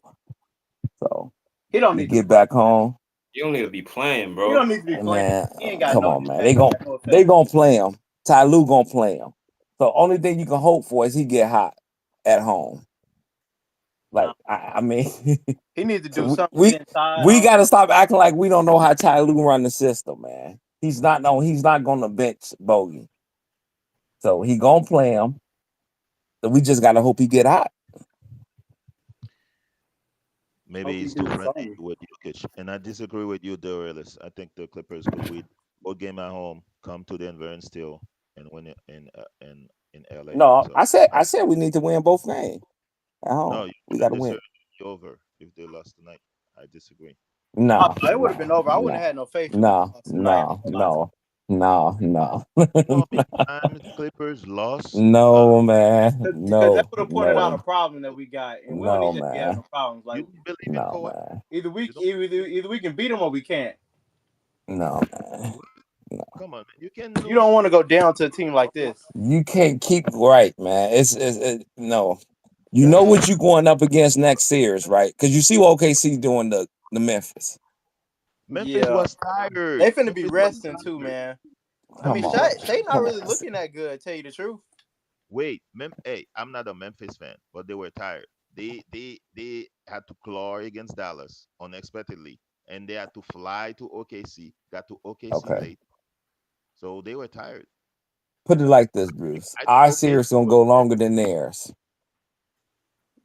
F: So
E: He don't
F: we
E: need to
F: get
E: play.
F: back home.
A: You don't need to be playing,
E: He
A: bro.
E: don't need to be
F: And
E: playing.
F: man,
E: He ain't got
F: come
E: no
F: on, man.
E: impact. He got no
F: They
E: effect.
F: gonna play him. Ty Lue gonna play him. So only thing you can hope for is he get hot at home. Like
E: Nah,
F: I mean,
E: he needs to
F: so
E: do something.
F: we
E: Get inside.
F: we got to stop acting like we don't know how Ty Lue run the system, man. He's not no. He's not gonna bench Bogey. So he gonna play him. So we just gotta hope he get hot.
D: Maybe
E: Hope he
D: he's too
E: do
D: friendly
E: something.
D: with Jokic. And I disagree with you, Dorelis. I think the Clippers could win both game at home, come to Denver and still and win it in LA.
F: No,
D: So
F: I said we need to win both games at
D: no,
F: home.
D: you
F: We
D: said
F: got to
D: this
F: win.
D: would be over if they lost tonight. I disagree.
E: Oh,
F: No,
E: no, it would have been
F: no,
E: over. I wouldn't
F: no,
E: have had no faith in we
F: no,
E: lost tonight.
F: no, no, no, no,
D: You know how many times Clippers lost?
F: no, man,
E: Because that
F: no,
E: would have pointed out a
F: no,
E: problem that we got, and we don't
F: no,
E: need to be having
F: man,
E: no problems.
D: You
E: Like
D: don't believe in
F: no,
D: Kawhi?
F: man,
E: either
D: You don't
E: we can beat them or we can't.
F: no, man.
D: what?
F: No.
D: Come on, man. You can
E: You don't
D: lose.
E: want to go down to a team like this.
F: You can't keep right, man. No. You know what you going up against next series, right? Because you see what OKC doing the Memphis.
D: Memphis
E: Yeah,
D: was tired.
E: they finna be
D: Memphis was
E: resting too,
D: tired.
E: man. I mean,
F: Come
D: Memphis
F: on,
D: was
E: Shay not
F: come
E: really
F: on.
E: looking that good. Tell you the truth.
D: Wait, hey, I'm not a Memphis fan, but they were tired. They had to claw against Dallas unexpectedly, and they had to fly to OKC. Got to OKC
F: Okay.
D: late, so they were tired.
F: Put it like this, Bruce.
D: I think
F: Our
D: OKC
F: series gonna
D: was
F: go
D: ready.
F: longer than theirs.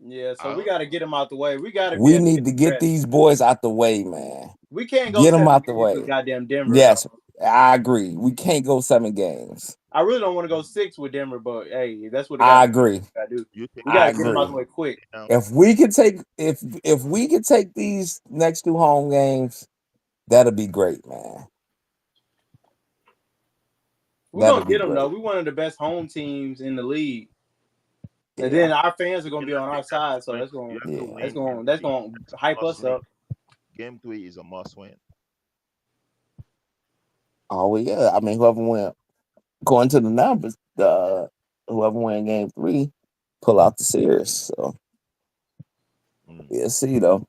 E: Yeah, so
D: I
E: we
D: don't
E: got to
D: know.
E: get them out the way. We got to be
F: We
E: able to
F: need
E: get
F: to
E: the
F: get
E: rest.
F: these boys out the way, man.
E: We can't go
F: Get them
E: 7
F: out the
E: games with
F: way.
E: goddamn Denver though.
F: Yes, I agree. We can't go 7 games.
E: I really don't want to go 6 with Denver, but hey, that's what it
F: I
E: got
F: agree.
E: to do.
D: You think
E: We got
F: I
E: to get them out
F: agree.
E: the way quick.
D: now?
F: If we could take these next 2 home games, that'll be great, man.
E: We're
F: That'll
E: gonna
F: be
E: get them though.
F: great.
E: We're one of the best home teams in the league, and then
F: Yeah.
E: our fans are gonna be
D: Cannot
E: on our
D: take that
E: side,
D: for
E: so
D: granted. You have to
F: Yeah.
D: win game
E: that's
D: three.
E: gonna
D: It's a
E: hype
D: must
E: us
D: win.
E: up.
D: Game three is a must win.
F: Oh well, yeah. I mean, whoever win. according to the numbers, whoever win game 3 pull out the series. So we'll see though.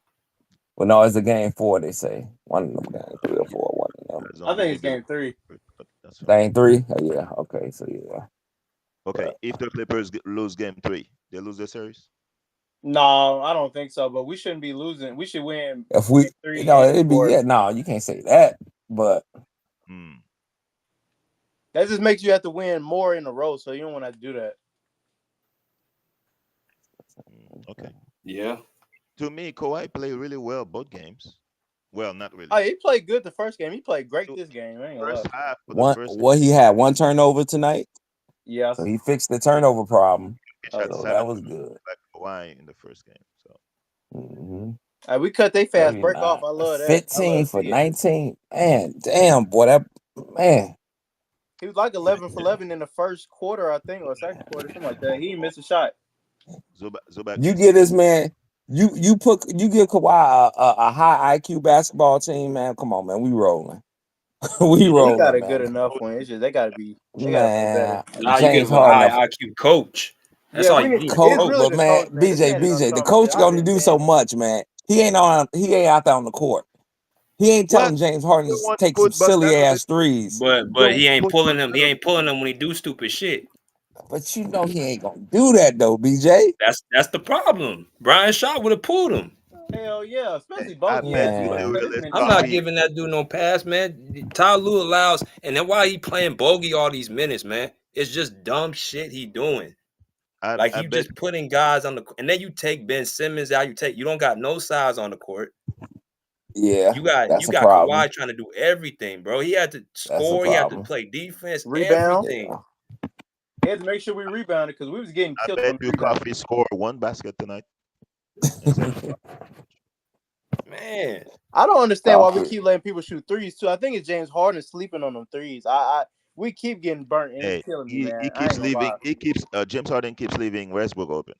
F: Well, no, it's a game 4. They say one of them game 3 or 4. One of them.
E: I think it's game 3.
D: But that's fine.
F: Game 3. Oh, yeah. Okay. So yeah.
D: Okay, if the Clippers lose game 3, they lose the series.
E: No, I don't think so. But we shouldn't be losing. We should win.
F: If we,
E: game 3
F: it'd be
E: 4.
F: No, you can't say that. But
E: that just makes you have to win more in a row. So you don't want to do that.
D: Okay.
A: Yeah.
D: To me, Kawhi played really well both games. Well, not really.
E: Oh, he played good the first game. He played great this game. I ain't gonna
D: First
E: lie.
D: half.
F: what he had 1 turnover tonight.
E: Yeah.
F: So he fixed the turnover problem.
D: So
F: that was good.
D: Like Kawhi in the first game. So.
E: We cut they fast break off. I love that.
F: 15 for 19. Man, damn boy, man.
E: He was like 11 for 11 in the first quarter, I think, or second quarter, something like that. He didn't miss a shot.
D: Zubac,
F: you get this man. You give Kawhi a high IQ basketball team, man. Come on, man. We rolling. We rolling.
E: He got a
F: man.
E: good enough one. It's just they gotta be
F: man.
A: Now you get a high IQ coach. That's all you need.
F: Coach,
E: really
F: but man,
E: coach, man.
F: BJ, the coach gonna do so much, man. He ain't out there on the court. He ain't telling James Harden to take some silly ass threes.
A: But he ain't pulling them. He ain't pulling them when he do stupid shit.
F: But you know he ain't gonna do that though, BJ.
A: That's the problem. Brian Shaw would have pulled him.
E: Hell yeah, especially both.
A: I'm not giving that dude no pass, man. Ty Lue allows, and then why he playing bogey all these minutes, man? It's just dumb shit he doing. You just putting guys on the, and then you take Ben Simmons out. You don't got no size on the court.
F: Yeah,
A: you got Kawhi trying to do everything, bro. He had to score. He had to play defense,
E: rebound.
A: Everything.
E: He had to make sure we rebounded because we was getting killed.
D: I bet you Coffee scored 1 basket tonight.
A: Man,
E: I don't understand why we keep letting people shoot threes too. I think it's James Harden sleeping on them threes. We keep getting burnt and it's killing me, man.
D: He keeps leaving. James Harden keeps leaving Westbrook open.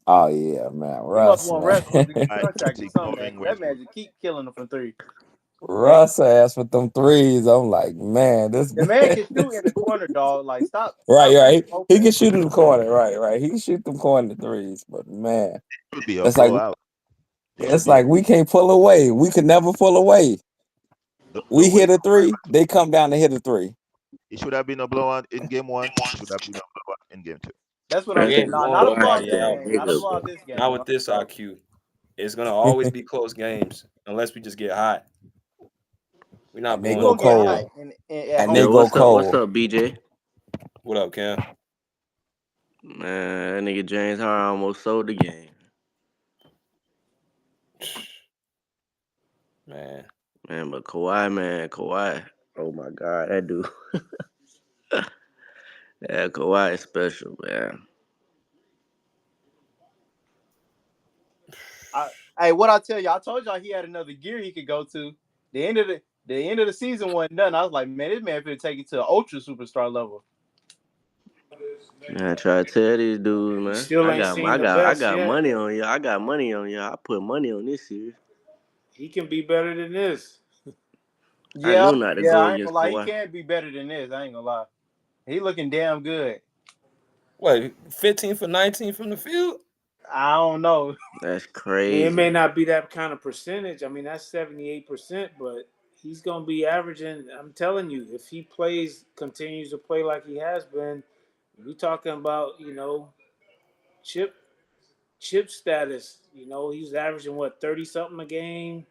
F: Oh yeah, man.
E: Russ that man just keep killing them from 3.
F: Russ ass with them threes. I'm like, man, the
E: man can shoot in the corner, dog. Like stop.
F: Right. He can shoot in the corner. Right. He can shoot them corner threes, but man,
D: it's like
F: it's like we can't pull away. We could never pull away. We hit a 3, they come down to hit a 3.
D: It should have been a blowout in game 1. It should have been a blowout in game 2.
E: That's what I'm saying. Not a blowout this game. Not a blowout this game.
A: Not with this IQ. It's gonna always be close games unless we just get hot. We're not.
F: They go cold. And they go cold.
G: What's up, BJ?
A: What up, Cam?
G: Man, that nigga James Harden almost sold the game.
A: Man,
G: but Kawhi. Oh my God, that dude. Yeah, Kawhi is special, man.
E: Hey, what I tell you? I told y'all he had another gear he could go to. The end of the season wasn't done. I was like, man, this man finna take it to an ultra superstar level.
G: Man, I try to tell these dudes, man. I got money on y'all. I got money on y'all. I put money on this series.
B: He can be better than this.
E: Yeah, I ain't gonna lie. He can't be better than this. I ain't gonna lie. He looking damn good.
A: Wait, 15 for 19 from the field?
E: I don't know.
G: That's crazy.
B: It may not be that kind of percentage. I mean, that's 78%, but he's going to be averaging. I'm telling you, if he continues to play like he has been, we're talking about, chip status. He's averaging, 30-something a game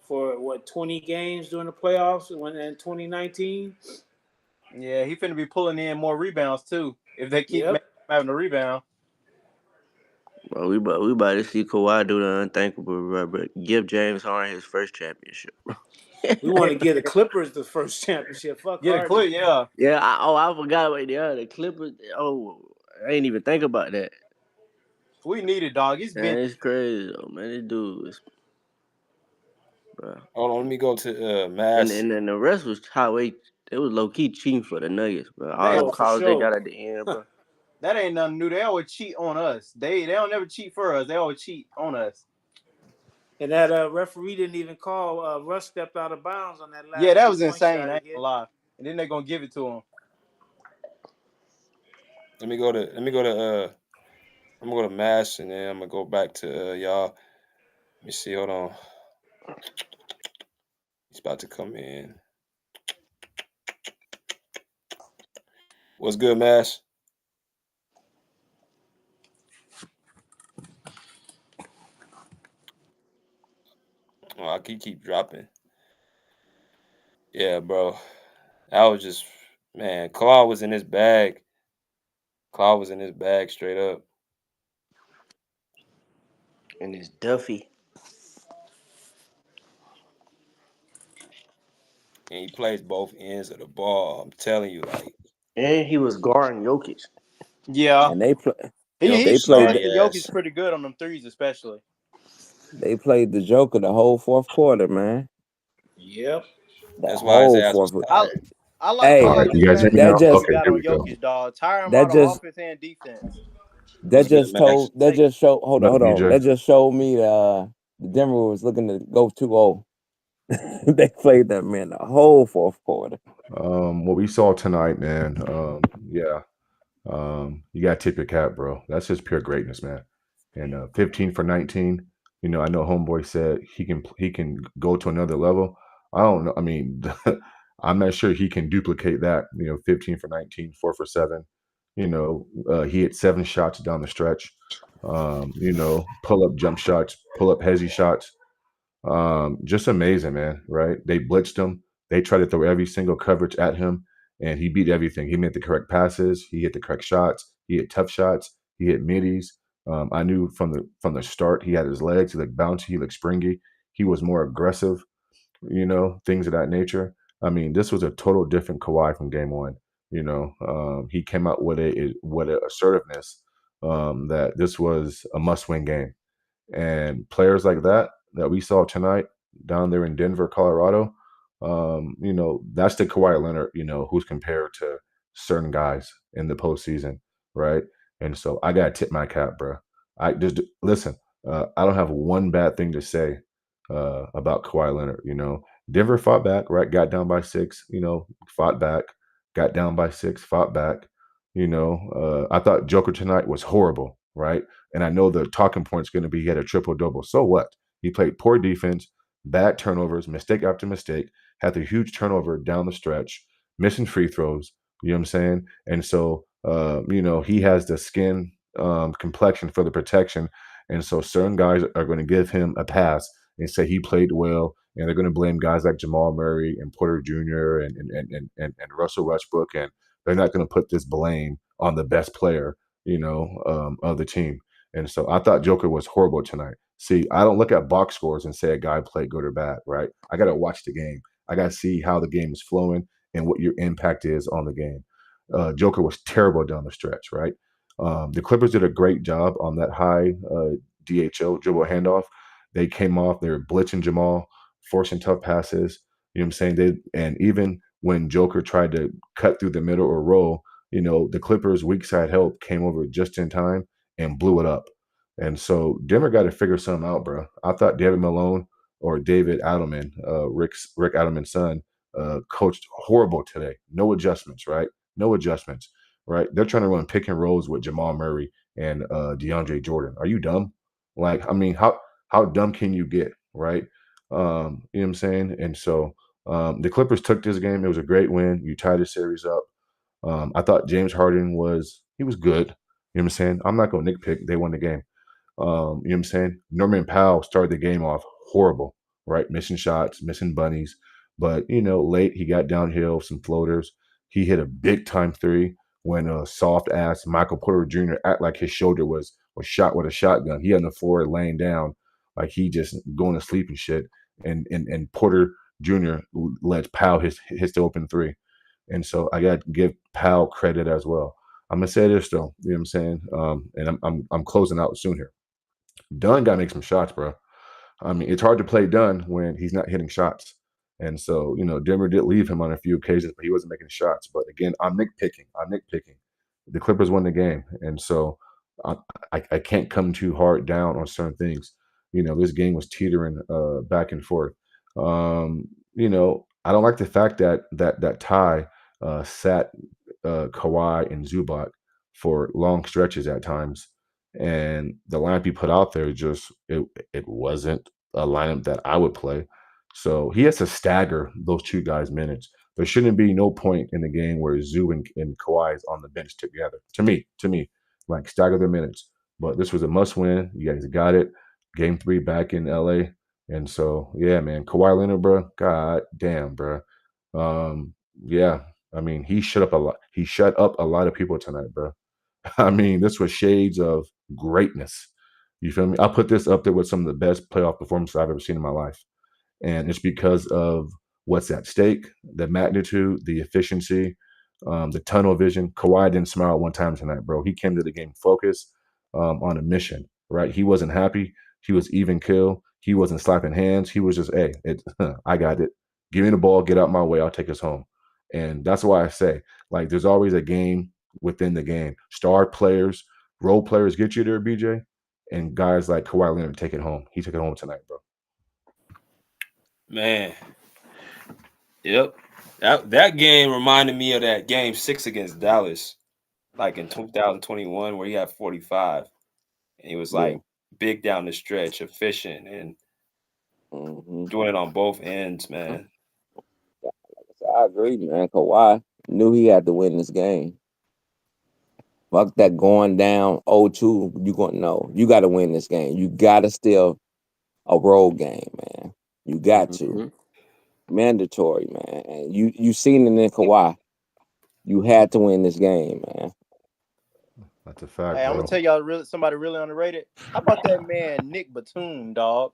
B: for, 20 games during the playoffs in 2019?
E: Yeah, he finna be pulling in more rebounds, too, if they keep having a rebound.
G: Well, we about to see Kawhi do the unthinkable, but give James Harden his first championship.
B: We want to give the Clippers the first championship. Fuck Harden.
E: Yeah.
G: Yeah, I forgot about the Clippers. Oh, I ain't even think about that.
E: We need it, dog.
G: It's crazy, though, man. This dude is...
A: Hold on, let me go to Mass.
G: And then the rest was highway. It was low-key cheating for the Nuggets, bro. All the calls they got at the end, bro.
E: That ain't nothing new. They always cheat on us. They don't never cheat for us. They always cheat on us.
B: And that referee didn't even call. Russ stepped out of bounds on that last.
E: Yeah, that was insane. I ain't gonna lie. and then they're gonna give it to him.
A: I'm gonna go to Mass, and then I'm gonna go back to y'all. Let me see. Hold on. He's about to come in. What's good, Mass? Oh, I keep dropping. Yeah, bro. I was just, man. Claw was in his bag. Claw was in his bag straight up.
G: And it's Duffy.
A: And he plays both ends of the ball. I'm telling you, like,
G: And he was guarding Jokic.
E: Yeah,
F: And they play.
E: he
A: Jokic
F: They played.
E: defended
A: sorry
E: Jokic
A: ass.
E: pretty good on them threes, especially.
F: They played the Joker the whole fourth quarter, man.
B: Yep.
F: The
A: That's why his
F: whole
A: ass was
F: fourth.
A: tired.
E: I like
F: Hey,
E: the
H: All right, you guys hear me
E: strategy
F: that
H: now?
F: just
E: Jokic
H: Okay,
E: got
H: there
E: on
H: we go.
E: Jokic, dog. Tire him
F: that
E: out on
F: just
E: offense and defense.
F: that
A: What's good,
F: just
A: Max?
F: told that just showed. Hold
H: What
F: on,
H: up,
F: hold on.
H: DJ?
F: That just showed me the Denver was looking to go 2-0. They played that man the whole fourth quarter.
H: What we saw tonight, man. Yeah. You gotta tip your cap, bro. That's just pure greatness, man. And 15 for 19. You know, I know Homeboy said he can go to another level. I don't know. I mean, I'm not sure he can duplicate that. You know, 15 for 19, 4 for 7. You know, he hit 7 shots down the stretch. You know, pull up jump shots, pull up hezzy shots. Just amazing, man. Right? They blitzed him. They tried to throw every single coverage at him, and he beat everything. He made the correct passes. He hit the correct shots. He hit tough shots. He hit middies. I knew from the start he had his legs. He looked bouncy. He looked springy. He was more aggressive. You know, things of that nature. I mean, this was a total different Kawhi from game one. You know, he came out with a assertiveness that this was a must-win game. And players like that we saw tonight down there in Denver, Colorado, you know, that's the Kawhi Leonard, you know, who's compared to certain guys in the postseason, right? And so I gotta tip my cap, bro. I just listen. I don't have one bad thing to say about Kawhi Leonard. You know, Denver fought back, right? Got down by 6. You know, fought back. Got down by 6. Fought back. You know, I thought Joker tonight was horrible, right? And I know the talking point's going to be he had a triple double. So what? He played poor defense, bad turnovers, mistake after mistake, had the huge turnover down the stretch, missing free throws. You know what I'm saying? And so, you know, he has the skin complexion for the protection. And so certain guys are going to give him a pass and say he played well. And they're going to blame guys like Jamal Murray and Porter Jr. and Russell Westbrook. And they're not going to put this blame on the best player, you know, of the team. And so I thought Joker was horrible tonight. See, I don't look at box scores and say a guy played good or bad, right? I got to watch the game. I got to see how the game is flowing and what your impact is on the game. Joker was terrible down the stretch, right? The Clippers did a great job on that high DHO, dribble handoff. They came off, they were blitzing Jamal, forcing tough passes. You know what I'm saying? And even when Joker tried to cut through the middle or roll, you know, the Clippers' weak side help came over just in time and blew it up. And so Denver got to figure something out, bro. I thought David Malone or David Adelman, Rick Adelman's son, coached horrible today. No adjustments, right? No adjustments, right? They're trying to run pick and rolls with Jamal Murray and DeAndre Jordan. Are you dumb? Like, I mean, how dumb can you get, right? You know what I'm saying? And so the Clippers took this game. It was a great win. You tied the series up. I thought James Harden was good. You know what I'm saying? I'm not going to nitpick. They won the game. You know what I'm saying? Norman Powell started the game off horrible, right? Missing shots, missing bunnies. But, you know, late he got downhill, some floaters. He hit a big time 3 when a soft ass Michael Porter Jr. act like his shoulder was shot with a shotgun. He on the floor laying down like he just going to sleep and shit. And Porter Jr. lets Powell hits the open 3. And so I got to give Powell credit as well. I'm gonna say this though, you know what I'm saying? And I'm closing out soon here. Dunn got to make some shots, bro. I mean, it's hard to play Dunn when he's not hitting shots. And so, you know, Denver did leave him on a few occasions, but he wasn't making shots. But again, I'm nitpicking. The Clippers won the game, and so I can't come too hard down on certain things. You know, this game was teetering back and forth. You know, I don't like the fact that Ty sat Kawhi and Zubac for long stretches at times, and the lineup he put out there just it wasn't a lineup that I would play. So he has to stagger those two guys' minutes. There shouldn't be no point in the game where Zoo and Kawhi is on the bench together. To me, like stagger their minutes. But this was a must win. You guys got it. Game 3 back in LA. And so, yeah, man, Kawhi Leonard, bro, god damn, bro. Yeah, I mean, he shut up a lot. He shut up a lot of people tonight, bro. I mean, this was shades of greatness. You feel me? I'll put this up there with some of the best playoff performances I've ever seen in my life. And it's because of what's at stake, the magnitude, the efficiency, the tunnel vision. Kawhi didn't smile one time tonight, bro. He came to the game focused on a mission, right? He wasn't happy. He was even kill. He wasn't slapping hands. He was just, hey, I got it. Give me the ball. Get out my way. I'll take us home. And that's why I say, like, there's always a game within the game. Star players, role players get you there, BJ. And guys like Kawhi Leonard take it home. He took it home tonight, bro.
A: Man. Yep. That game reminded me of that game 6 against Dallas, like in 2021, where he had 45. And he was like big down the stretch, efficient, and doing it on both ends, man.
F: I agree, man. Kawhi knew he had to win this game. Fuck that going down 0-2. You gonna know you got to win this game. You got to steal a road game, man. You got to. Mandatory, man. And you seen it in Kawhi. You had to win this game, man.
H: That's a fact.
E: Hey, I'm gonna tell y'all somebody really underrated. How about that man Nick Batum, dog?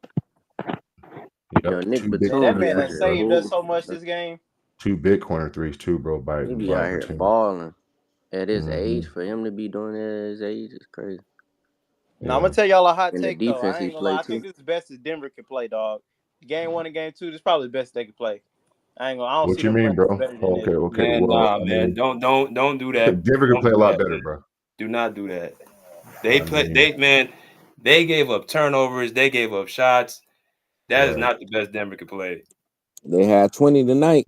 G: Yo, Nick Batum,
E: that man that saved us so much this game.
H: 2 big corner threes too, bro.
G: He be out here balling at his age. For him to be doing that at his age is crazy.
E: Now I'm gonna tell y'all a hot
G: And
E: take
G: the
E: though. I
G: defense
E: ain't
G: he
E: gonna lie. I
G: played
E: think
G: too.
E: this is the best that Denver can play, dog. Game 1 and game 2, this is probably the best they can play. I don't
H: What
E: see
H: you
E: them
H: mean,
E: playing
H: bro?
E: better than this.
H: Okay.
A: Man,
H: well,
A: nah, man. Don't do that.
H: Denver can play a lot better, bro.
A: Do not do that. They gave up turnovers. They gave up shots. That is not the best Denver could play.
F: They had 20 tonight.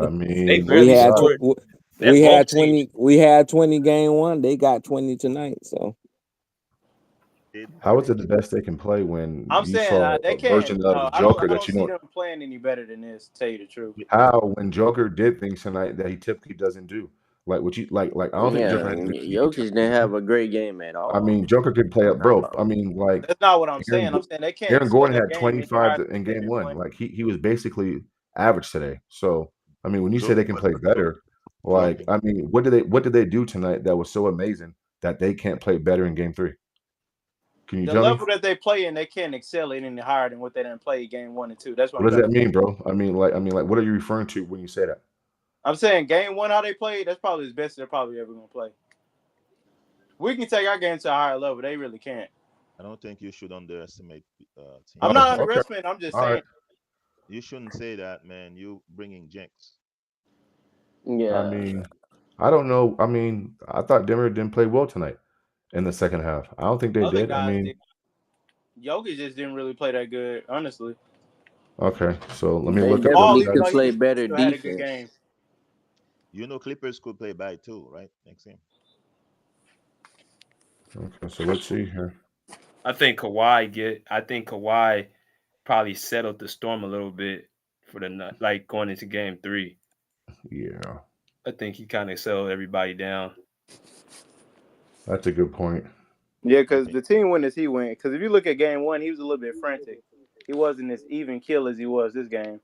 H: I mean,
A: they barely scored.
F: We had 20. We had 20 game 1. They got 20 tonight. So
H: how is it the best they can play when
E: I'm
H: you
E: saying
H: saw
E: they
H: a
E: can't.
H: version of
E: I
H: Joker
E: don't
H: that you
E: see
H: know?
E: them playing any better than this. To tell you the truth.
H: How when Joker did things tonight that he typically doesn't do? Like what you like? I don't think Joker.
G: Jokic didn't have a great game at all.
H: I mean, Joker could play up, bro. I mean, like
E: that's not what I'm saying. I'm saying they can't.
H: Aaron Gordon had 25 in game 1. Like he was basically average today. So I mean, when you say they can play better, like I mean, what did they do tonight that was so amazing that they can't play better in game 3? Can you tell me?
E: The level that they play in, they can't excel it any higher than what they didn't play game 1 and 2. That's
H: what does that mean, bro? I mean, like, what are you referring to when you say that?
E: I'm saying game 1, how they played, that's probably the best they're probably ever gonna play. We can take our game to a higher level. They really can't.
D: I don't think you should underestimate teams.
E: I'm not underestimating. I'm just saying.
D: You shouldn't say that, man. You bringing jinx.
G: Yeah.
H: I mean, I don't know. I mean, I thought Denver didn't play well tonight in the second half. I don't think they did. I mean,
E: Jokic just didn't really play that good, honestly.
H: Okay, so let me look
G: at
H: the
G: could play better defense.
E: Had a good game.
D: You know, Clippers could play bad too, right? Next game.
H: Okay, so let's see here.
A: I think Kawhi probably settled the storm a little bit for the going into game 3.
H: Yeah.
A: I think he kind of settled everybody down.
H: That's a good point.
E: Yeah, because the team win as he went. Because if you look at game 1, he was a little bit frantic. He wasn't as even kill as he was this game.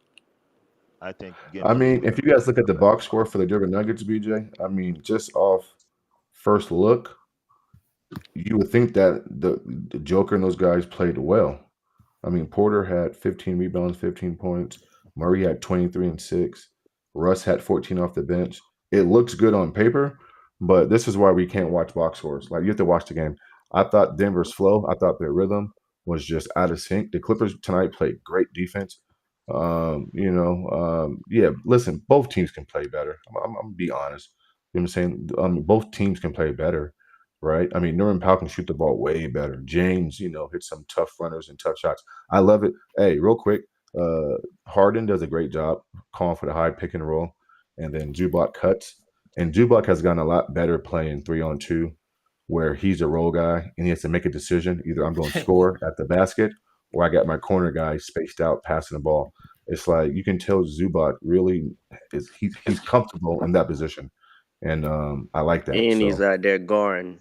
D: I think.
H: I mean, if you guys look at the box score for the Denver Nuggets, BJ, I mean, just off first look, you would think that the Joker and those guys played well. I mean, Porter had 15 rebounds, 15 points. Murray had 23 and 6. Russ had 14 off the bench. It looks good on paper, but this is why we can't watch box scores. Like, you have to watch the game. I thought Denver's flow, I thought their rhythm was just out of sync. The Clippers tonight played great defense. Yeah, listen, both teams can play better. I'm going to be honest. You know what I'm saying? Both teams can play better, right? I mean, Norman Powell can shoot the ball way better. James, hit some tough runners and tough shots. I love it. Hey, real quick, Harden does a great job calling for the high pick and roll, and then Zubac cuts. And Zubac has gotten a lot better playing 3-on-2, where he's a role guy and he has to make a decision. Either I'm going to score at the basket or I got my corner guy spaced out passing the ball. It's like you can tell Zubac really he's comfortable in that position, and I like that.
G: And he's
H: So,
G: out there guarding.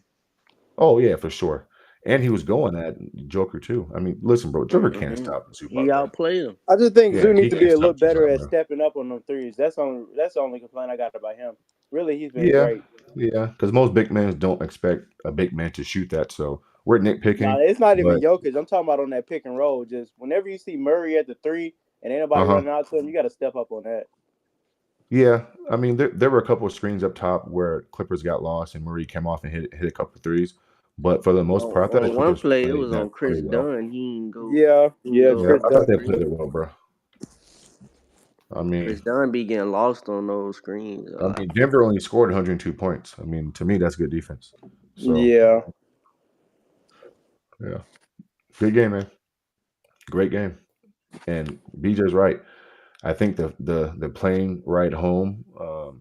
H: oh yeah, for sure. And he was going at Joker too. I mean, listen, bro, Joker can't
G: Mm-hmm.
H: stop
G: He
H: Zubac, bro.
G: outplayed him.
E: I just think
H: Yeah,
E: Zoo
H: he
E: needs to be
H: can't
E: a
H: stop
E: little better
H: Zubac,
E: at
H: bro.
E: stepping up on them threes. That's the only complaint I got about him. Really, he's been
H: Yeah,
E: great.
H: yeah, because most big men don't expect a big man to shoot that. So we're
E: Nah,
H: nitpicking,
E: it's not even
H: but
E: Jokic. I'm talking about on that pick and roll. Just whenever you see Murray at the three and ain't nobody
H: uh-huh.
E: running out to him, you got to step up on that.
H: Yeah, I mean there were a couple of screens up top where Clippers got lost and Murray came off and hit a couple of threes, but for the most part, I thought the
G: On one
H: Clippers
G: play, it
H: played
G: was
H: that
G: on Chris
H: pretty well.
G: Dunn. He didn't go.
E: Yeah,
G: He didn't
E: yeah,
G: go
H: Yeah,
E: Chris
H: I
G: for
H: thought
E: Dunn.
H: they
G: three.
H: played it well, bro. I
G: Chris
H: mean,
G: Dunn be getting lost on those screens a
H: I
G: lot.
H: mean Denver only scored 102 points. I mean, to me, that's good defense. So
E: Yeah,
H: yeah, good game, man. Great game. And BJ's right. I think the plane ride home,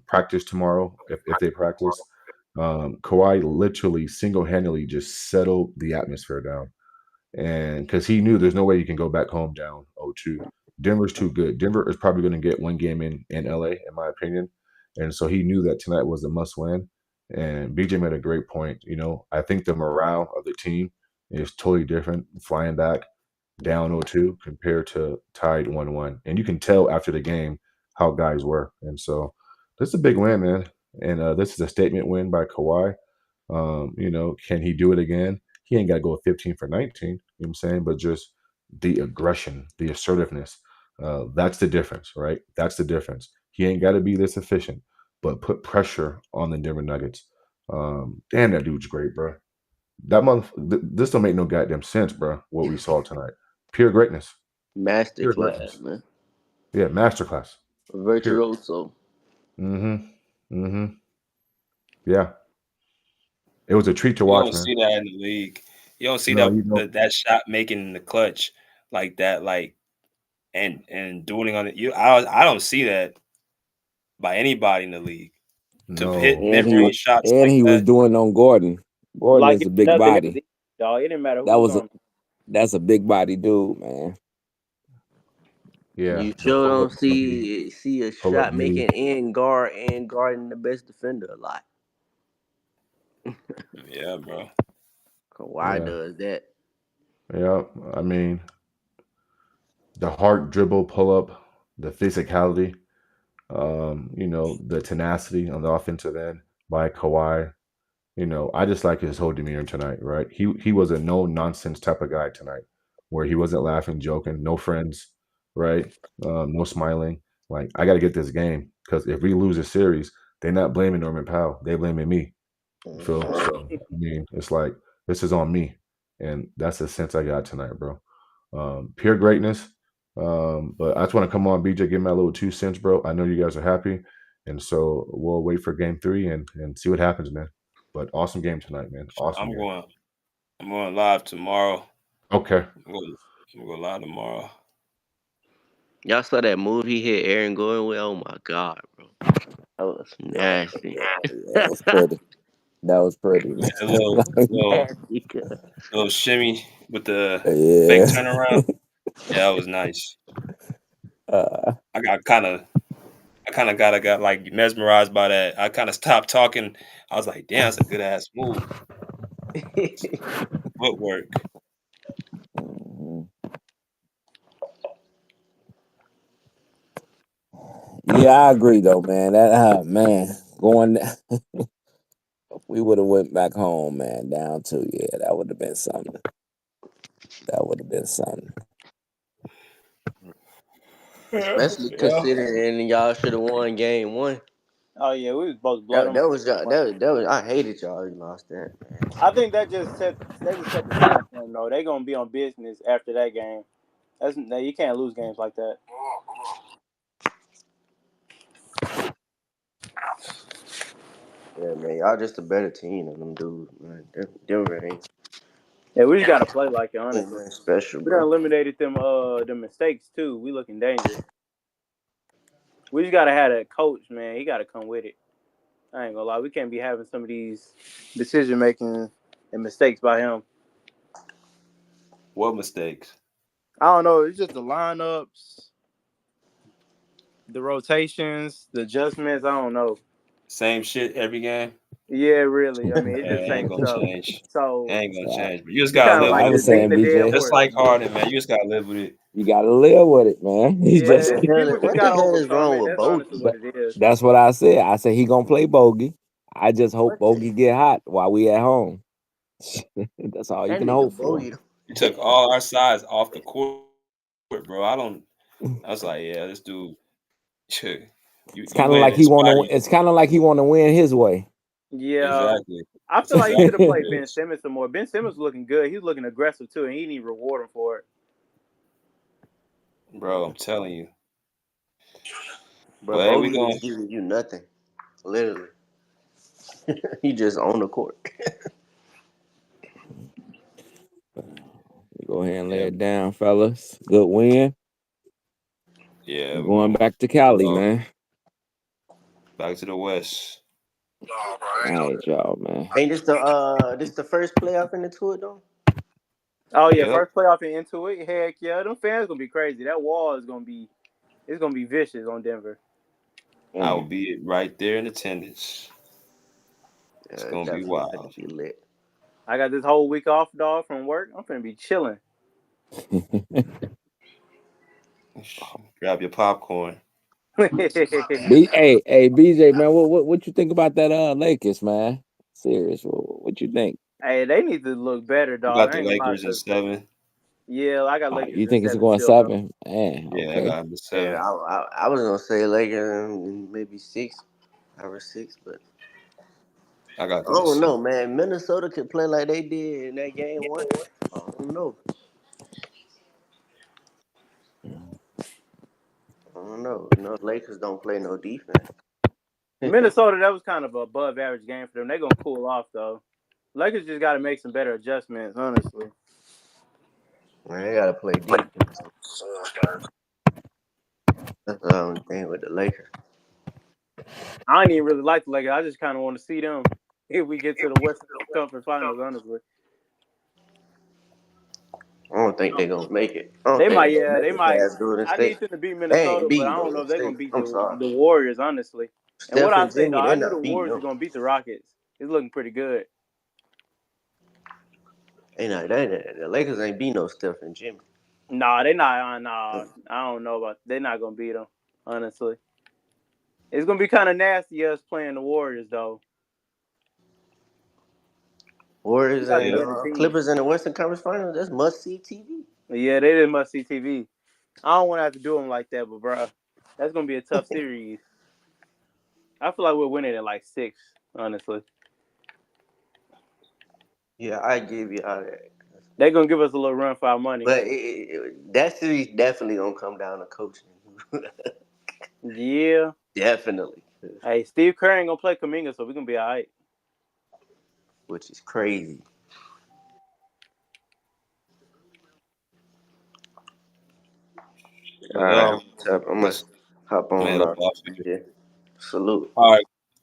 H: practice tomorrow, if they practice, Kawhi literally single handedly just settled the atmosphere down. And because he knew there's no way you can go back home down 0-2. Denver's too good. Denver is probably going to get one game in LA, in my opinion. And so he knew that tonight was a must win. And BJ made a great point. You know, I think the morale of the team is totally different flying back down 0-2 compared to tied 1-1. And you can tell after the game how guys were. And so this is a big win, man. And this is a statement win by Kawhi. You know, can he do it again? He ain't got to go 15 for 19, you know what I'm saying? But just the aggression, the assertiveness, that's the difference, right? That's the difference. He ain't got to be this efficient, but put pressure on the Denver Nuggets. Damn, that dude's great, bro. That month, this don't make no goddamn sense, bro. What we saw tonight, pure greatness, pure
G: Masterclass,
H: greatness.
G: man.
H: Yeah, masterclass. Period.
G: Virtuoso.
H: Mm-hmm. Mm-hmm. Yeah, it was a treat to
A: You
H: watch,
A: don't
H: man.
A: see that in the league. You don't see
H: No, you don't.
A: that shot making in the clutch like that, like and dueling on it. I don't see that by anybody in the league to hit
H: No.
F: And
A: mid
F: he was
A: range shots
F: and
A: like
F: he was
A: that.
F: doing on Gordon. Gordon
E: like
F: is
E: it
F: a big
E: was nothing
F: body.
E: else, dog. It didn't matter who
F: That
E: was
F: was a
E: on.
F: that's a big body dude, man.
H: Yeah,
G: You
H: the
G: sure
H: pull up
G: don't
H: D,
G: see a
H: pull up
G: shot
H: D.
G: making and guarding the best defender a lot.
A: Yeah, bro.
G: Kawhi
H: Yeah,
G: does that.
H: yeah. I mean, the hard dribble pull up, the physicality, you know, the tenacity on the offensive end by Kawhi. You know, I just like his whole demeanor tonight, right? He was a no nonsense type of guy tonight, where he wasn't laughing, joking, no friends, right? No smiling. Like I got to get this game because if we lose a series, they're not blaming Norman Powell, they're blaming me. Phil.
G: Mhm.
H: So I mean, it's like this is on me, and that's the sense I got tonight, bro. Pure greatness. But I just want to come on, BJ, give my little 2 cents, bro. I know you guys are happy, and so we'll wait for game 3 and see what happens, man. But awesome game tonight, man. Awesome
A: I'm
H: game.
A: going. I'm going live tomorrow.
H: Okay.
A: I'm going live tomorrow.
G: Y'all saw that move he hit Aaron Gordon with? Oh my god, bro. That was nasty.
F: That was pretty. That was pretty.
A: Yeah, a little, little,
G: Nasty, cuz.
A: little shimmy with the fake
F: Yeah.
A: turnaround. Yeah, that was nice.
F: Uh,
A: I kind of got like mesmerized by that. I kind of stopped talking. I was like, damn, that's a good ass move. Footwork.
F: mhm. Yeah, I agree though, man. That man, going we would have went back home, man, down to yeah, that would have been something. That would have been something.
G: Especially
A: Yeah.
G: considering y'all should have won game 1.
E: Oh yeah, we was supposed to blow them.
G: That was I hated y'all lost that, man.
E: I think that just set the tone for them though. They gonna be on business after that game. You can't lose games like that.
G: Yeah, man, y'all just a better team than them dudes, man. Denver ain't.
E: Yeah, we just gotta play like it, honestly.
G: Ain't special,
E: We done
G: bro.
E: eliminated them mistakes too. We looking dangerous. We just gotta have that coach, man. He gotta come with it. I ain't gonna lie. We can't be having some of these decision making and mistakes by him.
A: What mistakes?
E: I don't know. It's just the lineups, the rotations, the adjustments. I don't know.
A: Same shit every game.
E: Yeah, really. I mean, it's
A: Yeah,
E: just
A: it
E: the
A: ain't
E: same
A: gonna
E: stuff.
A: change. It
E: So
A: ain't gonna
F: So
A: change. But you just
E: it's
A: gotta
E: kind of
A: live
F: I
E: like
A: with
F: was
A: it.
E: just beating
F: saying,
E: the dead
F: BJ,
A: Just
E: horse.
A: like Harden, man. You just gotta live with it.
F: you got to live with it, man. You
E: Yeah,
F: just
G: What the hell?
E: people just
G: What the
E: gotta
G: hell is
E: overcome
G: wrong
E: it.
G: with
E: That's honestly
G: Bogey?
E: what it is.
F: that's what I said. I said he gonna play bogey. I just hope
G: What the?
F: bogey get hot while we at home. That's all you
G: That
F: can
G: nigga
F: hope for.
G: Bogey.
A: You took all our sides off the court, bro. I was like, yeah, this dude.
F: It's
A: You
F: kind of
A: went
F: like
A: and
F: he want to.
A: spotty.
F: It's kind of like he want to win his way.
E: Yeah,
A: Exactly.
E: I
A: That's
E: feel like he should
A: exactly
E: have
A: what
E: played
A: it
E: Ben
A: is.
E: Simmons some more. Ben Simmons was looking good. He was looking aggressive too, and he didn't reward him for it.
A: Bro, I'm telling you.
G: Bro,
A: But hey, we
G: Bogey
A: going
G: is giving you nothing. Literally, he just on the court.
F: Go ahead and lay
A: yeah,
F: it down, fellas. Good win.
A: yeah,
F: We're
A: we're
F: going
A: going
F: back to Cali,
A: uh,
F: man.
A: back to the West.
F: All right, y'all, man.
G: Ain't this the first playoff in the tour though?
E: Oh yeah,
A: Yep.
E: first playoff and into it. Heck yeah, them fans gonna be crazy. That wall is gonna be vicious on Denver.
A: I will
F: Mm.
A: be right there in attendance. It's
G: Yeah,
A: gonna be
G: definitely
A: wild.
G: gonna be lit.
E: I got this whole week off, dog, from work. I'm gonna be chilling.
A: Grab your popcorn.
F: Hey, BJ, man, what you think about that Lakers, man? Serious, what you think?
E: Hey, they need to look better,
A: I
E: dog.
A: got
E: I
A: the
E: ain't gonna lie
A: Lakers in
E: to.
A: 7.
E: Yeah, I got Lakers
F: You
E: in
F: think it's
E: 7
F: going
E: still though.
F: 7? Man,
A: Yeah, I
F: okay.
A: got them in
G: Yeah,
A: 7.
G: I was gonna say Lakers maybe 6, 6, but
A: I got
G: I
A: them in
G: don't
A: 7.
G: know, man. Minnesota could play like they did in that game 1. I don't know. I don't know. No, Lakers don't play no defense.
E: Minnesota, that was kind of a above average game for them. They're gonna cool off though. Lakers just got to make some better adjustments, honestly.
G: Man, they gotta play defense. That's the only thing with the Lakers.
E: I ain't even really like the Lakers. I just kind of want to see them if we get to the Western Conference Finals. Honestly,
G: I don't think they're gonna make it. I don't
E: they
G: think
E: might.
G: they're gonna
E: Yeah,
G: make
E: they
G: it
E: might.
G: past Golden
E: I need
G: State.
E: them to beat
G: They ain't
E: Minnesota, but I
G: beating
E: don't know
G: Golden
E: if they're
G: State.
E: gonna beat
G: I'm
E: the
G: sorry.
E: the Warriors. Honestly, and what
G: Steph
E: I
G: and
E: say though,
G: Jimmy,
E: I
G: they're
E: knew the
G: not beating
E: Warriors were
G: them.
E: gonna beat the Rockets. It's looking pretty good.
G: The Lakers ain't beat no Steph and Jimmy.
E: Nah, they not. Nah, I don't know about. They're not gonna beat them. Honestly, it's gonna be kind of nasty us playing the Warriors though. We
G: Warriors
E: got the
G: and
A: Yep.
E: better team.
G: Clippers in the Western Conference Finals. That's must see TV.
E: Yeah, they did must see TV. I don't want to have to do them like that, but bro, that's gonna be a tough series. I feel like we're winning at like 6, honestly.
G: Yeah, I give you all that.
E: They're gonna give us a little run for our money.
G: But that series definitely gonna come down to coaching.
E: Yeah.
G: Definitely,
E: Hey, Steve Kerr ain't gonna play Kuminga, so we're gonna be all right.
G: which is crazy. All right,
A: Well,
G: I'm gonna
A: let's
G: hop
A: head
G: on
A: up
G: out.
A: off here.
G: Yeah, salute.
A: All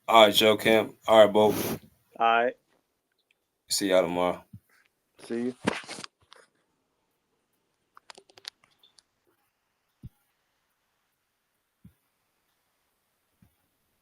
A: right, Joe Camp. All right, Bo.
E: All right.
A: See y'all tomorrow.
E: See you.